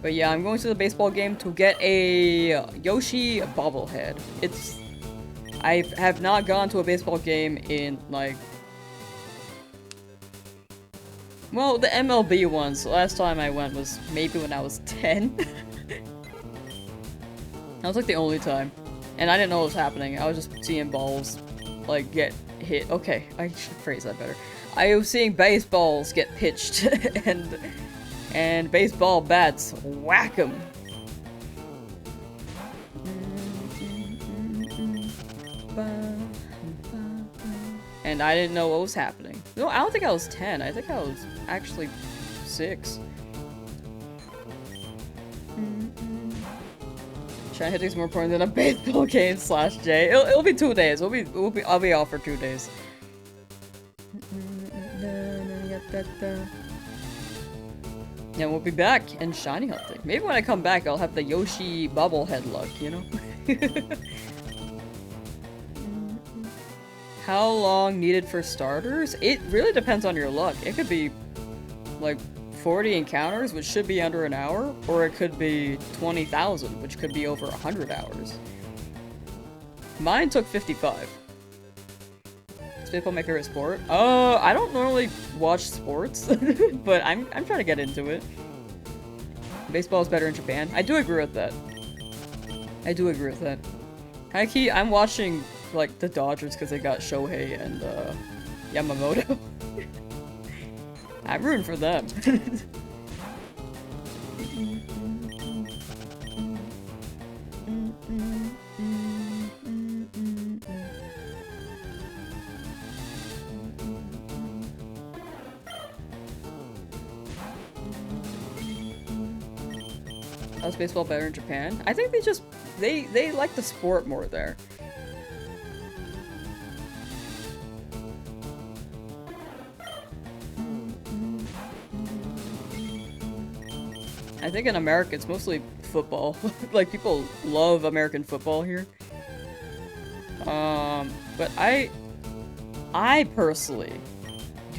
But yeah, I'm going to the baseball game to get a Yoshi bobblehead. I have not gone to a baseball game in like, well, the MLB ones. The last time I went was maybe when I was 10. That was like the only time. And I didn't know what was happening. I was just seeing balls like get hit. Okay, I should phrase that better. I was seeing baseballs get pitched and baseball bats whack 'em. And I didn't know what was happening. No, I don't think I was 10. I think I was actually 6. Shine hitting is more important than a baseball game / J. It'll be 2 days. I'll be off for 2 days. Yeah, we'll be back and shiny hunting. Maybe when I come back, I'll have the Yoshi bobblehead luck, you know? How long needed for starters? It really depends on your luck. It could be like 40 encounters, which should be under an hour, or it could be 20,000, which could be over 100 hours. Mine took 55. Is baseball my favorite sport? I don't normally watch sports, but I'm trying to get into it. Baseball is better in Japan. I do agree with that. I do agree with that. Hikey, I'm watching like the Dodgers because they got Shohei and Yamamoto. I'm rooting for them. How's baseball better in Japan? I think they like the sport more there. I think in America it's mostly football. Like people love American football here. But I personally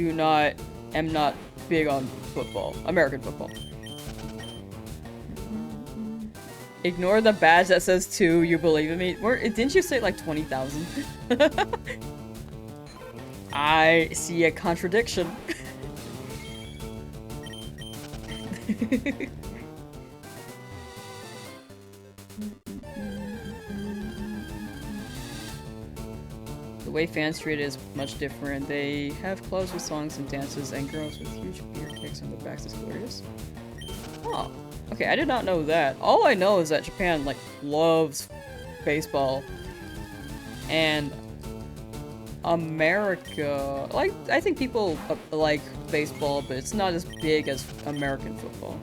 am not big on football, American football. Ignore the badge that says 2, you believe in me. Didn't you say like 20,000? I see a contradiction. The way fans treat it is much different. They have clubs with songs and dances and girls with huge beer kicks on their backs is glorious. Oh. Okay, I did not know that. All I know is that Japan, like, loves baseball. And America, like, I think people like baseball, but it's not as big as American football.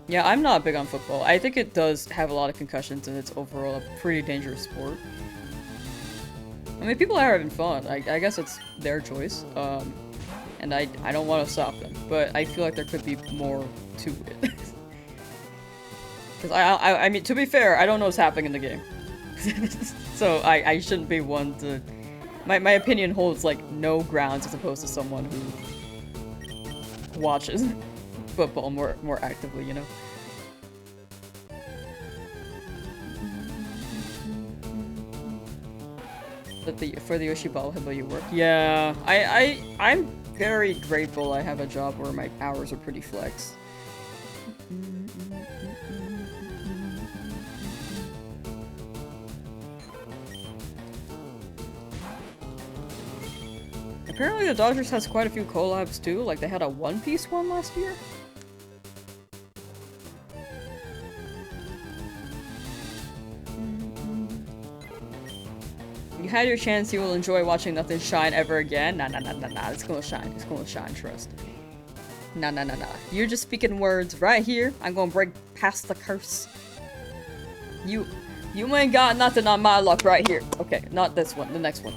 Yeah, I'm not big on football. I think it does have a lot of concussions and it's overall a pretty dangerous sport. I mean, people are having fun. I guess it's their choice. And I don't want to stop them. But I feel like there could be more to it. Because I mean, to be fair, I don't know what's happening in the game. So I shouldn't be one to... My opinion holds, like, no grounds as opposed to someone who watches football more actively, you know? For the Yoshiball, how about you work? Yeah, I'm very grateful I have a job where my hours are pretty flex. Apparently the Dodgers has quite a few collabs too, like they had a One Piece one last year. You had your chance, you will enjoy watching nothing shine ever again. Nah, it's gonna shine, trust. Nah. You're just speaking words right here. I'm gonna break past the curse. You ain't got nothing on my luck right here. Okay, not this one, the next one.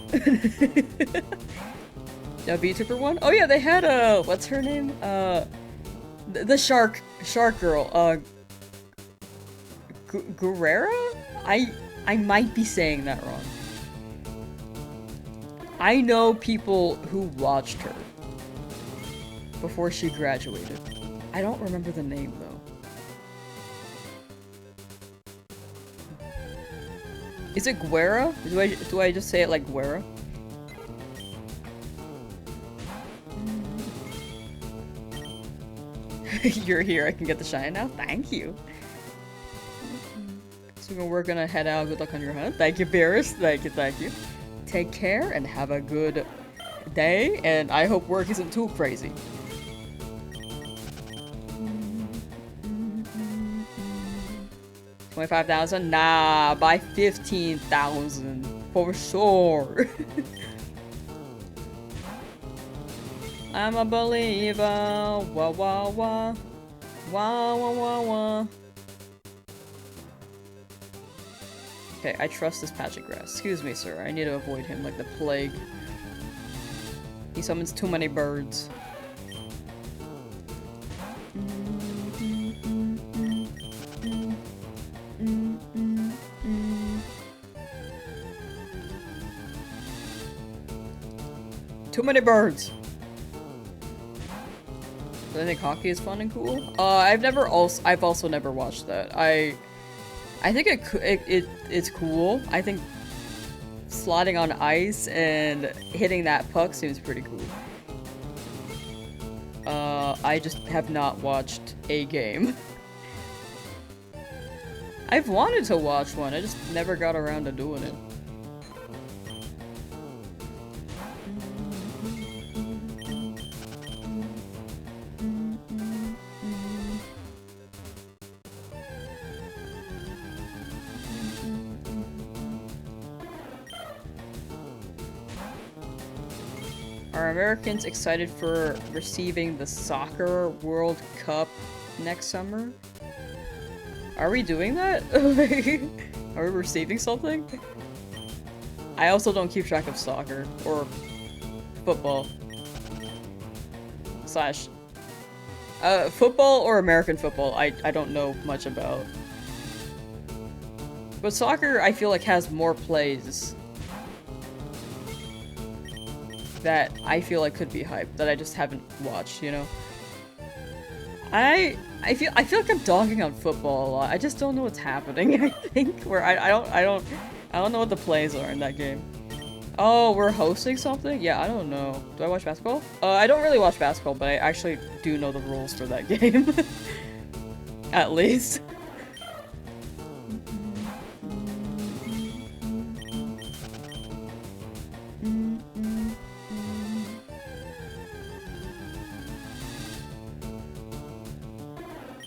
The VTuber one? Oh yeah, they had what's her name? The shark girl. Guerrera? I might be saying that wrong. I know people who watched her before she graduated. I don't remember the name though. Is it Guerra? Do I just say it like Guerra? You're here, I can get the shine now? Thank you. So we're gonna head out. Good luck on your hunt. Thank you, Beerus. Thank you. Take care and have a good day, and I hope work isn't too crazy. $25,000? Nah, buy 15,000 for sure. I'm a believer. Wah wah wah. Wah wah wah wah. Okay, I trust this patch of grass. Excuse me, sir. I need to avoid him like the plague. He summons too many birds. Too many birds. Do I think hockey is fun and cool? I've also never watched that. I think it's cool. I think sliding on ice and hitting that puck seems pretty cool. I just have not watched a game. I've wanted to watch one, I just never got around to doing it. Are Americans excited for receiving the Soccer World Cup next summer? Are we doing that? Are we receiving something? I also don't keep track of soccer or football. Slash football or American football, I don't know much about. But soccer, I feel like, has more plays that I feel like could be hyped that I just haven't watched, you know? I feel like I'm dogging on football a lot. I just don't know what's happening, I think. Where I don't know what the plays are in that game. Oh, we're hosting something? Yeah, I don't know. Do I watch basketball? I don't really watch basketball, but I actually do know the rules for that game. At least.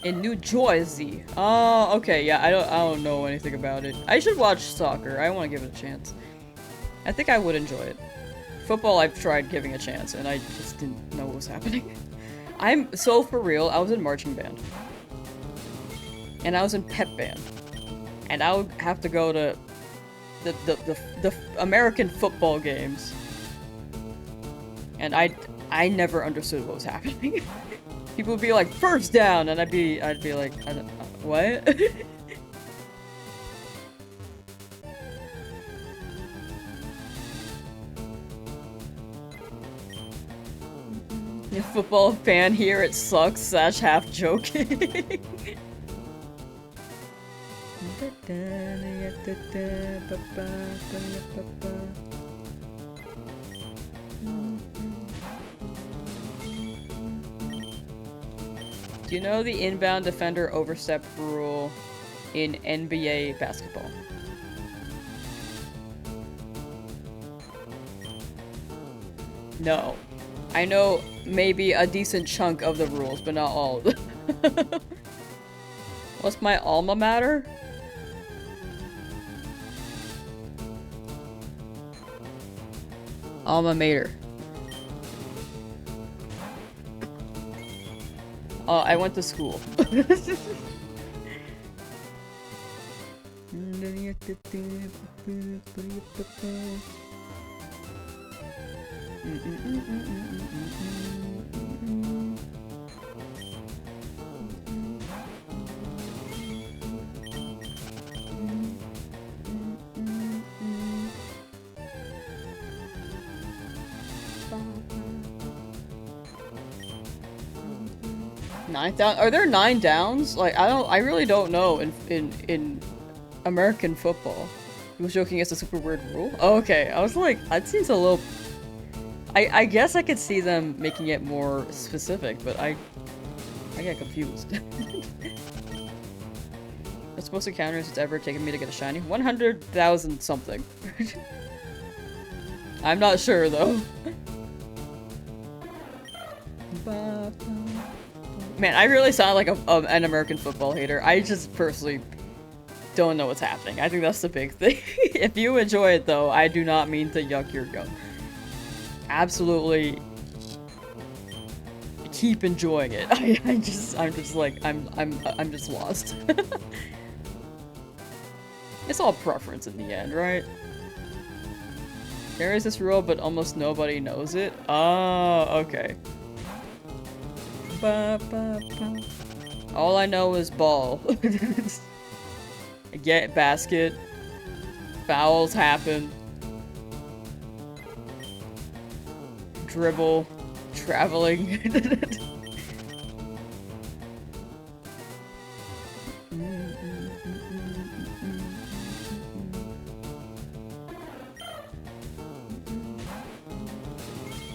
In New Jersey. Oh, okay, yeah, I don't know anything about it. I should watch soccer. I want to give it a chance. I think I would enjoy it. Football, I've tried giving a chance, and I just didn't know what was happening. I'm so for real, I was in marching band. And I was in pep band. And I would have to go to the American football games. And I never understood what was happening. People would be like, first down, and I'd be like, I don't, what? A football fan here, it sucks, slash half joking. Do you know the inbound defender overstep rule in NBA basketball? No. I know maybe a decent chunk of the rules, but not all of them. What's my alma mater? Alma mater. I went to school. Ninth down? Are there 9 downs? Like, I really don't know in American football. He was joking, it's a super weird rule? Oh, okay, I was like, that seems a little... I guess I could see them making it more specific, but I get confused. What's the most encounters it's ever taken me to get a shiny? 100,000 something. I'm not sure, though. Man, I really sound like an American football hater. I just personally don't know what's happening. I think that's the big thing. If you enjoy it, though, I do not mean to yuck your yum. Absolutely keep enjoying it. I'm just lost. It's all preference in the end, right? There is this rule, but almost nobody knows it. Oh, okay. All I know is ball. Get basket. Fouls happen. Dribble. Traveling.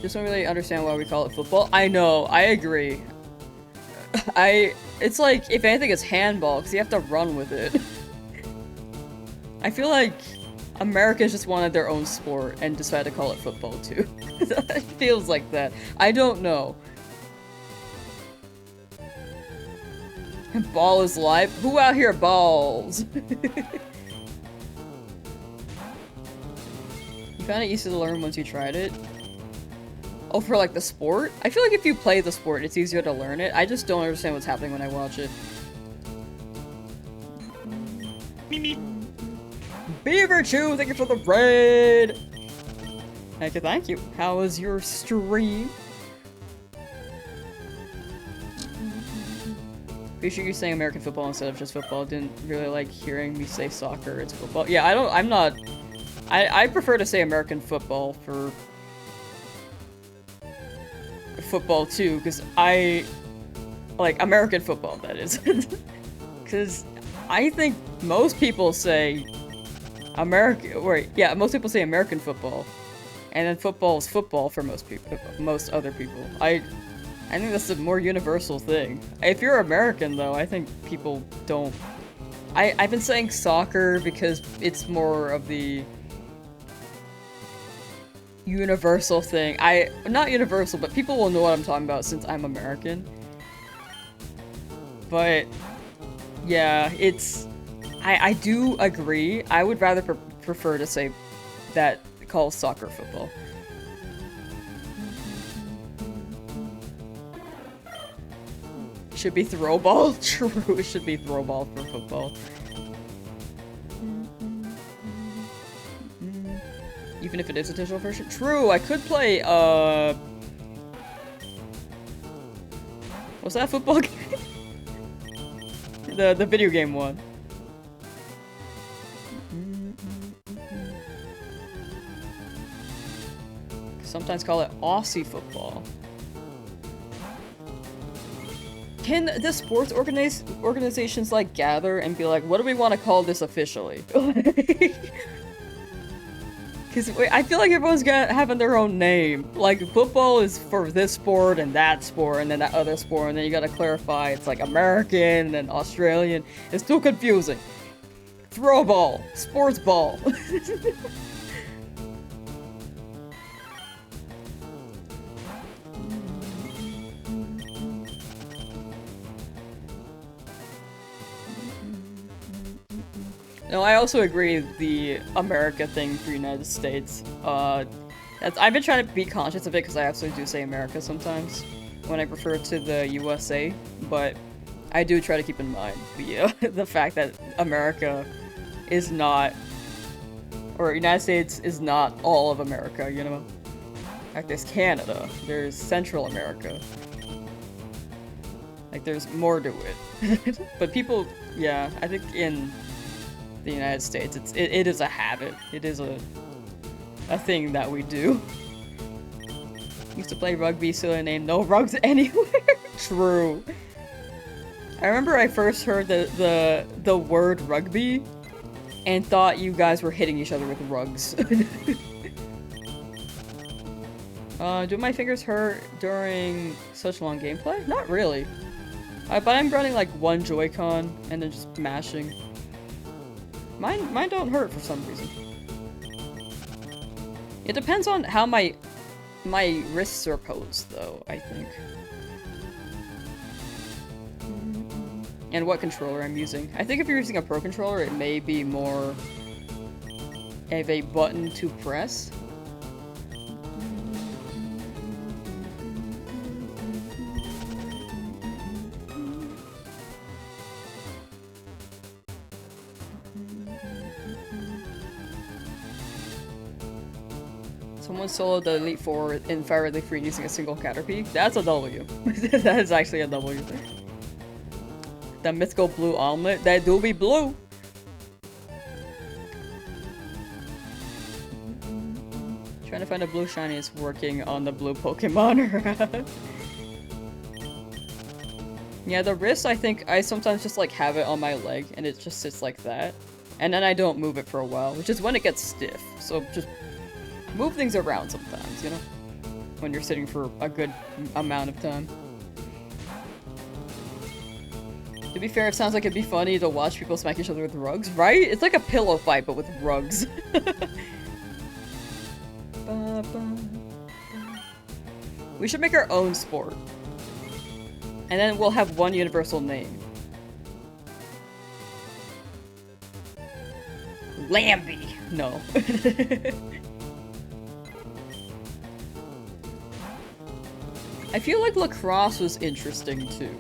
Just don't really understand why we call it football. I know, I agree. It's like, if anything, it's handball, because you have to run with it. I feel like Americans just wanted their own sport and decided to call it football too. It feels like that. I don't know. Ball is live? Who out here balls? You found it easy to learn once you tried it? Oh, for like the sport? I feel like if you play the sport, it's easier to learn it. I just don't understand what's happening when I watch it. Beaver Chew, thank you for the raid! Thank you. How was your stream? Appreciate you saying American football instead of just football. Didn't really like hearing me say soccer, it's football. Yeah, I prefer to say American football for football too, because I like American football, that is. Because I think most people say most people say American football, and then football is football for most people, most other people. I think that's a more universal thing. If you're American, though, I think people don't. I've been saying soccer because it's more of the universal thing. Not universal, but people will know what I'm talking about since I'm American. But yeah, I do agree. I would rather prefer to say that call soccer football. Should be throw ball? True, it should be throw ball for football. Even if it is a digital version? True, I could play, what's that football game? The video game one. Sometimes call it Aussie football. Can the sports organizations like gather and be like, what do we want to call this officially? Because I feel like everyone's having their own name. Like, football is for this sport and that other sport, and then you gotta clarify it's like American and Australian. It's too confusing. Throw ball, sports ball. No, I also agree with the America thing for United States. I've been trying to be conscious of it because I absolutely do say America sometimes when I refer to the USA, but I do try to keep in mind the fact that America is not, or United States is not all of America, you know? Like, there's Canada, there's Central America. Like, there's more to it. But people, yeah, I think in the United States, it is a habit. It is a thing that we do. Used to play rugby, silly name, no rugs anywhere. True. I remember I first heard the word rugby and thought you guys were hitting each other with rugs. Do my fingers hurt during such long gameplay? Not really. But I'm running like one Joy-Con and then just mashing. Mine don't hurt for some reason. It depends on how my wrists are posed, though, I think. And what controller I'm using. I think if you're using a pro controller, it may be more of a button to press. Someone soloed the Elite Four in Fire Red Free using a single Caterpie. That's a W. That is actually a W. The mythical blue omelet. That do be blue. Trying to find a blue shiny is working on the blue Pokemon. Yeah, the wrist, I think I sometimes just like have it on my leg and it just sits like that. And then I don't move it for a while, which is when it gets stiff. So just move things around sometimes, you know? when you're sitting for a good amount of time. To be fair, it sounds like it'd be funny to watch people smack each other with rugs, right? It's like a pillow fight, but with rugs. We should make our own sport. And then we'll have one universal name. Lambie! No. I feel like lacrosse was interesting too.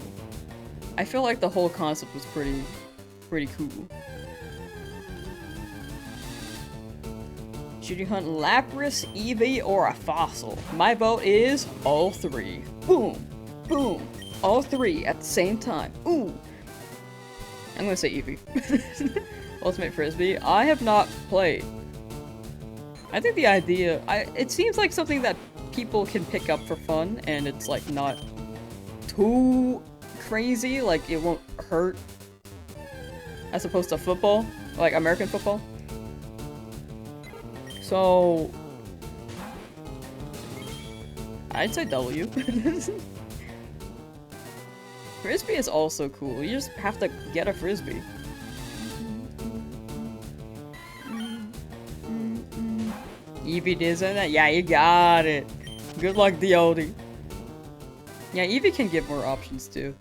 I feel like the whole concept was pretty cool. Should you hunt Lapras, Eevee, or a fossil? My vote is all three. Boom! Boom! All three at the same time. Ooh! I'm gonna say Eevee. Ultimate Frisbee. I have not played. I think the idea... it seems like something that people can pick up for fun, and it's like not too crazy, like it won't hurt. As opposed to football, like American football. So... I'd say W. Frisbee is also cool, you just have to get a Frisbee. Eevee isn't it? Yeah, you got it. Good luck, Deody. Yeah, Eevee can give more options too.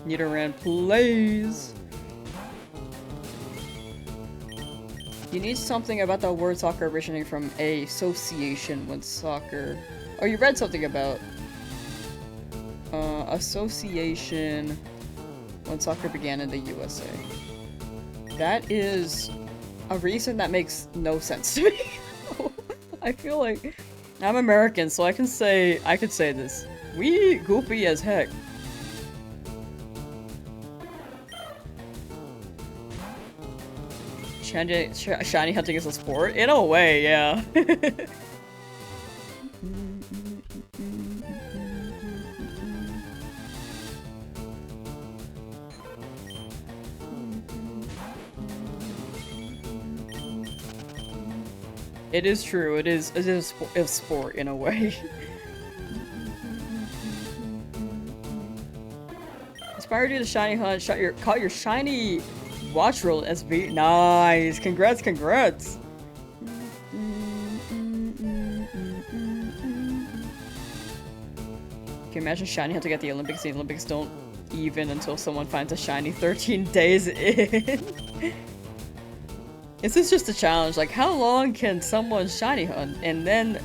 Nidoran plays. You need something about the word soccer originating from a association with soccer. Oh, you read something about association when soccer began in the USA. That is a reason that makes no sense to me. I feel like I'm American, so I could say this. We goofy as heck. Shiny hunting is a sport? In a way, yeah. It is true, it is a sport in a way. Inspired you to shiny hunt, caught your shiny watch roll SB. Nice! Congrats, congrats! Can you imagine shiny hunting at the Olympics? The Olympics don't even until someone finds a shiny 13 days in. This is just a challenge, like how long can someone shiny hunt? And then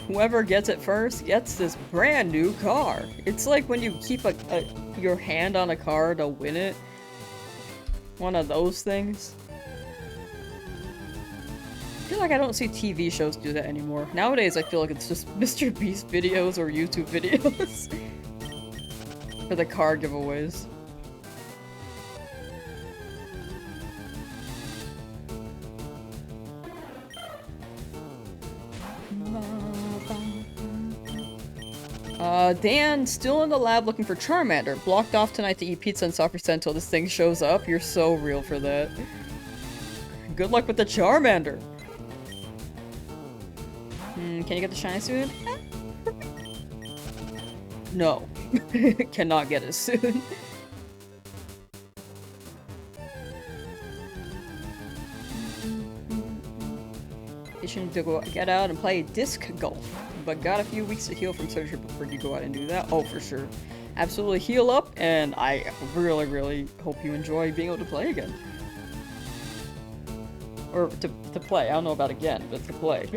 whoever gets it first gets this brand new car. It's like when you keep your hand on a car to win it. One of those things. I feel like I don't see TV shows do that anymore. Nowadays I feel like it's just Mr. Beast videos or YouTube videos. For the car giveaways. Dan, still in the lab looking for Charmander. Blocked off tonight to eat pizza and soccer set until this thing shows up. You're so real for that. Good luck with the Charmander. Can you get the shiny soon? No. Cannot get it soon. You should get out and play disc golf. But got a few weeks to heal from surgery before you go out and do that. Oh, for sure. Absolutely heal up, and I really, really hope you enjoy being able to play again. Or to play. I don't know about again, but to play.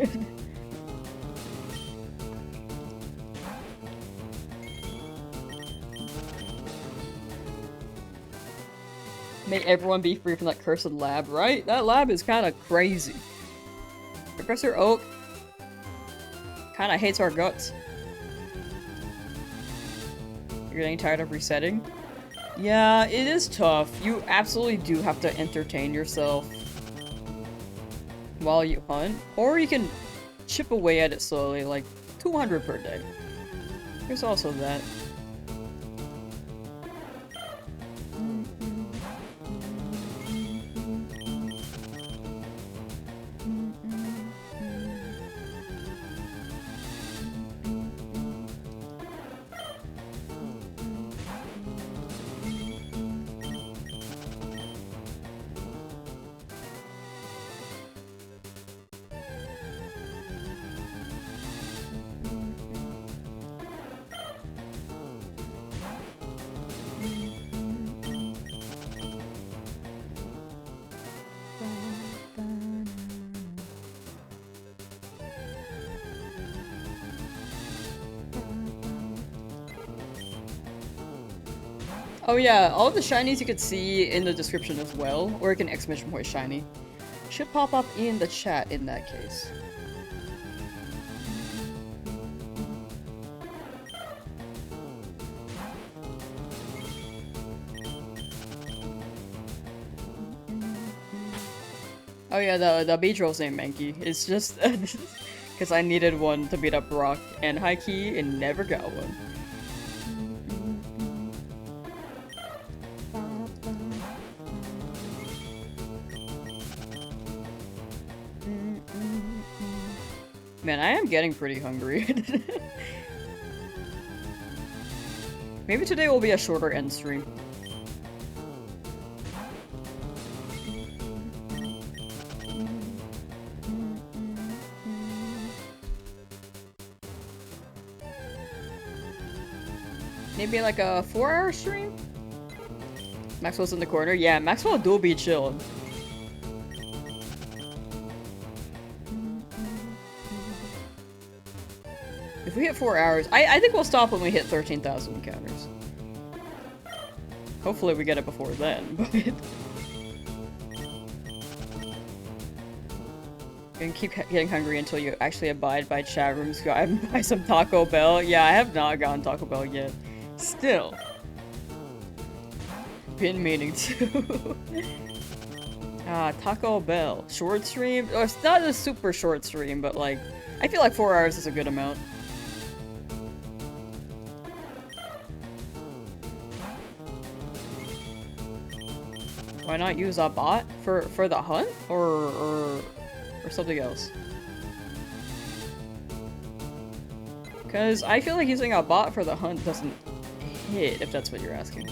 May everyone be free from that cursed lab, right? That lab is kind of crazy. Professor Oak kind of hates our guts. You're getting tired of resetting? Yeah, it is tough. You absolutely do have to entertain yourself. while you hunt, or you can chip away at it slowly, like 200 per day. There's also that. Oh yeah, all of the shinies you could see in the description as well, or you can exclamation point shiny. Should pop up in the chat in that case. Oh yeah, the Beedrill's named Mankey. It's just because I needed one to beat up Brock, and high key, and never got one. Man, I am getting pretty hungry. Maybe today will be a shorter end stream. Maybe like a 4-hour stream? Maxwell's in the corner? Yeah, Maxwell do be chillin'. If we hit 4 hours, I think we'll stop when we hit 13,000 encounters. Hopefully we get it before then, but... You can keep getting hungry until you actually abide by chat rooms. Go and buy some Taco Bell. Yeah, I have not gotten Taco Bell yet. Still. Been meaning to. Taco Bell. Short stream? Oh, it's not a super short stream, but like, I feel like 4 hours is a good amount. Why not use a bot for the hunt or something else? Because I feel like using a bot for the hunt doesn't hit, if that's what you're asking.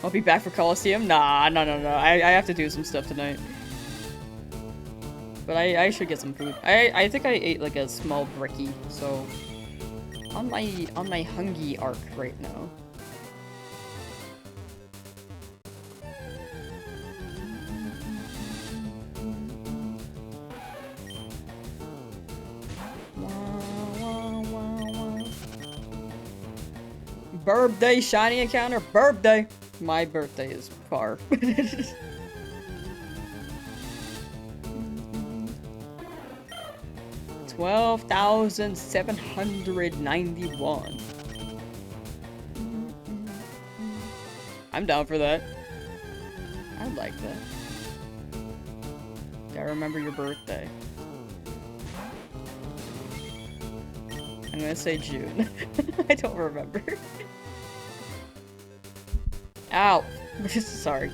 I'll be back for Coliseum? Nah, no. I have to do some stuff tonight. But I should get some food. I think I ate like a small brekkie, so on my hungry arc right now. Birthday shiny encounter. Birthday. My birthday is far. 12,791. I'm down for that. I'd like that. Gotta remember your birthday. I'm gonna say June. I don't remember. Ow! Sorry.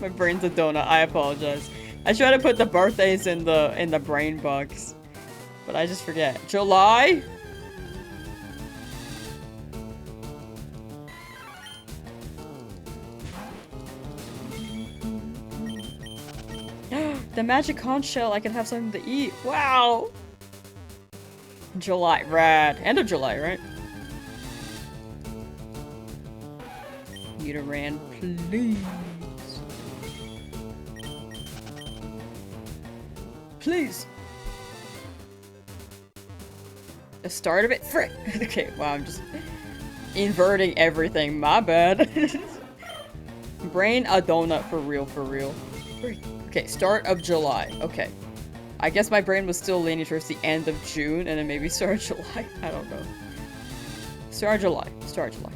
My brain's a donut. I apologize. I try to put the birthdays in the brain box, but I just forget. July? The magic conch shell, I can have something to eat. Wow! July, rad. End of July, right? Nidoran, please. Please. The start of it? Frick! Okay, wow, I'm just inverting everything. My bad. Brain a donut for real, for real. Okay, start of July. Okay. I guess my brain was still leaning towards the end of June and then maybe start of July. I don't know. Start of July. Start of July.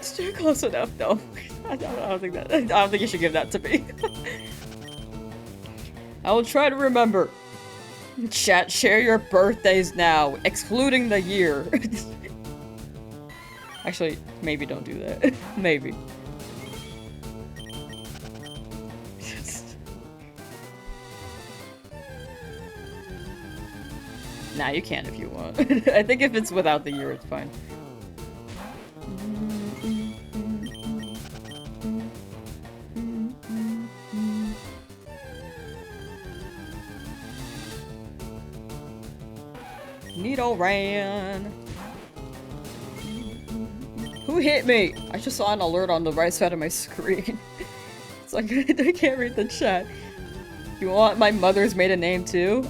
Still close enough, though. I don't think you should give that to me. I will try to remember. Chat, share your birthdays now, excluding the year. Actually, maybe don't do that. Maybe. Nah, you can if you want. I think if it's without the year, it's fine. Needle ran. Who hit me? I just saw an alert on the right side of my screen. It's like I can't read the chat. You want my mother's maiden name too?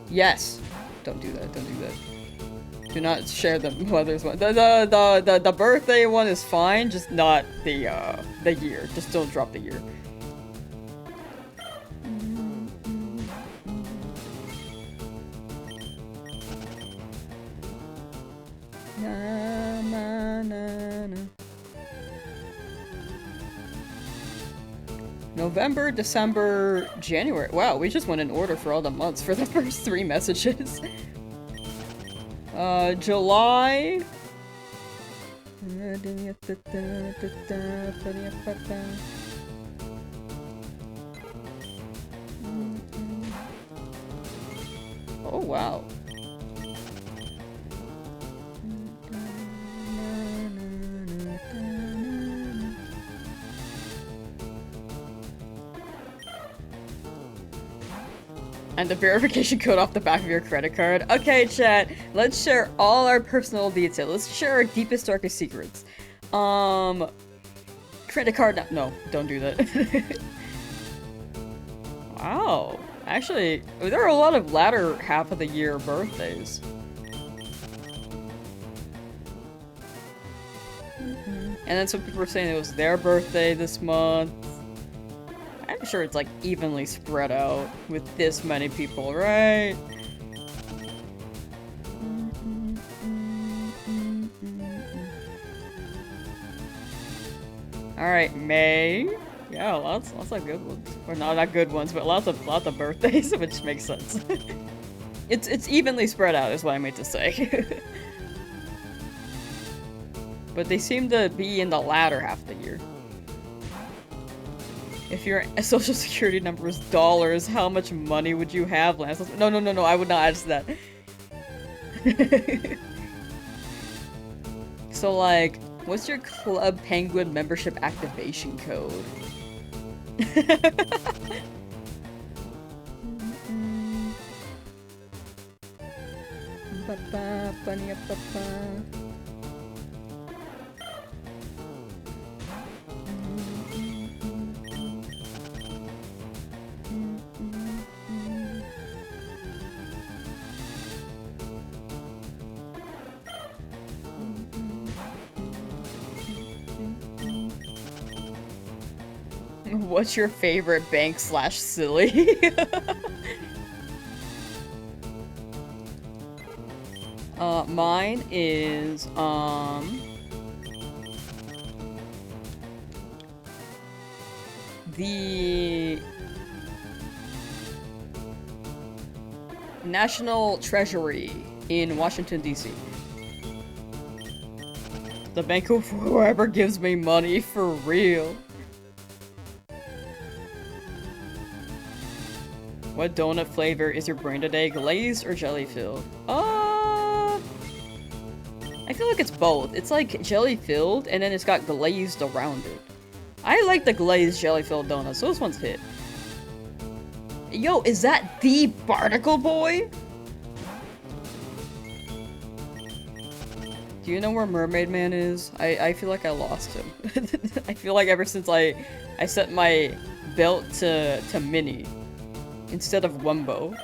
Yes. Don't do that. Don't do that. Do not share the mother's one. The birthday one is fine, just not the year. Just don't drop the year. Na, na, na, na. November, December, January. Wow, we just went in order for all the months for the first 3 messages. July. Oh, wow. And the verification code off the back of your credit card. Okay, chat. Let's share all our personal details. Let's share our deepest, darkest secrets. Credit card. No, don't do that. Wow. Actually, there are a lot of latter half of the year birthdays. And then some people were saying it was their birthday this month. I'm sure it's like evenly spread out with this many people, right? Alright, May. Yeah, lots of good ones. Or not good ones, but lots of birthdays, which makes sense. It's evenly spread out is what I meant to say. But they seem to be in the latter half of the year. If your social security number was dollars, how much money would you have, Lamsauce? No, I would not ask that. So, like, what's your Club Penguin membership activation code? What's your favorite bank / silly? Mine is, the National Treasury in Washington, D.C. The bank of whoever gives me money for real. What donut flavor is your brain today? Glazed or jelly filled? I feel like it's both. It's like jelly filled and then it's got glazed around it. I like the glazed jelly filled donuts, so this one's hit. Yo, is that the Barnacle Boy? Do you know where Mermaid Man is? I feel like I lost him. I feel like ever since I set my belt to Minnie instead of Wumbo.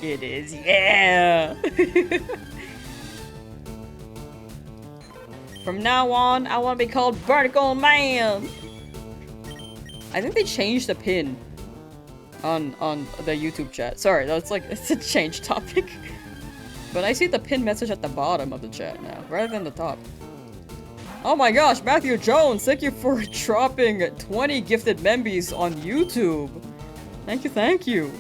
It is, yeah! From now on, I want to be called Barnacle Man! I think they changed the pin. on the YouTube chat. Sorry, that's like, it's a change topic. But I see the pinned message at the bottom of the chat now, rather than the top. Oh my gosh, Matthew Jones, thank you for dropping 20 gifted membies on YouTube. Thank you, thank you.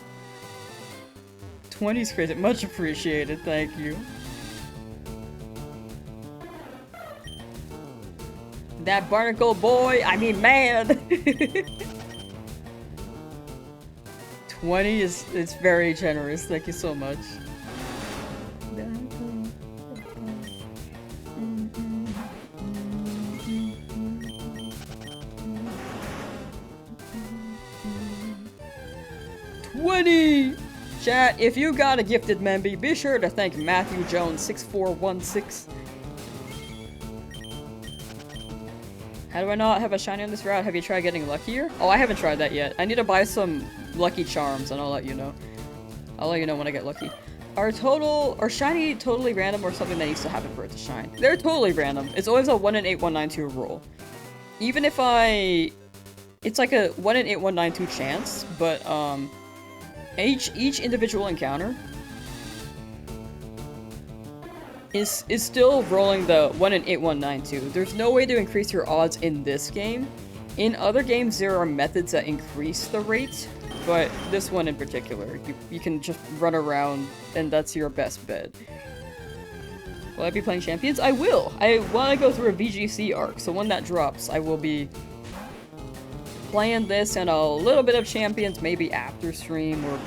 20's crazy, much appreciated, thank you. That barnacle boy, I mean man. 20 is very generous, thank you so much. Chat, if you got a gifted member, be sure to thank Matthew Jones 6416. How do I not have a shiny on this route? Have you tried getting luckier? Oh, I haven't tried that yet. I need to buy some lucky charms and I'll let you know. I'll let you know when I get lucky. Are shiny totally random or something that needs to happen for it to shine? They're totally random. It's always a 1 in 8, 192 roll. Even if it's like a 1 in 8, 192 chance, but each individual encounter is still rolling the 1 in 8, 192. There's no way to increase your odds in this game. In other games, there are methods that increase the rate, but this one in particular, you can just run around and that's your best bet. Will I be playing Champions? I will! I want to go through a VGC arc, so when that drops, I will be playing this and a little bit of Champions, maybe after stream, or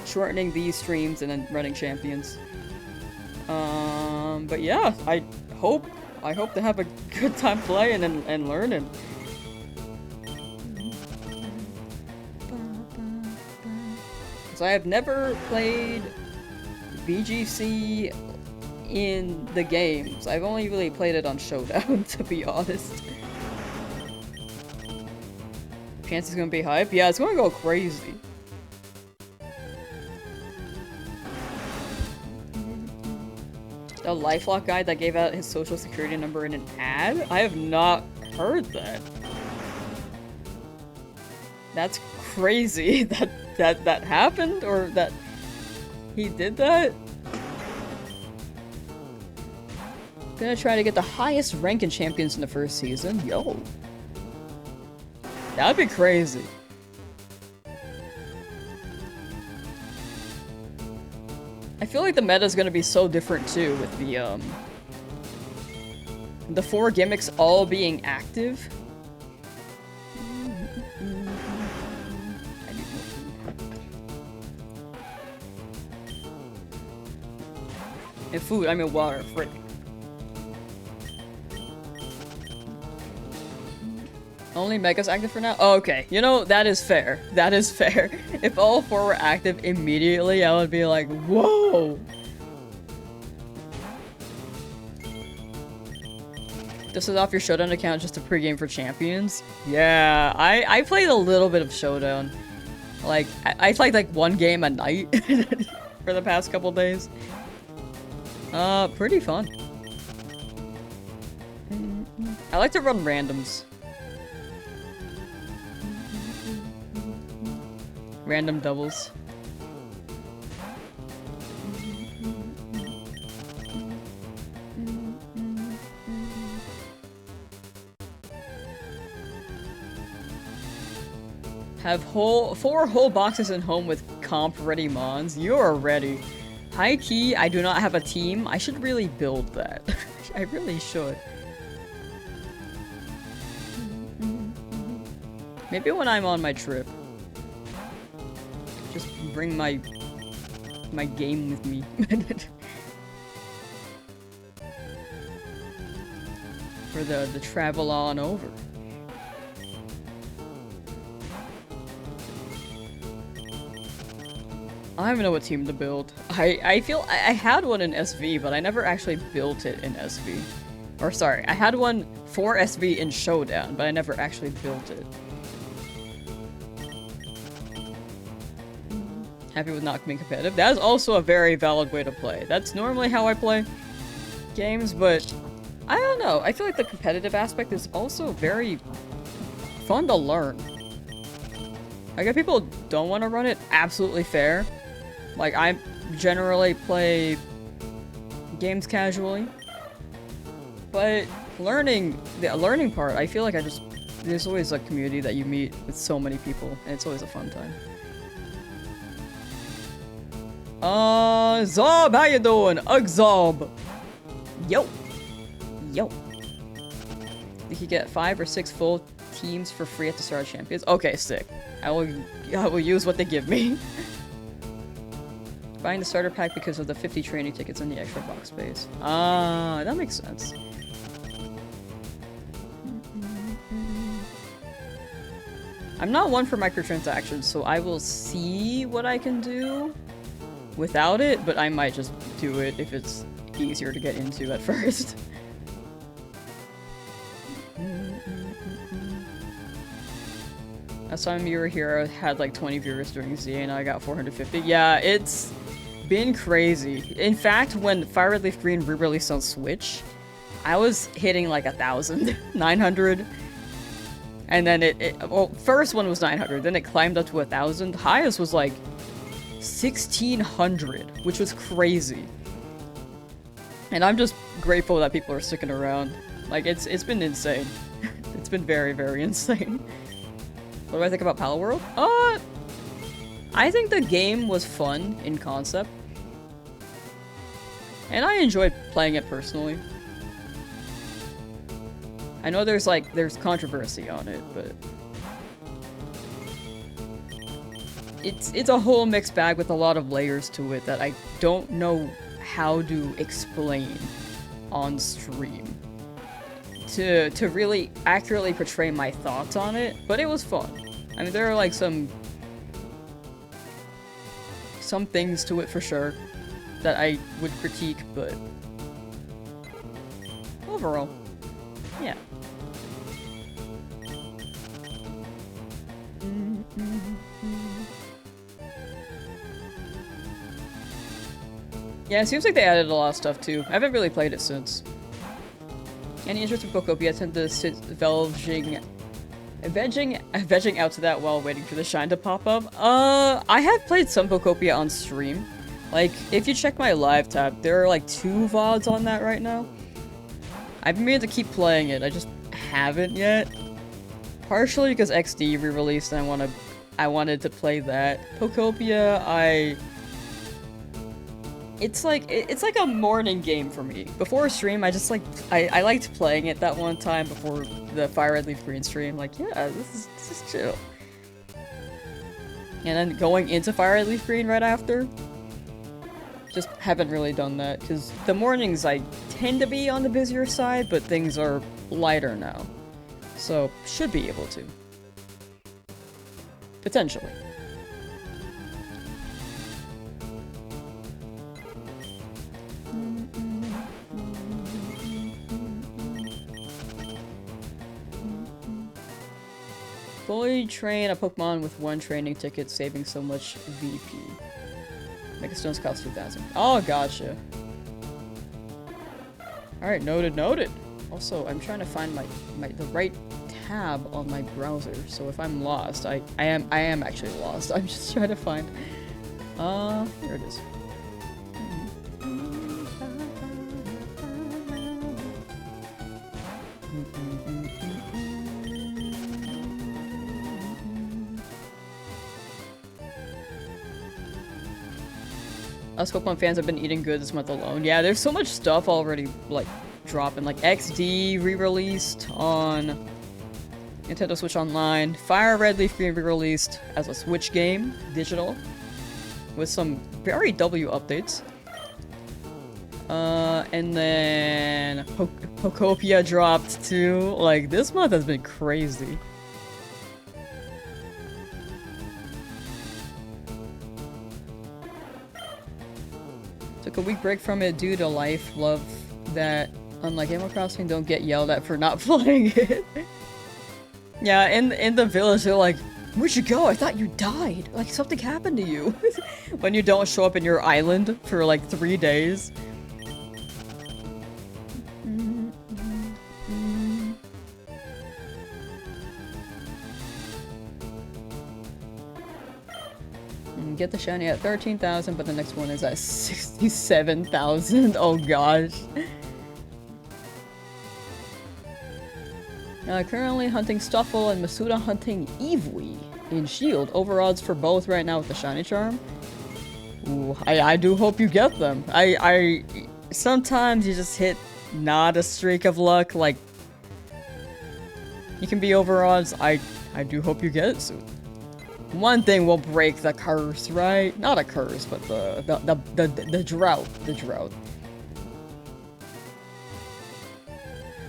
shortening these streams and then running Champions. But yeah, I hope to have a good time playing and learning. So I have never played VGC in the games. I've only really played it on Showdown, to be honest. Chance is gonna be hype? Yeah, it's gonna go crazy. The LifeLock guy that gave out his social security number in an ad? I have not heard that. That's crazy that happened, or that he did that? Gonna try to get the highest rank in Champions in the first season. Yo. That'd be crazy. I feel like the meta is gonna be so different too, with the 4 gimmicks all being active. And food, I mean water, frick. Only Mega's active for now? Oh, okay. You know, that is fair. That is fair. If all 4 were active immediately, I would be like, whoa! This is off your Showdown account just to pregame for Champions? Yeah, I played a little bit of Showdown. Like, I played like 1 game a night for the past couple days. Pretty fun. I like to run randoms. Random doubles. Have 4 whole boxes in home with comp-ready mons. You are ready. High key, I do not have a team. I should really build that. I really should. Maybe when I'm on my trip. Just bring my game with me. For the travel on over. I don't even know what team to build. I feel I had one in SV, but I never actually built it in SV. Or sorry, I had one for SV in Showdown, but I never actually built it. Happy with not being competitive. That is also a very valid way to play. That's normally how I play games, but I don't know. I feel like the competitive aspect is also very fun to learn. I get people don't want to run it, absolutely fair. Like, I generally play games casually. But the learning part, I feel like there's always a community that you meet with so many people, and it's always a fun time. Zob, how you doing? Zob. Yo. Yo. You could get 5 or 6 full teams for free at the start of Champions. Okay, sick. I will use what they give me. Buying the starter pack because of the 50 training tickets and the extra box space. Ah, that makes sense. I'm not one for microtransactions, so I will see what I can do without it, but I might just do it if it's easier to get into at first. Last time you were here, I had like 20 viewers during Z, and I got 450. Yeah, it's been crazy. In fact, when Fire Red Leaf Green re-released on Switch, I was hitting like 1,000, 900. And then well, first one was 900, then it climbed up to 1,000. Highest was like 1,600, which was crazy. And I'm just grateful that people are sticking around. Like, it's been insane. It's been very, very insane. What do I think about Pal World? I think the game was fun in concept. And I enjoyed playing it personally. I know there's controversy on it, but it's a whole mixed bag with a lot of layers to it that I don't know how to explain on stream to really accurately portray my thoughts on it, but it was fun. I mean, there are like some things to it for sure that I would critique, but overall, yeah. Yeah, it seems like they added a lot of stuff too. I haven't really played it since. Any interest in Pokopia? I tend to sit vegging out to that while waiting for the shine to pop up. I have played some Pokopia on stream. Like, if you check my live tab, there are like 2 VODs on that right now. I've been meaning to keep playing it, I just haven't yet. Partially because XD re-released and I wanted to play that. Pokopia, it's like a morning game for me. Before a stream, I liked playing it that one time before the Fire Red Leaf Green stream. Like, yeah, this is chill. And then going into Fire Red Leaf Green right after, just haven't really done that because the mornings I tend to be on the busier side, but things are lighter now, so should be able to potentially. Fully train a Pokemon with 1 training ticket, saving so much VP. Mega Stones cost 2,000. Oh, gotcha. Alright, noted. Also, I'm trying to find the right tab on my browser, so if I'm lost, I am actually lost. I'm just trying to find... here it is. Us Pokemon fans have been eating good this month alone. Yeah, there's so much stuff already, like, dropping. Like, XD re-released on Nintendo Switch Online. Fire Red Leaf Green re-released as a Switch game, digital, with some very W updates. And then Pokopia dropped too. Like, this month has been crazy. Took a week break from it due to life. Love that, unlike Animal Crossing, don't get yelled at for not playing it. Yeah, in the village, they're like, where'd you go? I thought you died. Like, something happened to you. When you don't show up in your island for like 3 days. get the shiny at 13,000, but the next one is at 67,000. Oh gosh. Currently hunting Stuffle and Masuda hunting Eevee in Shield. Over odds for both right now with the shiny charm. Ooh, I do hope you get them. I sometimes you just hit not a streak of luck, like you can be over odds. I do hope you get it soon. One thing will break the curse, right? Not a curse, but the drought. The drought.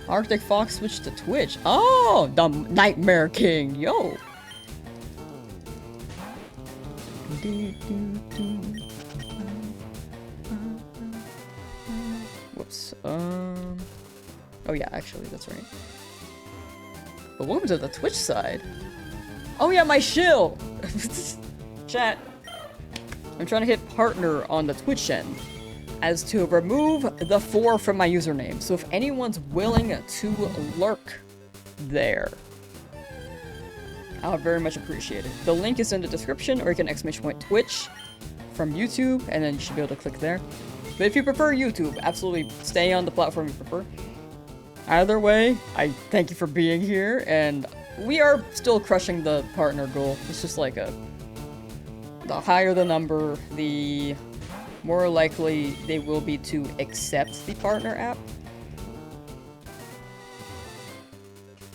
Arctic Fox switched to Twitch. Oh, the Nightmare King, yo. Whoops. Oh yeah, actually, that's right. But welcome to the Twitch side. Oh yeah, my shill! Chat. I'm trying to hit partner on the Twitch end as to remove the 4 from my username. So if anyone's willing to lurk there, I would very much appreciate it. The link is in the description, or you can ! Twitch from YouTube, and then you should be able to click there. But if you prefer YouTube, absolutely stay on the platform you prefer. Either way, I thank you for being here, and we are still crushing the partner goal. It's just like the higher the number, the more likely they will be to accept the partner app.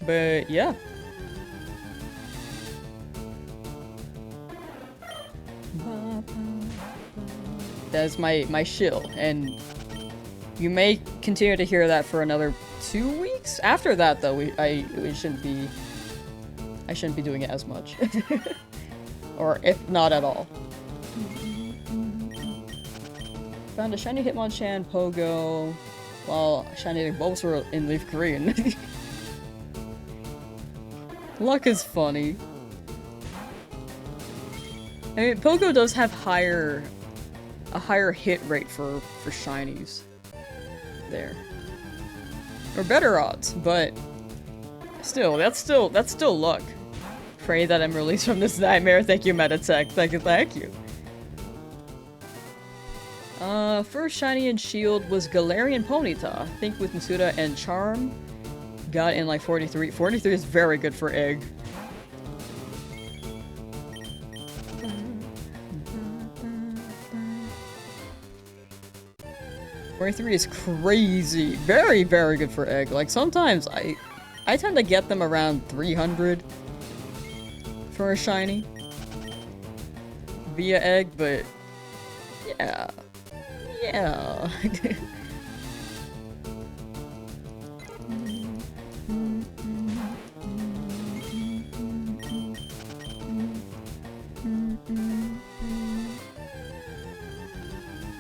But yeah. That's my shill, and you may continue to hear that for another 2 weeks. After that, though, I shouldn't be doing it as much, or if not at all. Found a shiny Hitmonchan Pogo, while shiny Bulbasaur in Leaf Green. Luck is funny. I mean, Pogo does have a higher hit rate for shinies. There. Or better odds, but still, that's still luck. Pray that I'm released from this nightmare. Thank you, Metatech. Thank you. First shiny in Shield was Galarian Ponyta. I think with Masuda and Charm. Got in like 43. 43 is very good for Egg. Three is crazy. Very, very good for Egg. Like, sometimes I tend to get them around 300 for a shiny via Egg, but yeah. Yeah.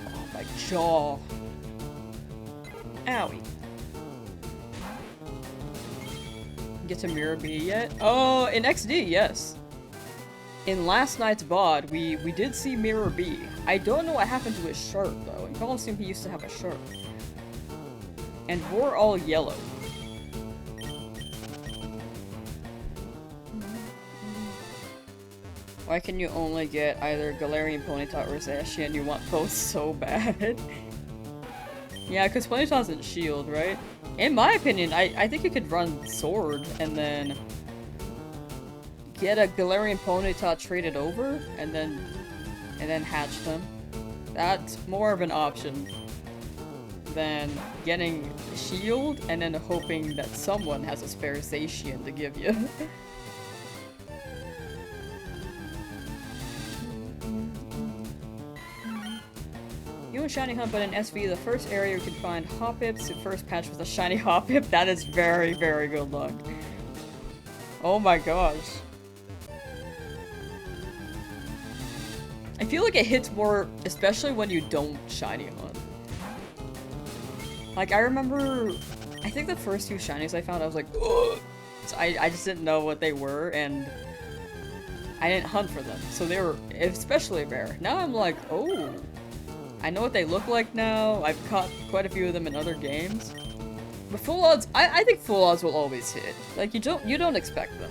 Oh, my jaw. Owie. Get to Mirror B yet? Oh, in XD, yes. In last night's VOD, we did see Mirror B. I don't know what happened to his shirt, though. In Coliseum, he used to have a shirt. And we're all yellow. Why can you only get either Galarian Ponyta or Zacian and you want both so bad? Yeah, because Ponyta's in Shield, right? In my opinion, I think you could run Sword and then get a Galarian Ponyta traded over and then hatch them. That's more of an option than getting Shield and then hoping that someone has a spare Zacian to give you. You and Shiny Hunt, but in SV, the first area you can find Hoppips. The first patch with a shiny Hoppip. That is very, very good luck. Oh my gosh. I feel like it hits more, especially when you don't shiny hunt. Like, I remember, I think the first few shinies I found, I was like, ugh! So I just didn't know what they were, and I didn't hunt for them. So they were, especially rare. Now I'm like, oh. I know what they look like now. I've caught quite a few of them in other games. But full odds, I think full odds will always hit. Like, you don't expect them.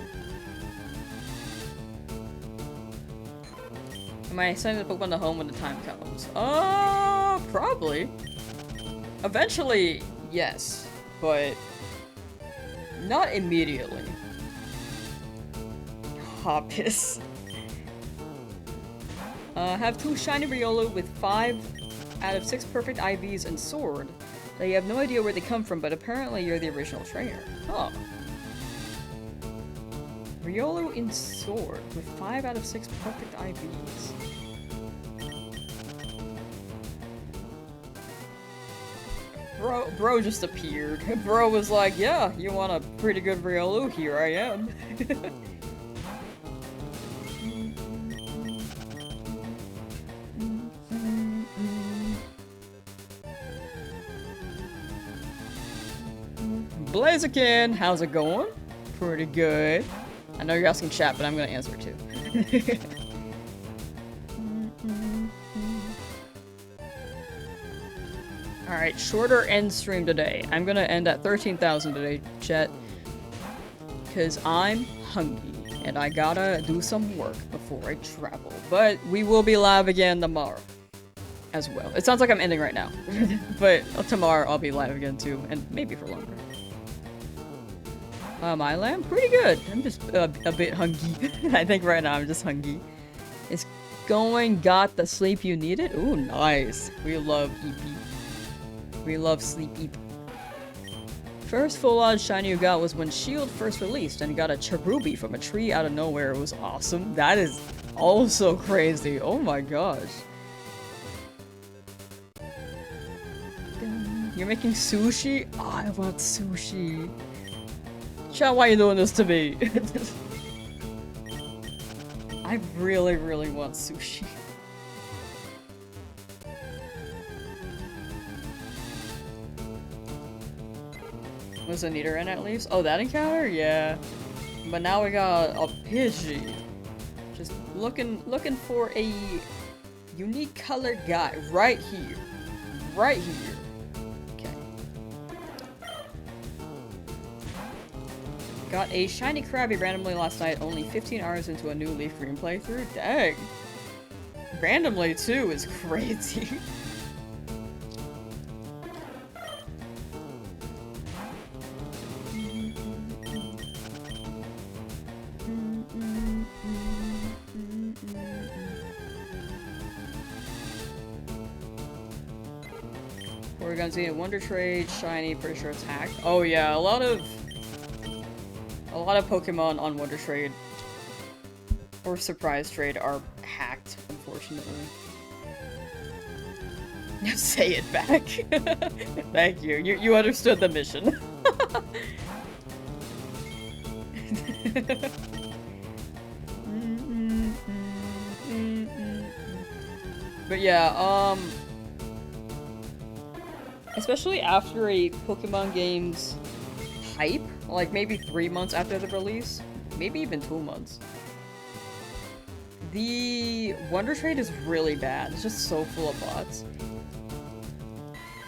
Am I sending the Pokemon to home when the time comes? Probably. Eventually, yes, but not immediately. Hoppus. Have 2 shiny Riolu with 5 out of 6 perfect IVs and Sword. Now you have no idea where they come from, but apparently you're the original trainer. Oh. Riolu in Sword with 5 out of 6 perfect IVs. Bro just appeared. Bro was like, yeah, you want a pretty good Riolu? Here I am. Blaziken, how's it going? Pretty good. I know you're asking chat, but I'm gonna answer too. Alright, shorter end stream today. I'm gonna end at 13,000 today, chat. Cause I'm hungry, and I gotta do some work before I travel. But we will be live again tomorrow. As well. It sounds like I'm ending right now. But tomorrow I'll be live again too, and maybe for longer. My lamb? Pretty good. I'm just a bit hungry. I think right now I'm just hungry. It's going, got the sleep you needed? Ooh, nice. We love EP. We love sleep EP. First full-on shiny you got was when Shield first released, and you got a Cherubi from a tree out of nowhere. It was awesome. That is also crazy. Oh my gosh. You're making sushi? Oh, I want sushi. Chat, why are you doing this to me? I really, really want sushi. Was a Nidoran in at least? Oh, that encounter? Yeah. But now we got a Pidgey. Just looking for a unique colored guy right here. Right here. Got a shiny Krabby randomly last night, only 15 hours into a new Leaf Green playthrough. Dang. Randomly, too, is crazy. We're gonna see a Wonder Trade, shiny, pretty sure it's hacked. Oh yeah, a lot of Pokemon on Wonder Trade or Surprise Trade are hacked, unfortunately. Say it back. Thank you. You understood the mission. But yeah, especially after a Pokemon game's hype, like maybe 3 months after the release, maybe even 2 months. The Wonder Trade is really bad. It's just so full of bots.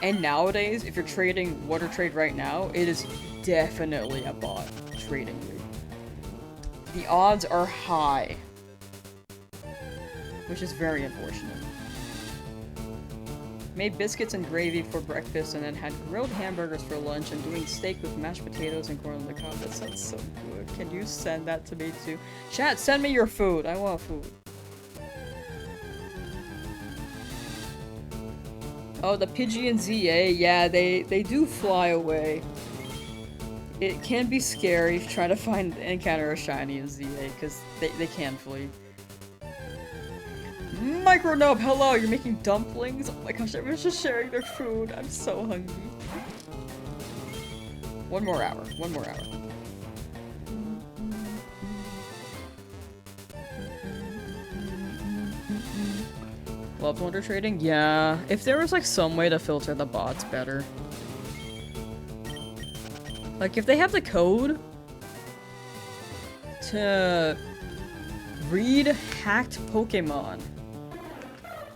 And nowadays, if you're trading Wonder Trade right now, it is definitely a bot trading you. The odds are high, which is very unfortunate. Made biscuits and gravy for breakfast and then had grilled hamburgers for lunch and doing steak with mashed potatoes and corn on the cob. That sounds so good. Can you send that to me too? Chat, send me your food. I want food. Oh, the Pidgey and ZA. Yeah, they do fly away. It can be scary trying to find encounter a shiny in ZA because they can flee. Micronub, hello! You're making dumplings? Oh my gosh, everyone's just sharing their food. I'm so hungry. One more hour. One more hour. Love Wonder Trading? Yeah. If there was like some way to filter the bots better. Like if they have the code to read hacked Pokemon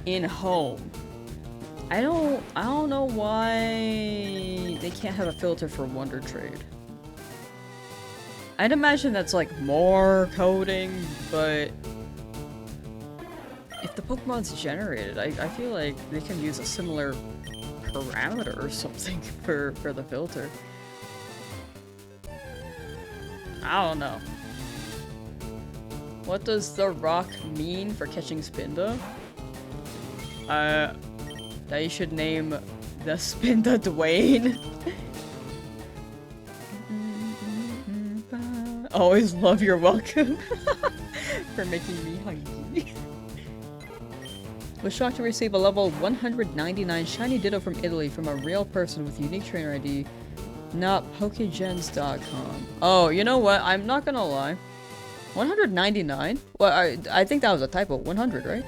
in home. I don't know why they can't have a filter for Wonder Trade. I'd imagine that's like more coding, but if the Pokemon's generated, I feel like they can use a similar parameter or something for the filter. I don't know. What does the rock mean for catching Spinda? They should name the Spinda Dwayne. Always love your welcome. For making me hungry. Was shocked to receive a level 199 shiny Ditto from Italy from a real person with unique trainer ID, not Pokegens.com. Oh, you know what? I'm not gonna lie. 199? Well, I think that was a typo. 100, right?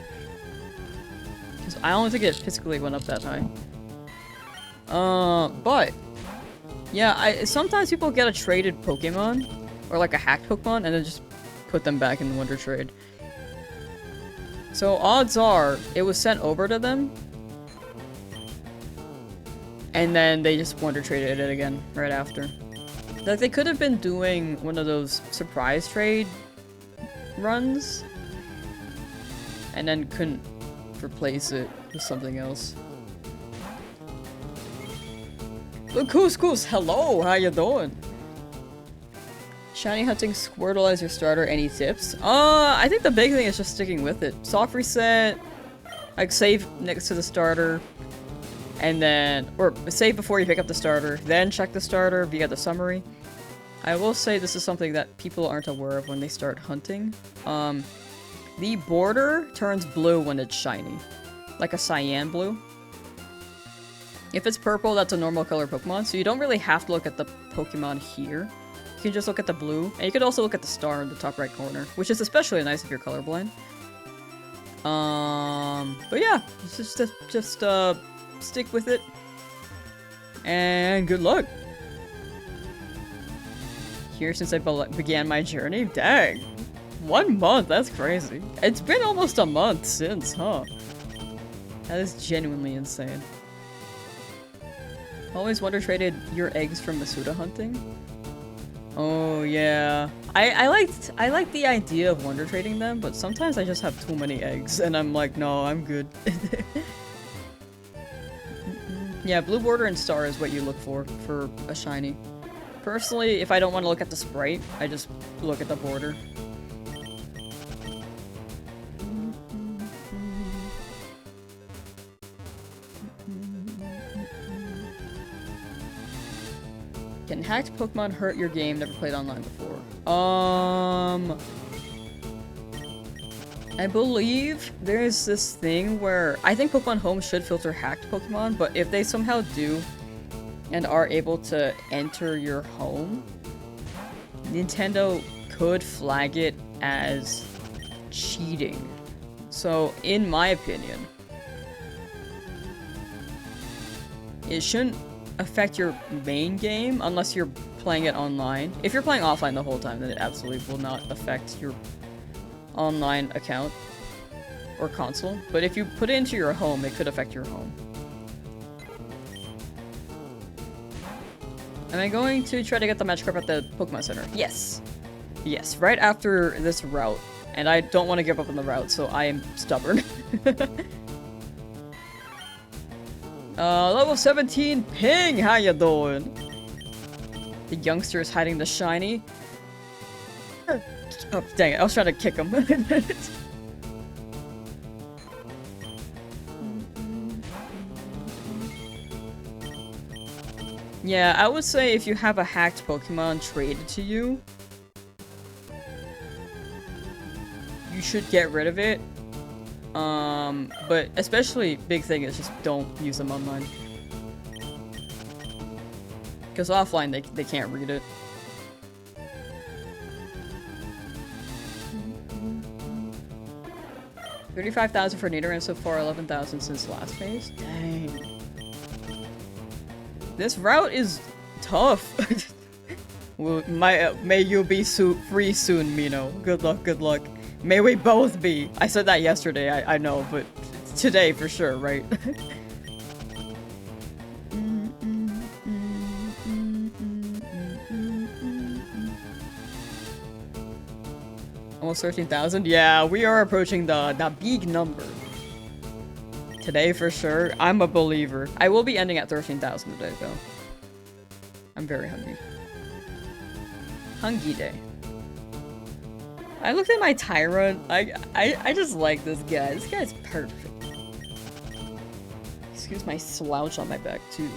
Because I don't think it physically went up that high. But yeah, sometimes people get a traded Pokemon or like a hacked Pokemon and then just put them back in the Wonder Trade. So odds are it was sent over to them and then they just Wonder Traded it again right after. Like they could have been doing one of those surprise trade runs and then couldn't replace it with something else. Look, Couscous, hello, how you doing? Shiny hunting Squirtle as your starter, any tips? I think the big thing is just sticking with it. Soft reset, like save next to the starter, and then, or save before you pick up the starter, then check the starter via the summary. I will say this is something that people aren't aware of when they start hunting. The border turns blue when it's shiny, like a cyan blue. If it's purple, that's a normal color Pokemon, so you don't really have to look at the Pokemon here. You can just look at the blue, and you could also look at the star in the top right corner, which is especially nice if you're colorblind. But yeah, just stick with it, and good luck. Here since I began my journey, dang, 1 month, that's crazy. It's been almost a month since, huh? That is genuinely insane. Always Wonder Traded your eggs from Masuda hunting. Oh yeah, I liked the idea of Wonder Trading them, but sometimes I just have too many eggs, and I'm like, no, I'm good. Yeah, blue border and star is what you look for a shiny. Personally, if I don't want to look at the sprite, I just look at the border. Can hacked Pokemon hurt your game? Never played online before. I believe there's this thing where I think Pokemon Home should filter hacked Pokemon, but if they somehow do and are able to enter your home, Nintendo could flag it as cheating. So, in my opinion, it shouldn't affect your main game unless you're playing it online. If you're playing offline the whole time, then it absolutely will not affect your online account or console. But if you put it into your home, it could affect your home. Am I going to try to get the match crop at the Pokemon Center? Yes. Yes, right after this route. And I don't want to give up on the route, so I am stubborn. Level 17 Ping, how you doing? The youngster is hiding the shiny. Oh, dang it, I was trying to kick him. Yeah, I would say if you have a hacked Pokemon traded to you, you should get rid of it. But especially big thing is just don't use them online. Because offline they can't read it. $35,000 for Nidoran so far, 11,000 since last phase. Dang. This route is tough. Well, may you be free soon, Mino. Good luck, good luck. May we both be. I said that yesterday, I know, but today for sure, right? Almost 13,000? Yeah, we are approaching the big number. Today for sure. I'm a believer. I will be ending at 13,000 today though. I'm very hungry. Hungry day. I looked at my Tyrant. I just like this guy. This guy's perfect. Excuse my slouch on my back too.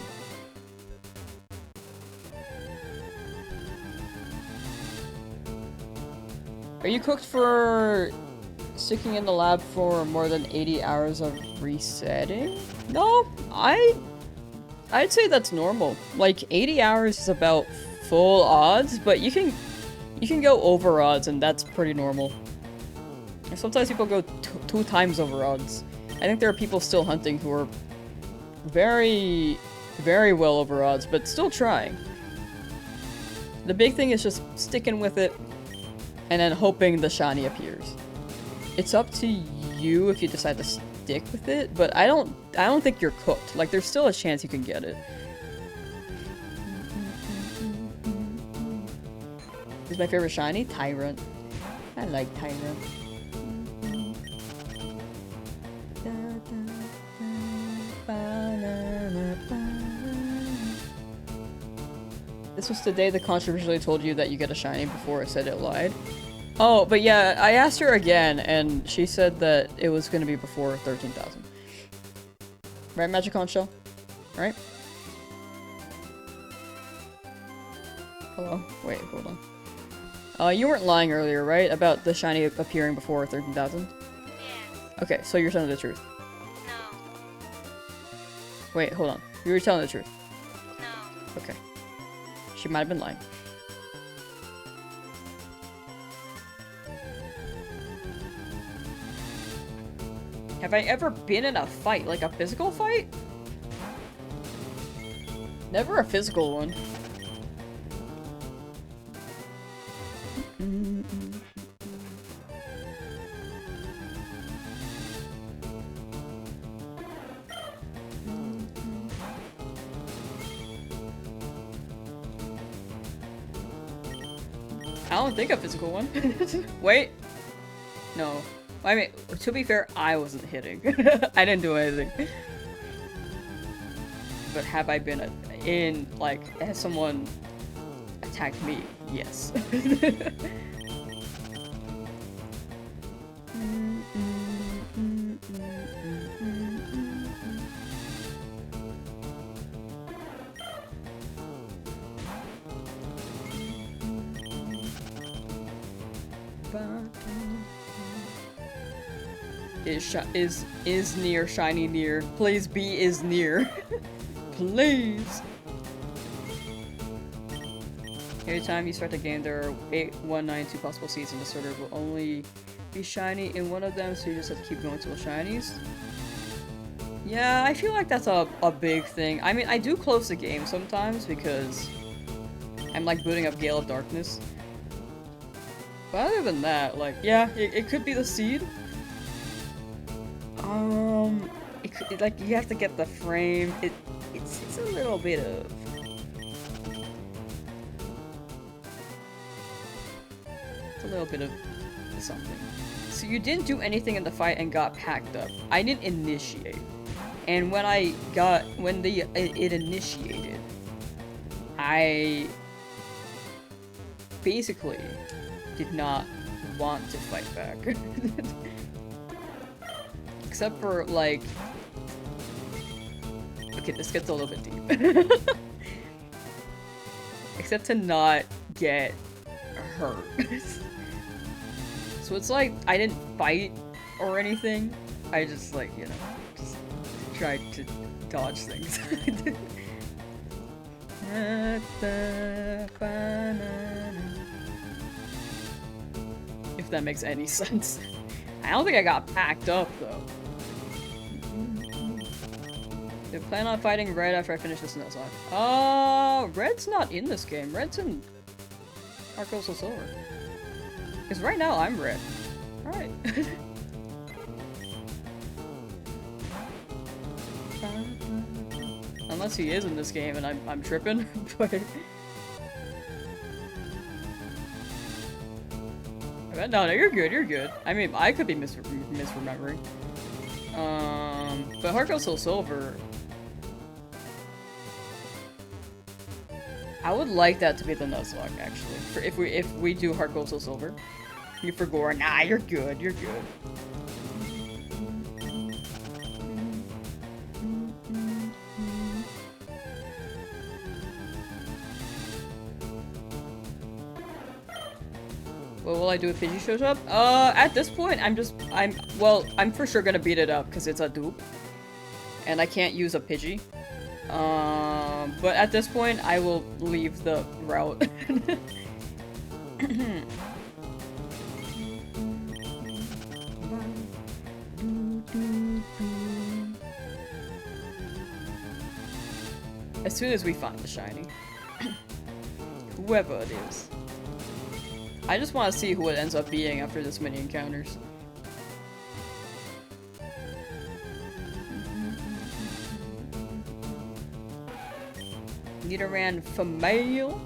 Are you cooked for sticking in the lab for more than 80 hours of resetting? No, I'd say that's normal. Like 80 hours is about full odds, but you can go over odds and that's pretty normal. And sometimes people go two times over odds. I think there are people still hunting who are very, very well over odds, but still trying. The big thing is just sticking with it and then hoping the shiny appears. It's up to you if you decide to stick with it, but I don't think you're cooked. Like there's still a chance you can get it. Is my favorite shiny? Tyrant. I like Tyrant. This was the day that controversially told you that you get a shiny before it said it lied. Oh, but yeah, I asked her again, and she said that it was going to be before 13,000. Right, Magicon Shell? Right? Hello? Wait, hold on. You weren't lying earlier, right? About the shiny appearing before 13,000? Yes. Okay, so you're telling the truth. No. Wait, hold on. You were telling the truth. No. Okay. She might have been lying. Have I ever been in a fight? Like a physical fight? Never a physical one. I don't think a physical one. Wait. No. I mean, to be fair, I wasn't hitting. I didn't do anything. But have I been in, like, has someone attacked me? Yes. Is near, shiny near. Please be is near. Please. Every time you start the game, there are 2 possible seeds in the sorter. Will only be shiny in one of them, so you just have to keep going till shinies. Yeah, I feel like that's a big thing. I mean, I do close the game sometimes because I'm like booting up Gale of Darkness. But other than that, like, yeah, it could be the seed. Like, you have to get the frame. It's a little bit of... It's a little bit of something. So you didn't do anything in the fight and got packed up. I didn't initiate. And when it initiated, I basically did not want to fight back. Except for, like... Okay, this gets a little bit deep. Except to not get hurt. So it's like, I didn't fight or anything. I just, like, you know, just tried to dodge things. If that makes any sense. I don't think I got packed up, though. I plan on fighting Red after I finish this Nuzlocke. Red's not in this game. Red's in Arcos of Silver. Because right now I'm Red. Alright. Unless he is in this game and I'm tripping, but... No, you're good, you're good. I mean, I could be misremembering. But Heart Gold Soul Silver... I would like that to be the Nuzlocke, actually. If we do Heart Gold Soul Silver. You for Gore. Nah, you're good, you're good. What will I do if Pidgey shows up? At this point, I'm for sure gonna beat it up because it's a dupe. And I can't use a Pidgey. But at this point, I will leave the route. As soon as we find the shiny. Whoever it is. I just want to see who it ends up being after this many encounters. Nidoran female.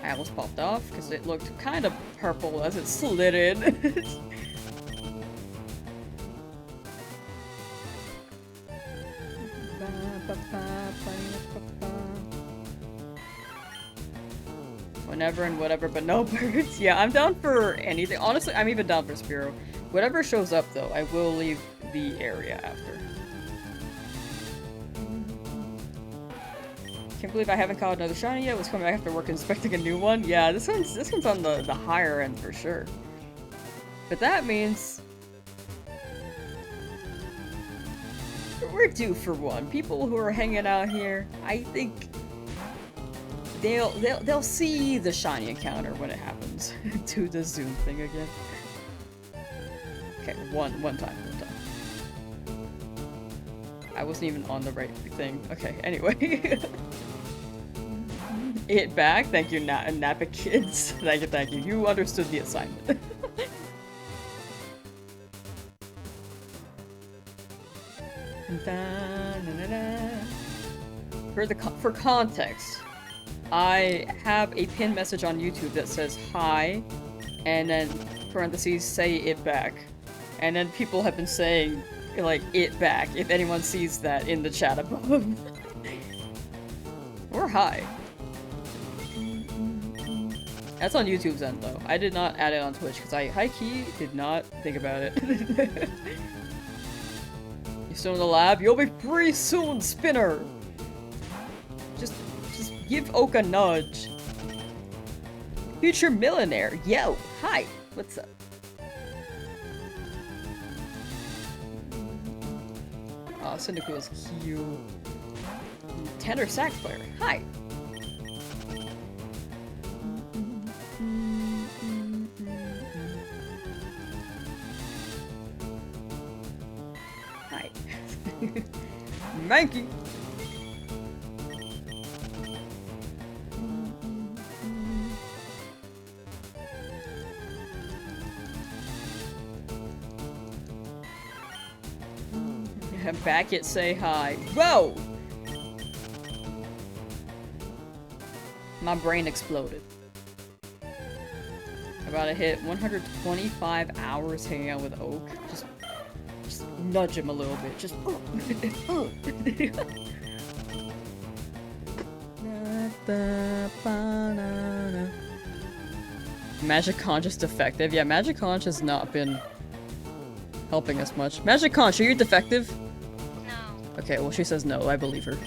I almost popped off because it looked kind of purple as it slid in. Whenever and whatever, but no birds. Yeah, I'm down for anything. Honestly, I'm even down for Spearow. Whatever shows up, though, I will leave the area after. Can't believe I haven't caught another shiny yet. Was coming back after work inspecting a new one. Yeah, this one's on the higher end for sure. But that means we're due for one. People who are hanging out here, I think they'll see the shiny encounter when it happens. Do the zoom thing again. Okay, one time. I wasn't even on the right thing. Okay, anyway. It back. Thank you, Napa kids. Thank you. You understood the assignment. For context, I have a pinned message on YouTube that says hi, and then parentheses say it back, and then people have been saying like it back if anyone sees that in the chat above. Or hi. That's on YouTube's end though. I did not add it on Twitch because I high-key did not think about it. You still in the lab? You'll be free soon, Spinner! Just give Oak a nudge. Future millionaire. Yo, hi. What's up? Oh, Cyndaquil is cute. Tender sax player. Hi. Hi. Mankey. Back it, say hi. Whoa! My brain exploded. About to hit 125 hours hanging out with Oak. Just nudge him a little bit. Just Magic Conch is defective. Yeah, Magic Conch has not been helping us much. Magic Conch, are you defective? No. Okay, well she says no, I believe her.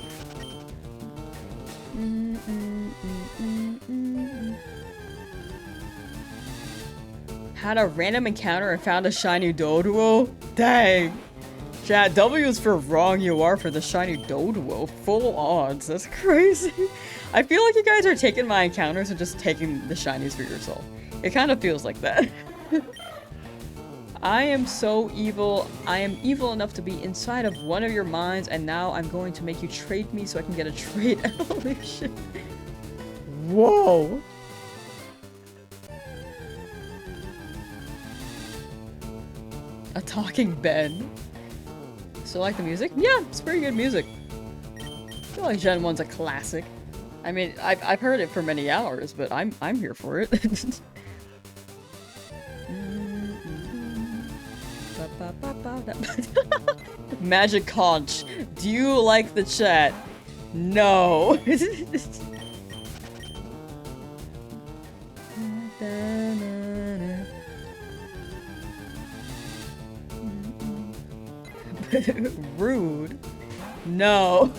Had a random encounter and found a shiny Doduo? Dang! Chat, W is for wrong, you are for the shiny Doduo. Full odds, that's crazy. I feel like you guys are taking my encounters and just taking the shinies for yourself. It kind of feels like that. I am so evil. I am evil enough to be inside of one of your minds, and now I'm going to make you trade me so I can get a trade evolution. Whoa! A talking Ben. Still like the music? Yeah, it's pretty good music. I feel like Gen 1's a classic. I mean, I've heard it for many hours, but I'm here for it. Magic Conch, do you like the chat? No. Rude. No.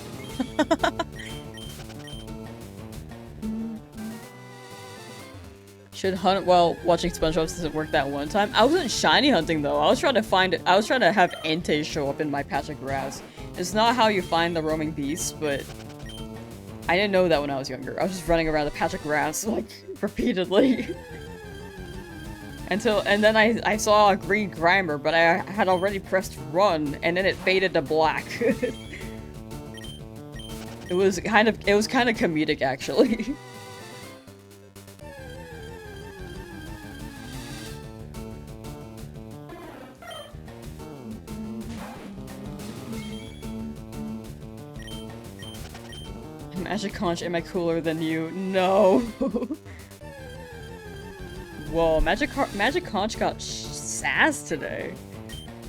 Should hunt while watching SpongeBob doesn't work that one time. I wasn't shiny hunting though. I was trying to find it. I was trying to have Entei show up in my patch of grass. It's not how you find the roaming beasts, but I didn't know that when I was younger. I was just running around the patch of grass like repeatedly. And then I saw a green Grimer, but I had already pressed run, and then it faded to black. It was kind of comedic actually. Magic Conch, am I cooler than you? No. Whoa, Magic Conch got sass today.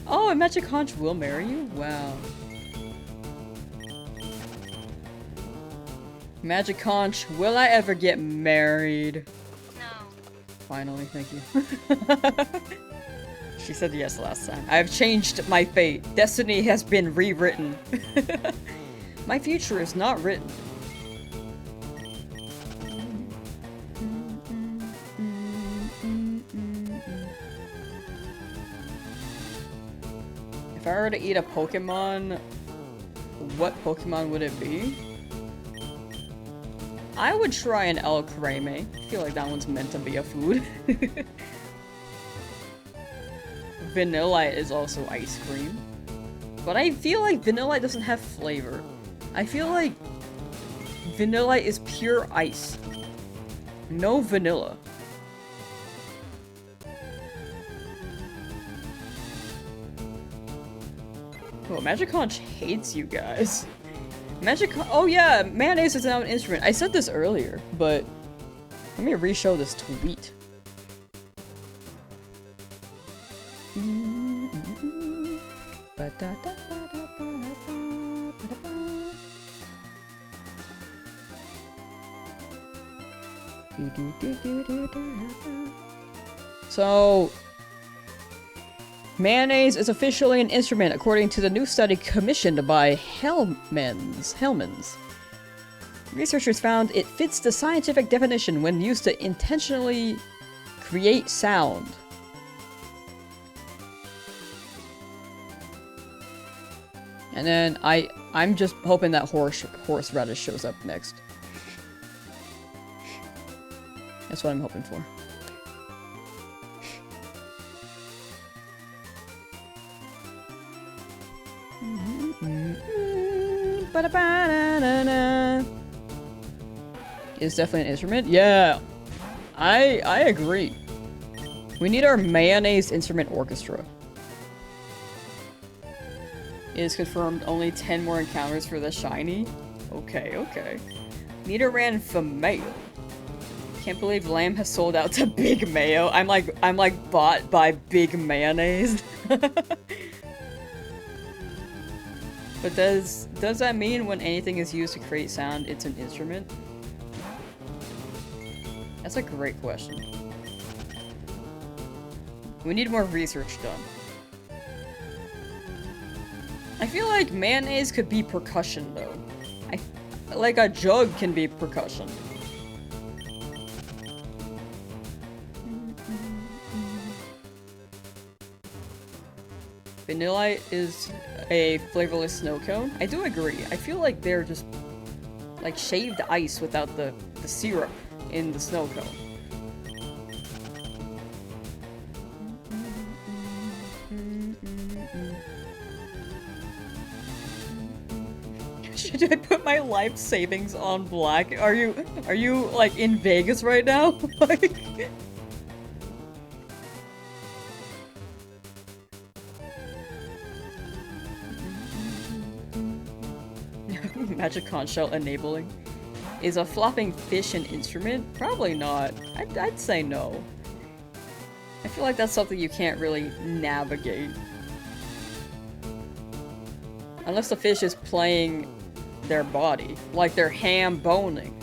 Oh, and Magic Conch will marry you? Wow. Magic Conch, will I ever get married? No. Finally, thank you. She said yes last time. I have changed my fate. Destiny has been rewritten. My future is not written. If I were to eat a Pokemon, what Pokemon would it be? I would try an El Creme. I feel like that one's meant to be a food. Vanillite is also ice cream. But I feel like Vanillite doesn't have flavor. I feel like Vanillite is pure ice. No vanilla. Oh, Magic Conch hates you guys. Oh yeah, mayonnaise is now an instrument. I said this earlier, but let me re-show this tweet. So, mayonnaise is officially an instrument according to the new study commissioned by Hellmans. Researchers found it fits the scientific definition when used to intentionally create sound. And then I'm just hoping that horseradish shows up next. That's what I'm hoping for. It's definitely an instrument? Yeah. I agree. We need our mayonnaise instrument orchestra. It is confirmed only 10 more encounters for the shiny. Okay, okay. Nidoran for mayo. Can't believe Lamb has sold out to Big Mayo. I'm like bought by Big Mayonnaise. But does that mean when anything is used to create sound, it's an instrument? That's a great question. We need more research done. I feel like mayonnaise could be percussion though. Like a jug can be percussion. Vanillite is a flavorless snow cone. I do agree. I feel like they're just like shaved ice without the syrup in the snow cone. Did I put my life savings on black? Are you like in Vegas right now? Like Magic conch shell enabling. Is a flopping fish an instrument? Probably not. I'd say no. I feel like that's something you can't really navigate. Unless the fish is playing their body, like they're ham boning.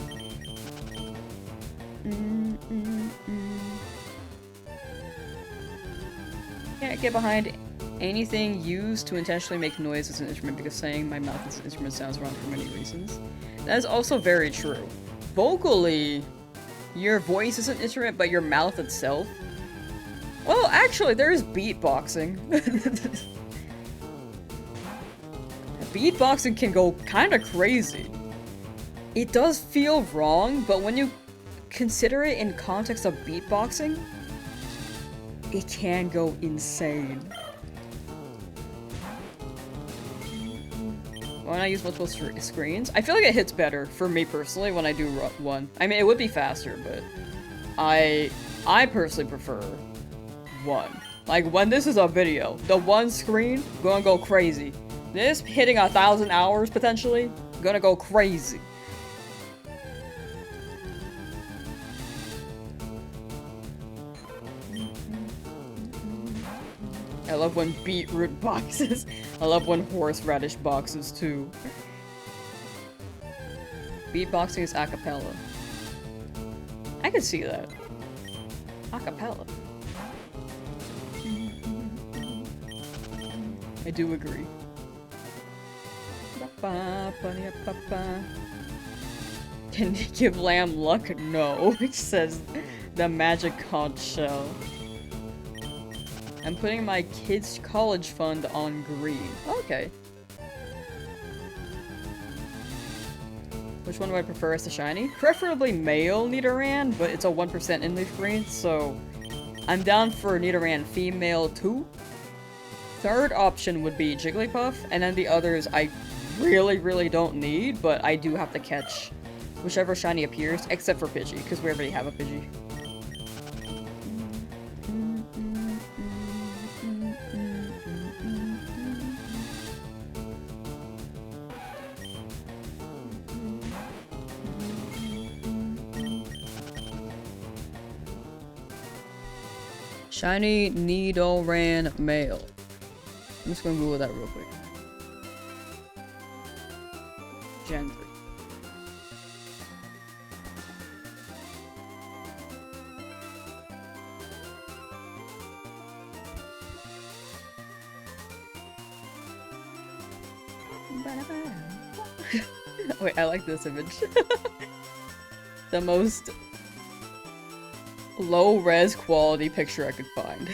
Can't get behind anything used to intentionally make noise as an instrument because saying my mouth is an instrument sounds wrong for many reasons. That is also very true. Vocally, your voice is an instrument, but your mouth itself. Well, actually, there is beatboxing. Beatboxing can go kind of crazy. It does feel wrong, but when you consider it in context of beatboxing, it can go insane. When I use multiple screens, I feel like it hits better for me personally when I do one. I mean, it would be faster, but I personally prefer one. Like when this is a video, the one screen gonna go crazy. This hitting 1,000 hours potentially gonna go crazy. I love when beetroot boxes. I love when horseradish boxes too. Beatboxing is a cappella. I can see that. A cappella. I do agree. Can you give Lamb luck? No, it says the magic conch shell. I'm putting my kids' college fund on green. Okay. Which one do I prefer as the shiny? Preferably male Nidoran, but it's a 1% in leaf green, so I'm down for Nidoran female too. Third option would be Jigglypuff, and then the others I really don't need, but I do have to catch whichever shiny appears, except for Pidgey, because we already have a Pidgey. Shiny Nidoran male. I'm just gonna Google that real quick. Gen 3. Wait, I like this image. The most low-res quality picture I could find.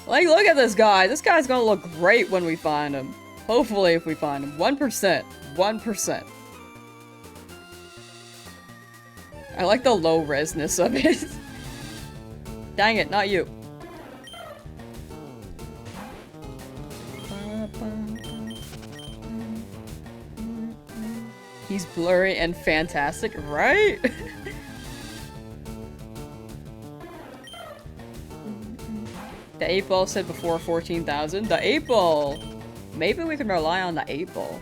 Like, look at this guy. This guy's gonna look great when we find him. Hopefully, if we find him. 1%. 1%. I like the low-resness of it. Dang it, not you. He's blurry and fantastic, right? The 8-ball said before 14,000. The 8-ball! Maybe we can rely on the 8-ball.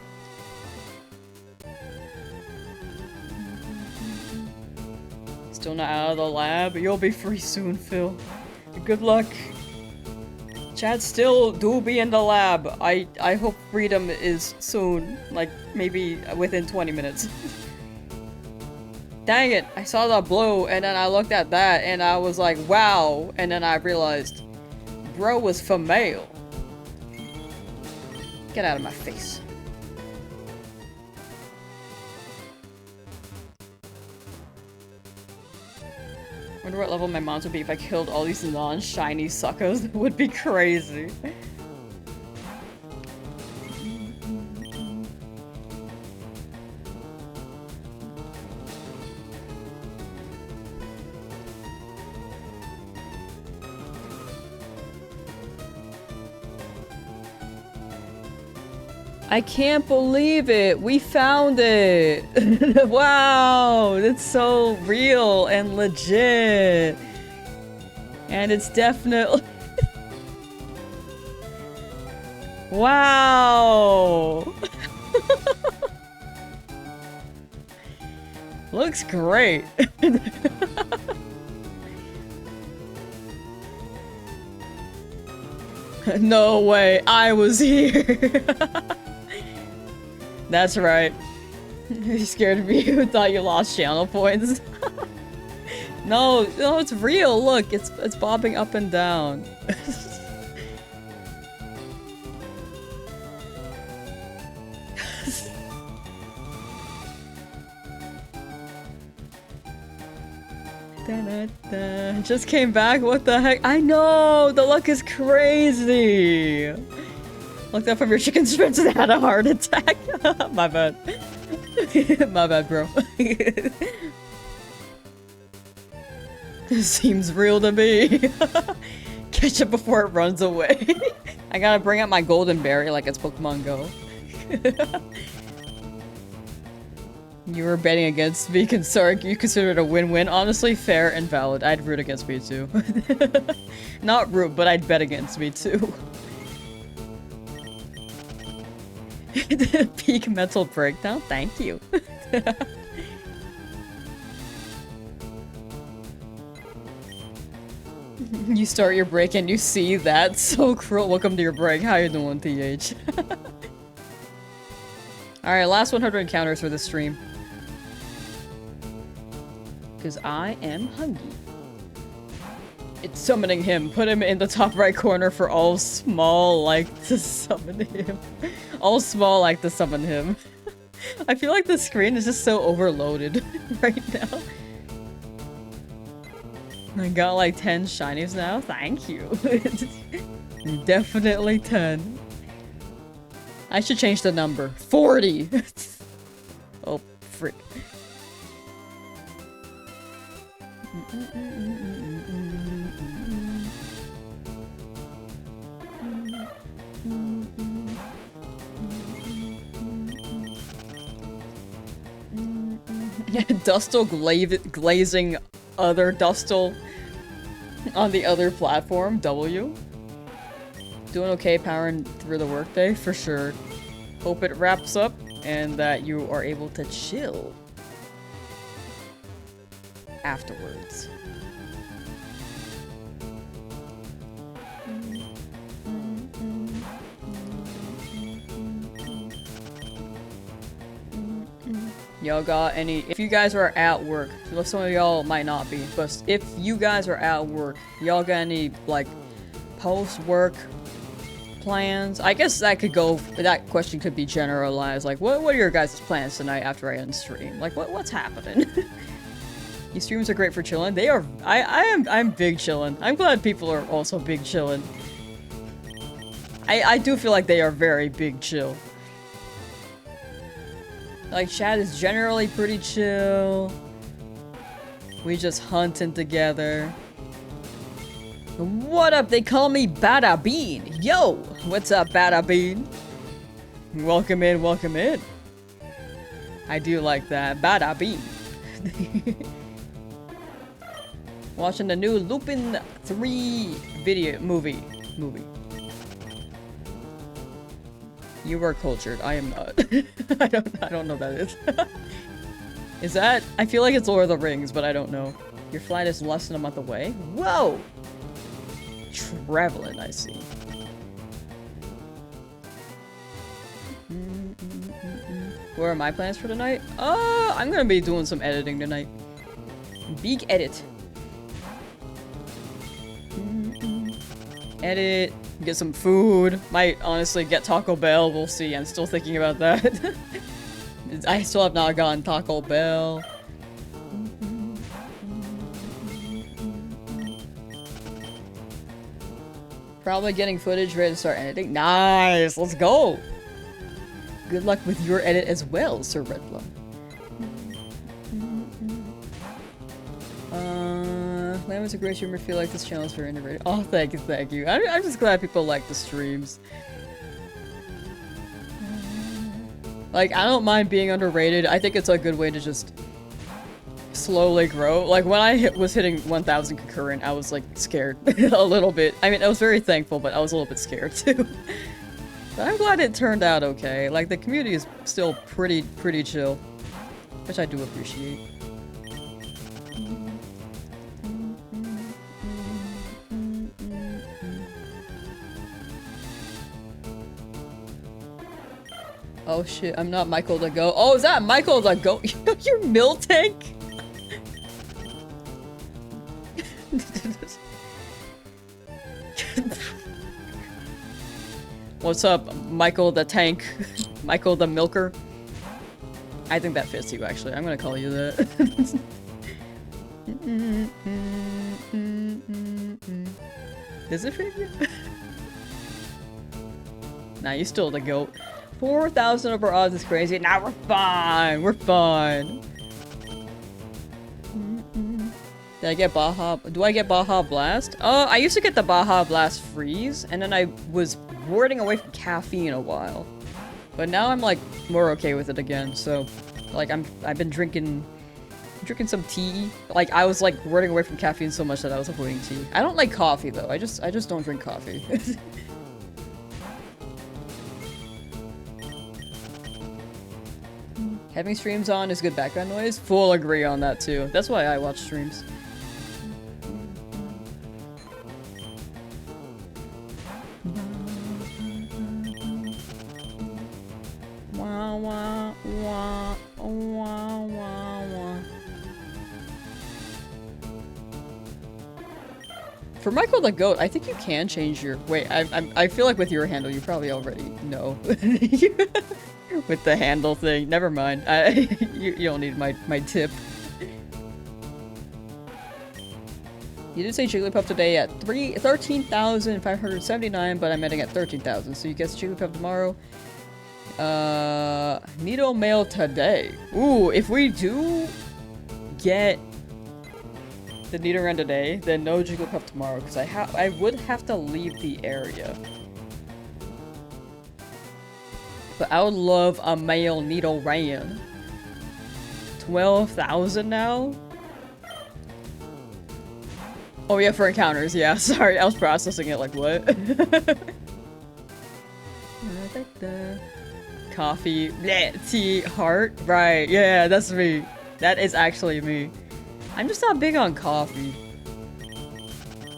Still not out of the lab? You'll be free soon, Phil. Good luck. Chad still do be in the lab. I hope freedom is soon. Like, maybe within 20 minutes. Dang it, I saw the blue, and then I looked at that, and I was like, wow. And then I realized, bro was female. Get out of my face. Wonder what level my mons would be if I killed all these non-shiny suckers. That would be crazy. I can't believe it! We found it! Wow! It's so real and legit! And it's definitely... Wow! Looks great! No way, I was here! That's right. You scared of me. You thought you lost channel points. No, no, it's real. Look, it's bobbing up and down. Da-da-da. Just came back. What the heck? I know. The luck is crazy. Looked up from your chicken strips and had a heart attack. My bad. My bad, bro. This seems real to me. Catch it before it runs away. I gotta bring out my golden berry like it's Pokemon Go. You were betting against me, Sorry, you consider it a win-win. Honestly, fair and valid. I'd root against me too. Not root, but I'd bet against me too. Peak mental breakdown? Thank you. You start your break and you see that. So cruel. Welcome to your break. How you doing, TH? Alright, last 100 encounters for this stream. Because I am hungry. It's summoning him. Put him in the top right corner for all small like to summon him. All small like to summon him. I feel like the screen is just so overloaded right now. I got like 10 shinies now. Thank you. Definitely 10. I should change the number. 40! Oh, frick. Dustle glazing other Dustle on the other platform. W. Doing okay powering through the workday? For sure. Hope it wraps up and that you are able to chill afterwards. Y'all got any, if you guys are at work, some of y'all might not be, but if you guys are at work, y'all got any, like, post-work plans? I guess that could go, that question could be generalized, like, what are your guys' plans tonight after I end stream? Like, what's happening? Your streams are great for chilling. They are, I'm big chilling. I'm glad people are also big chilling. I do feel like they are very big chill. Like, chat is generally pretty chill. We just hunting together. What up? They call me Bada Bean. Yo! What's up, Bada Bean? Welcome in, welcome in. I do like that. Bada Bean. Watching the new Lupin 3 movie. You are cultured. I am not. I don't know what that is. Is that? I feel like it's Lord of the Rings, but I don't know. Your flight is less than a month away? Whoa! Traveling, I see. What are my plans for tonight? I'm gonna be doing some editing tonight. Big edit. Edit. Get some food. Might honestly get Taco Bell. We'll see. I'm still thinking about that. I still have not gotten Taco Bell. Probably getting footage ready to start editing. Nice! Let's go! Good luck with your edit as well, Sir Redlum. Lamb is a great streamer. Feel like this channel is very underrated. Oh, thank you. I'm just glad people like the streams. Like, I don't mind being underrated. I think it's a good way to just slowly grow. Like, when I was hitting 1,000 concurrent, I was, like, scared a little bit. I mean, I was very thankful, but I was a little bit scared, too. But I'm glad it turned out okay. Like, the community is still pretty chill, which I do appreciate. Oh shit, I'm not Michael the Goat. Oh, is that Michael the Goat? Your milk tank? What's up, Michael the Tank? Michael the Milker? I think that fits you, actually. I'm gonna call you that. Does it fit you? Nah, you still the goat. 4,000 over odds is crazy. Nah, we're fine. We're fine. Did I get Baja? Do I get Baja Blast? I used to get the Baja Blast Freeze, and then I was warding away from caffeine a while. But now I'm like more okay with it again. So, like I've been drinking some tea. Like I was like warding away from caffeine so much that I was avoiding tea. I don't like coffee though. I just don't drink coffee. Having streams on is good background noise. Full agree on that too. That's why I watch streams. Wah, wah, wah, wah, wah, wah. For Michael the Goat, I think you can change your... Wait, I feel like with your handle, you probably already know. With the handle thing. Never mind. You don't need my tip. You did say Jigglypuff today at 13,579, but I'm ending at 13,000. So you guess Jigglypuff tomorrow. Needle mail today. Ooh, if we do get the Nidoran today, then no Jigglypuff tomorrow, because I would have to leave the area. But I would love a male Nidoran. 12,000 now? Oh yeah, for encounters, yeah. Sorry, I was processing it like, what? Coffee, bleh, tea, heart. Right, yeah, that's me. That is actually me. I'm just not big on coffee.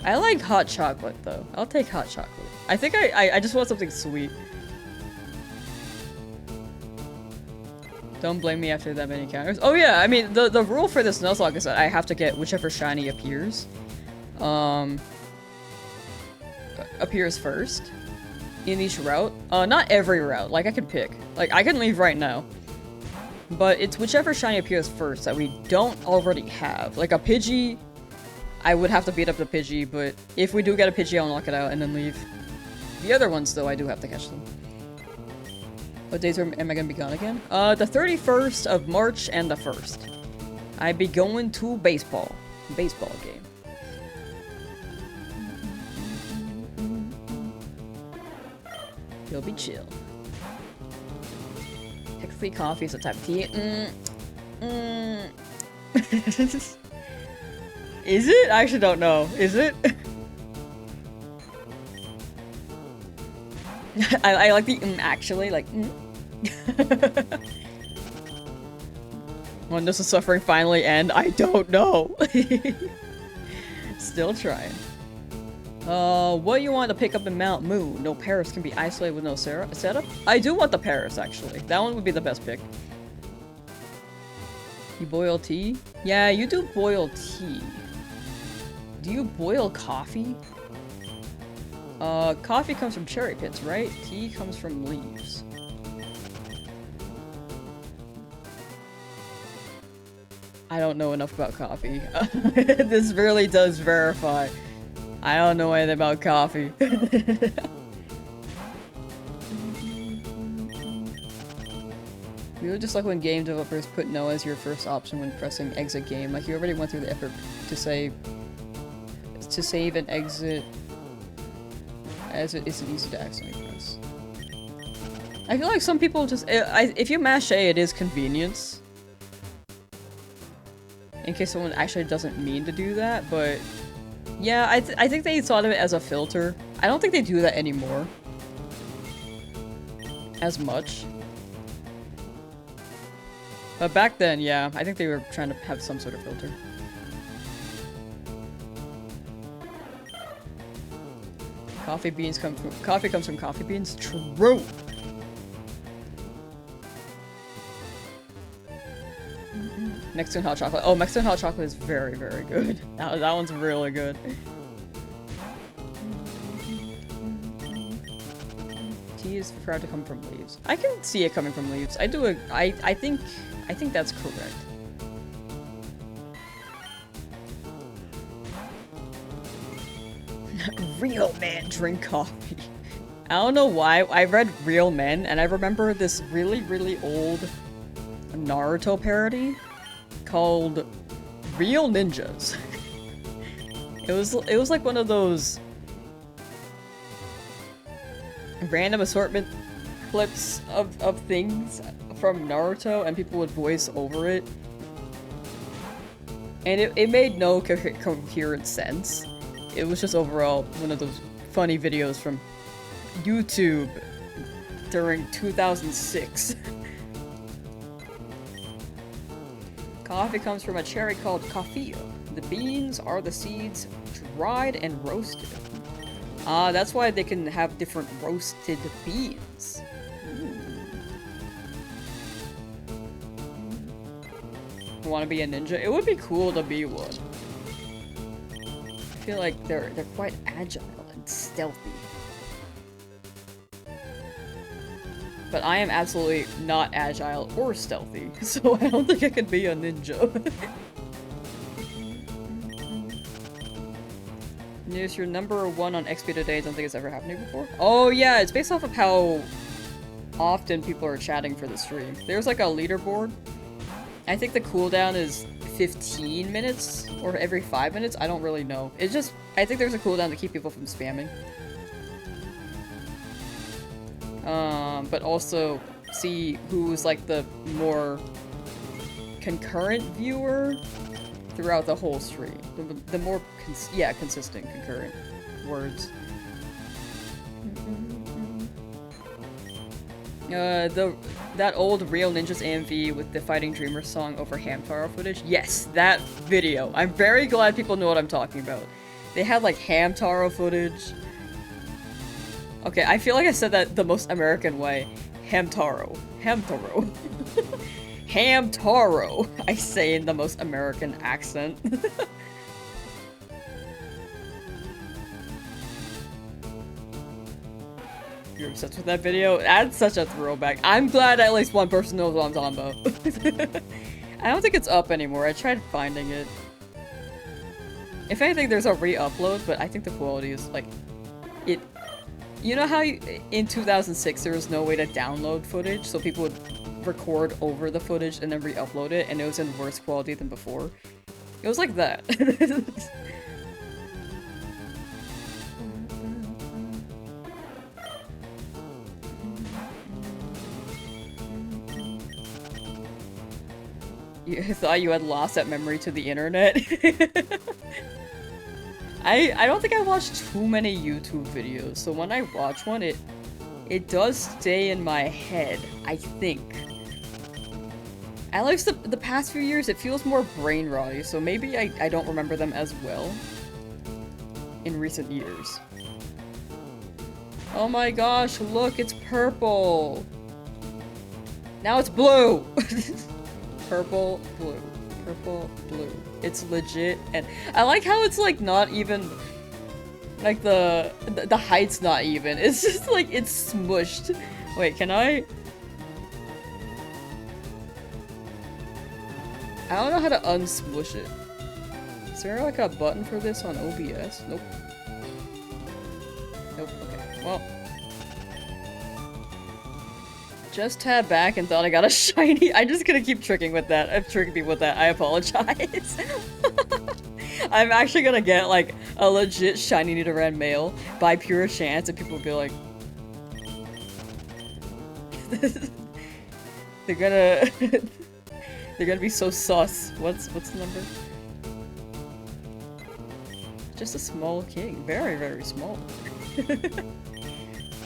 I like hot chocolate, though. I'll take hot chocolate. I think I just want something sweet. Don't blame me after that many encounters. Oh yeah, I mean, the rule for this Nuzlocke is that I have to get whichever shiny appears. Appears first in each route. Not every route. Like, I can pick. Like, I can leave right now. But it's whichever shiny appears first that we don't already have. Like, a Pidgey, I would have to beat up the Pidgey, but if we do get a Pidgey, I'll knock it out and then leave. The other ones, though, I do have to catch them. What days am I gonna be gone again? The 31st of March and the 1st. I be going to baseball game. You'll be chill. Technically, coffee is a type of tea. Is it? I actually don't know. Is it? I like the actually, like When does the suffering finally end? I don't know. Still trying. What do you want to pick up in Mount Moon? No Paris can be isolated with no setup? I do want the Paris, actually. That one would be the best pick. You boil tea? Yeah, you do boil tea. Do you boil coffee? Coffee comes from cherry pits, right? Tea comes from leaves. I don't know enough about coffee. This really does verify. I don't know anything about coffee. You know, just like when game developers put no as your first option when pressing exit game, like you already went through the effort to save and exit, as it isn't easy to accidentally press. I feel like some people just if you mash A, it is convenience. In case someone actually doesn't mean to do that, but yeah, I think they thought of it as a filter. I don't think they do that anymore as much. But back then, yeah, I think they were trying to have some sort of filter. Coffee comes from coffee beans? True! Mexican hot chocolate. Oh, Mexican hot chocolate is very, very good. That one's really good. Tea is proud to come from leaves. I can see it coming from leaves. I think that's correct. Real men drink coffee. I don't know why. I read Real Men and I remember this really, really old Naruto parody called Real Ninjas. It was like one of those random assortment clips of things from Naruto and people would voice over it. And it made no coherent sense. It was just overall one of those funny videos from YouTube during 2006. Coffee comes from a cherry called coffea. The beans are the seeds dried and roasted. Ah, that's why they can have different roasted beans. Want to be a ninja? It would be cool to be one. I feel like they're quite agile and stealthy. But I am absolutely not agile or stealthy, so I don't think I could be a ninja. News, you're #1 on XP today. Don't think it's ever happened to you before. Oh yeah, it's based off of how often people are chatting for the stream. There's like a leaderboard. I think the cooldown is 15 minutes or every 5 minutes. I don't really know. It's just, I think there's a cooldown to keep people from spamming. But also see who's like the more concurrent viewer throughout the whole stream. The more, consistent concurrent words. That old Real Ninjas AMV with the Fighting Dreamers song over Hamtaro footage? Yes, that video. I'm very glad people know what I'm talking about. They had like Hamtaro footage. Okay, I feel like I said that the most American way. Hamtaro. Hamtaro. Hamtaro. I say in the most American accent. You're obsessed with that video? That's such a throwback. I'm glad at least one person knows what I'm talking about. I don't think it's up anymore. I tried finding it. If anything, there's a re-upload, but I think the quality is like... You know how in 2006 there was no way to download footage, so people would record over the footage and then re-upload it, and it was in worse quality than before? It was like that. You thought you had lost that memory to the internet? I don't think I watched too many YouTube videos, so when I watch one, it does stay in my head, I think. At least the past few years, it feels more brain rotty, so maybe I don't remember them as well in recent years. Oh my gosh, look, it's purple! Now it's blue! Purple, blue. Purple, blue. It's legit, and I like how it's like not even like the height's not even. It's just like it's smushed. Wait, can I don't know how to unsmush it. Is there like a button for this on OBS? Nope. Nope. Okay. Well. Just tabbed back and thought I got a shiny. I'm just gonna keep tricking with that. I'm tricking people with that. I apologize. I'm actually gonna get like a legit shiny Nidoran male by pure chance, and people will be like, They're gonna they're gonna be so sus. What's the number? Just a small king. Very, very small.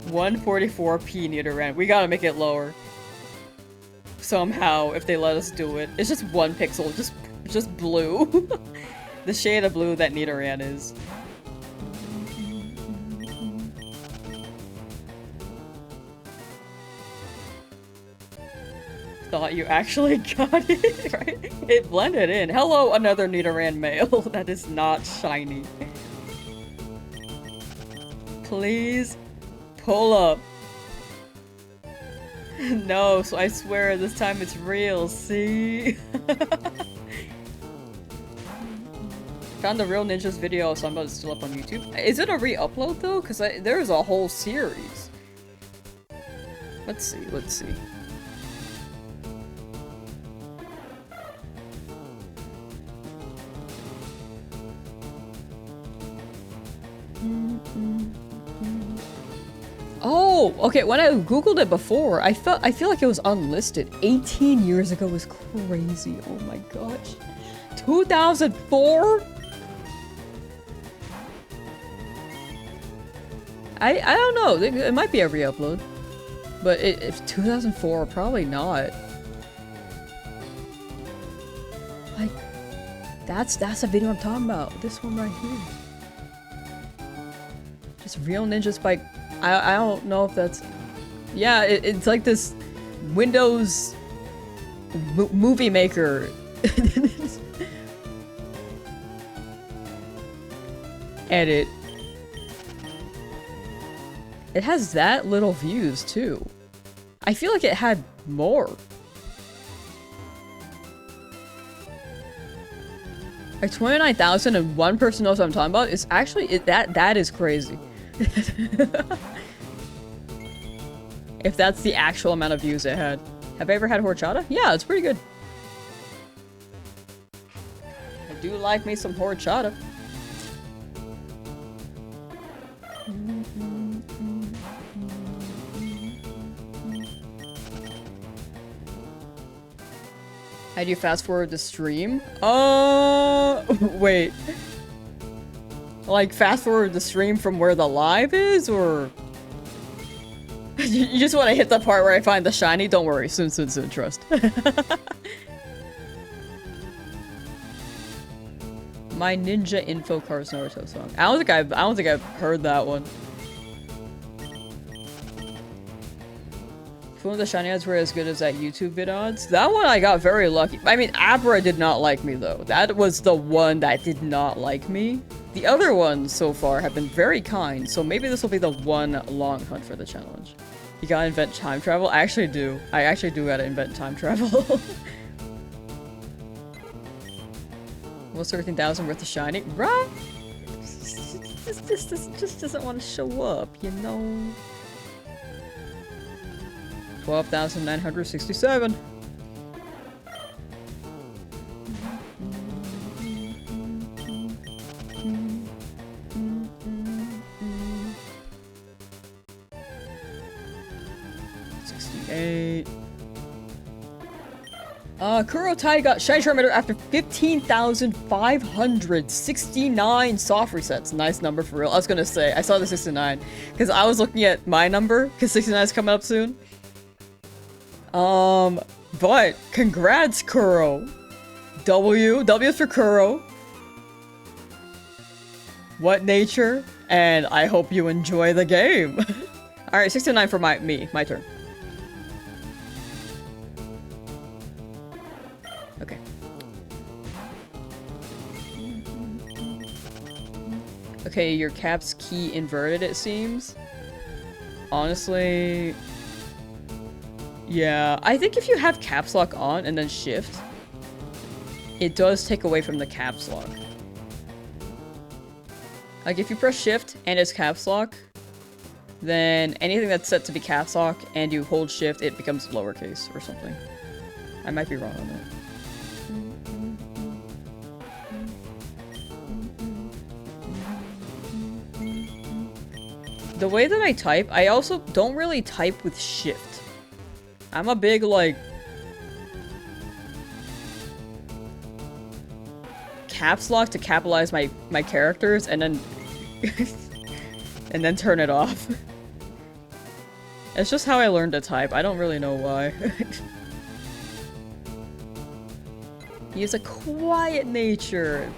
144p Nidoran. We gotta make it lower. Somehow, if they let us do it. It's just 1 pixel, just blue. The shade of blue that Nidoran is. Thought you actually got it, right? It blended in. Hello, another Nidoran male that is not shiny. Please pull up. No, so I swear this time it's real, see? Found the real ninjas video, so I'm about to still up on YouTube. Is it a re-upload though? Because there's a whole series. Let's see, let's see. Oh, okay, when I googled it before, I feel like it was unlisted. 18 years ago was crazy. Oh my gosh. 2004? I don't know. It might be a re-upload. But if 2004, probably not. Like, that's the video I'm talking about. This one right here. Just real ninjas by... I don't know if that's... Yeah, it's like this Windows movie maker. Edit. It has that little views too. I feel like it had more. Like 29,000 and one person knows what I'm talking about. It's actually that is crazy. If that's the actual amount of views it had. Have I ever had horchata? Yeah, it's pretty good. I do like me some horchata. How do you fast forward the stream? Wait. Like fast forward the stream from where the live is, or? You just want to hit the part where I find the shiny? Don't worry, soon, trust. My Ninja Info Cars Naruto song. I don't think I've heard that one. If one of the shiny ads were as good as that YouTube VODS, that one I got very lucky. I mean, Abra did not like me though. That was the one that did not like me. The other ones so far have been very kind, so maybe this will be the one long hunt for the challenge. You gotta invent time travel? I actually do. I actually do gotta invent time travel. What's 13,000 worth of shiny? Right? This just doesn't want to show up, you know? 12,967. Kuro Tai got Shiny Charmander after 15,569 soft resets. Nice number for real. I was gonna say, I saw the 69, because I was looking at my number, because 69 is coming up soon. But, congrats, Kuro. W's for Kuro. What nature? And I hope you enjoy the game. Alright, 69 for my turn. Okay. Okay, your caps key inverted, it seems. Honestly... Yeah, I think if you have caps lock on and then shift, it does take away from the caps lock. Like if you press shift and it's caps lock, then anything that's set to be caps lock and you hold shift, it becomes lowercase or something. I might be wrong on that. The way that I type, I also don't really type with shift. I'm a big, like, caps lock to capitalize my characters and then and then turn it off. It's just how I learned to type. I don't really know why. He has a quiet nature.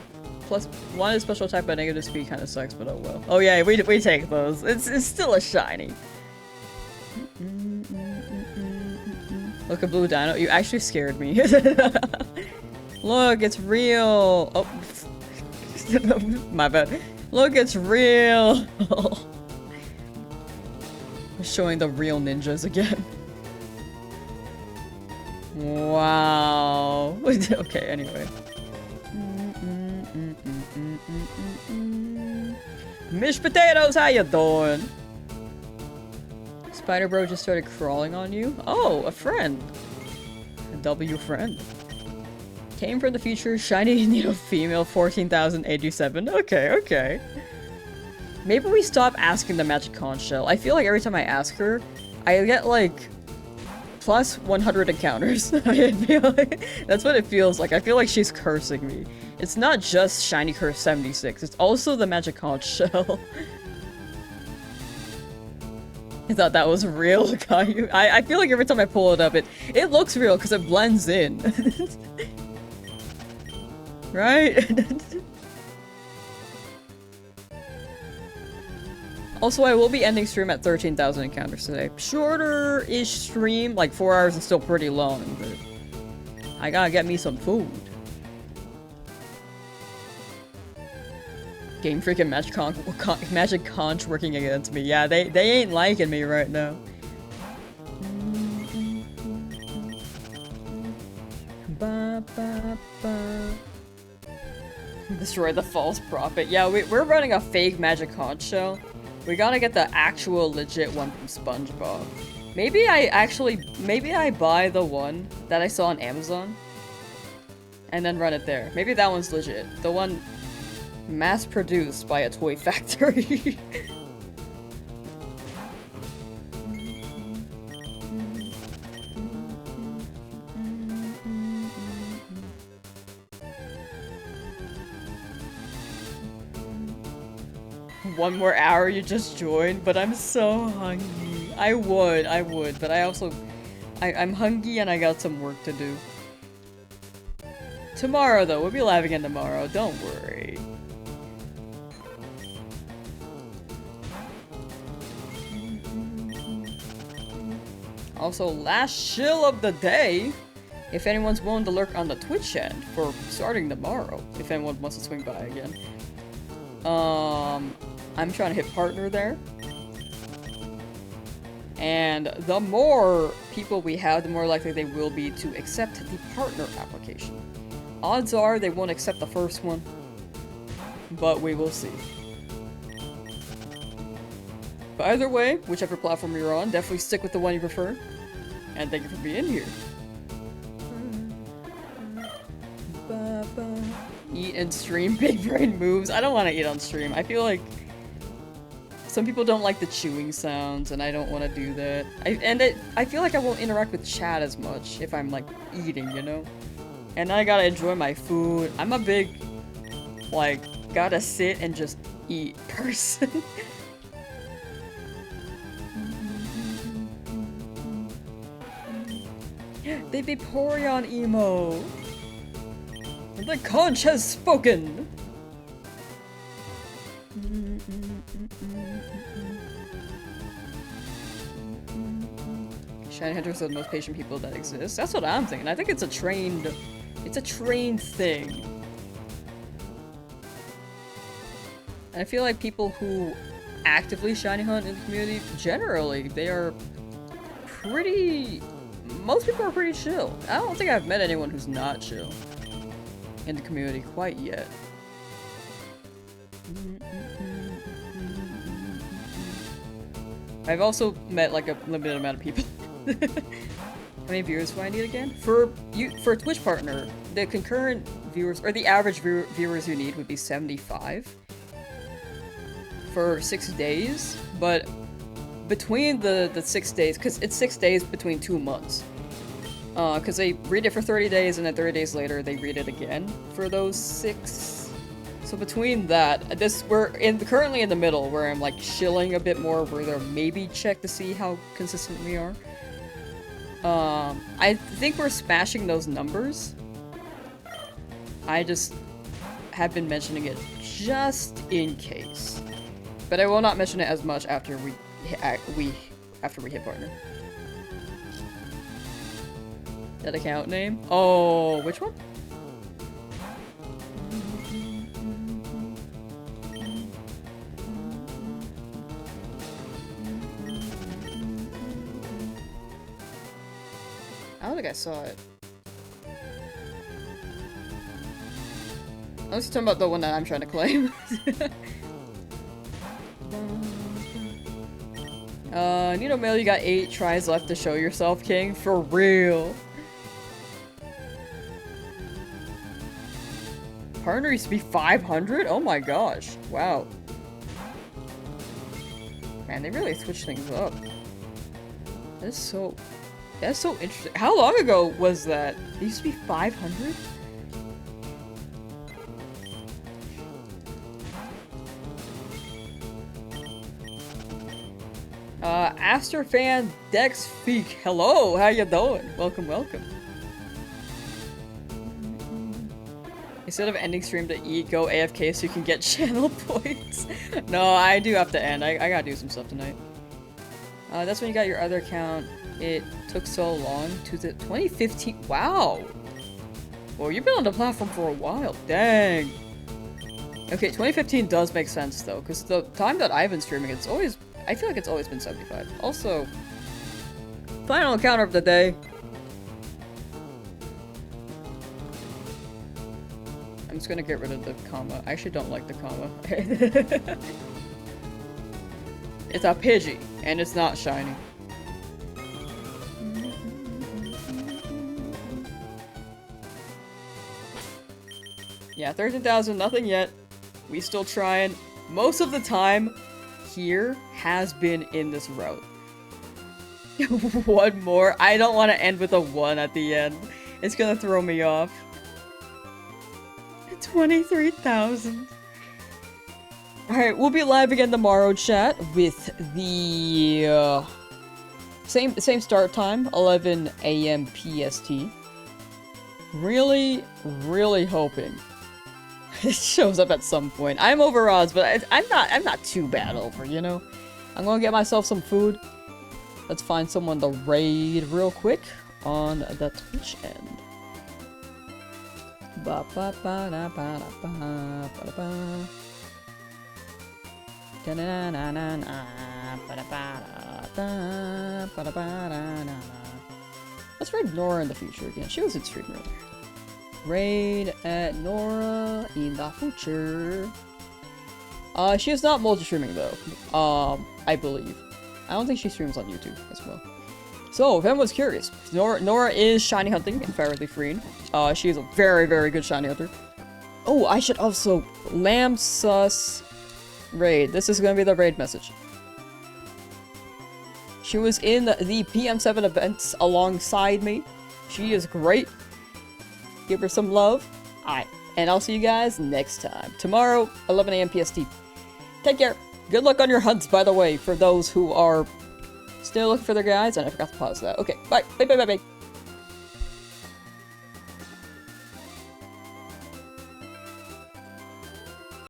Plus, one is special type by negative speed kind of sucks, but oh well. Oh yeah, we take those. It's still a shiny. Look, a blue dino. You actually scared me. Look, it's real. Oh, my bad. Look, it's real. Showing the real ninjas again. Wow. Okay, anyway. Mish Potatoes, how you doing? Spider Bro just started crawling on you? Oh, a friend. A W friend. Came from the future, shiny Neo female, 14,087. Okay, okay. Maybe we stop asking the magic conch shell. I feel like every time I ask her, I get like plus 100 encounters. I feel like that's what it feels like. I feel like she's cursing me. It's not just shiny curse 76. It's also the magic conch shell. I thought that was real, Caillou. I feel like every time I pull it up, it looks real because it blends in. Right? Also, I will be ending stream at 13,000 encounters today. Shorter-ish stream, like 4 hours is still pretty long, but I gotta get me some food. Game Freak and Magic Conch working against me. Yeah, they ain't liking me right now. Ba, ba, ba. Destroy the false prophet. Yeah, we're running a fake magic conch shell. We gotta get the actual legit one from SpongeBob. Maybe I buy the one that I saw on Amazon and then run it there. Maybe that one's legit. The one mass-produced by a toy factory. One more hour you just joined, but I'm so hungry. I would, but I'm hungry and I got some work to do. Tomorrow though, we'll be live again tomorrow, don't worry. Also, last shill of the day. If anyone's willing to lurk on the Twitch end for starting tomorrow, if anyone wants to swing by again. I'm trying to hit partner there. And the more people we have, the more likely they will be to accept the partner application. Odds are they won't accept the first one, but we will see. But either way, whichever platform you're on, definitely stick with the one you prefer. And thank you for being here. Eat and stream big brain moves. I don't want to eat on stream. I feel like some people don't like the chewing sounds, and I don't want to do that. I feel like I won't interact with chat as much if I'm like eating, you know? And I gotta enjoy my food. I'm a big, like, gotta sit and just eat person. They Vaporeon emo. The conch has spoken! Shiny hunters are the most patient people that exist. That's what I'm thinking. I think it's a trained thing. And I feel like people who actively shiny hunt in the community, generally, they are pretty... Most people are pretty chill. I don't think I've met anyone who's not chill in the community quite yet. I've also met like a limited amount of people. How many viewers do I need again? For Twitch partner, the concurrent viewers, or the average viewers you need would be 75 for 6 days, but between the 6 days, because it's 6 days between 2 months, Because they read it for 30 days and then 30 days later they read it again for those 6. So between that, we're currently in the middle where I'm like shilling a bit more where they'll maybe check to see how consistent we are. I think we're smashing those numbers. I just have been mentioning it just in case. But I will not mention it as much after we hit partner. That account name? Oh, which one? I don't think I saw it. I was talking about the one that I'm trying to claim. Nino Mail, you got 8 tries left to show yourself, King. For real. Partner used to be 500? Oh my gosh. Wow. Man, they really switched things up. That's so interesting. How long ago was that? It used to be 500? Astrofan Dex Feek. Hello, how you doing? Welcome, welcome. Instead of ending stream to eat, go AFK so you can get channel points. No, I do have to end. I gotta do some stuff tonight. That's when you got your other account. It took so long to the 2015. Wow. Well, you've been on the platform for a while. Dang. Okay, 2015 does make sense though, because the time that I've been streaming, I feel like it's always been 75. Also, final encounter of the day. I'm just gonna get rid of the comma. I actually don't like the comma. It's a Pidgey, and it's not shiny. Yeah, 13,000, nothing yet. We still trying. Most of the time here has been in this route. One more. I don't want to end with a 1 at the end. It's gonna throw me off. 23,000. Alright, we'll be live again tomorrow, chat, with the same start time, 11 AM PST. Really hoping it shows up at some point. I'm over odds, but I'm not too bad over, you know? I'm gonna get myself some food. Let's find someone to raid real quick on the Twitch end. Ba ba ba da ba da ba ba da ba. Da na na na na ba da ba da ba da ba da na. Let's raid Nora in the future again. She was in stream earlier. Raid at Nora in the future. She is not multi-streaming though. I believe. I don't think she streams on YouTube as well. So, if anyone's curious, Nora is shiny hunting in Fairly Free. She is a very good shiny hunter. Oh, I should also Lamsauce raid. This is gonna be the raid message. She was in the PM7 events alongside me. She is great. Give her some love. Alright, and I'll see you guys next time. Tomorrow, 11 AM PST. Take care. Good luck on your hunts, by the way, for those who are still looking for their guides, and I forgot to pause that. Okay, bye. Bye.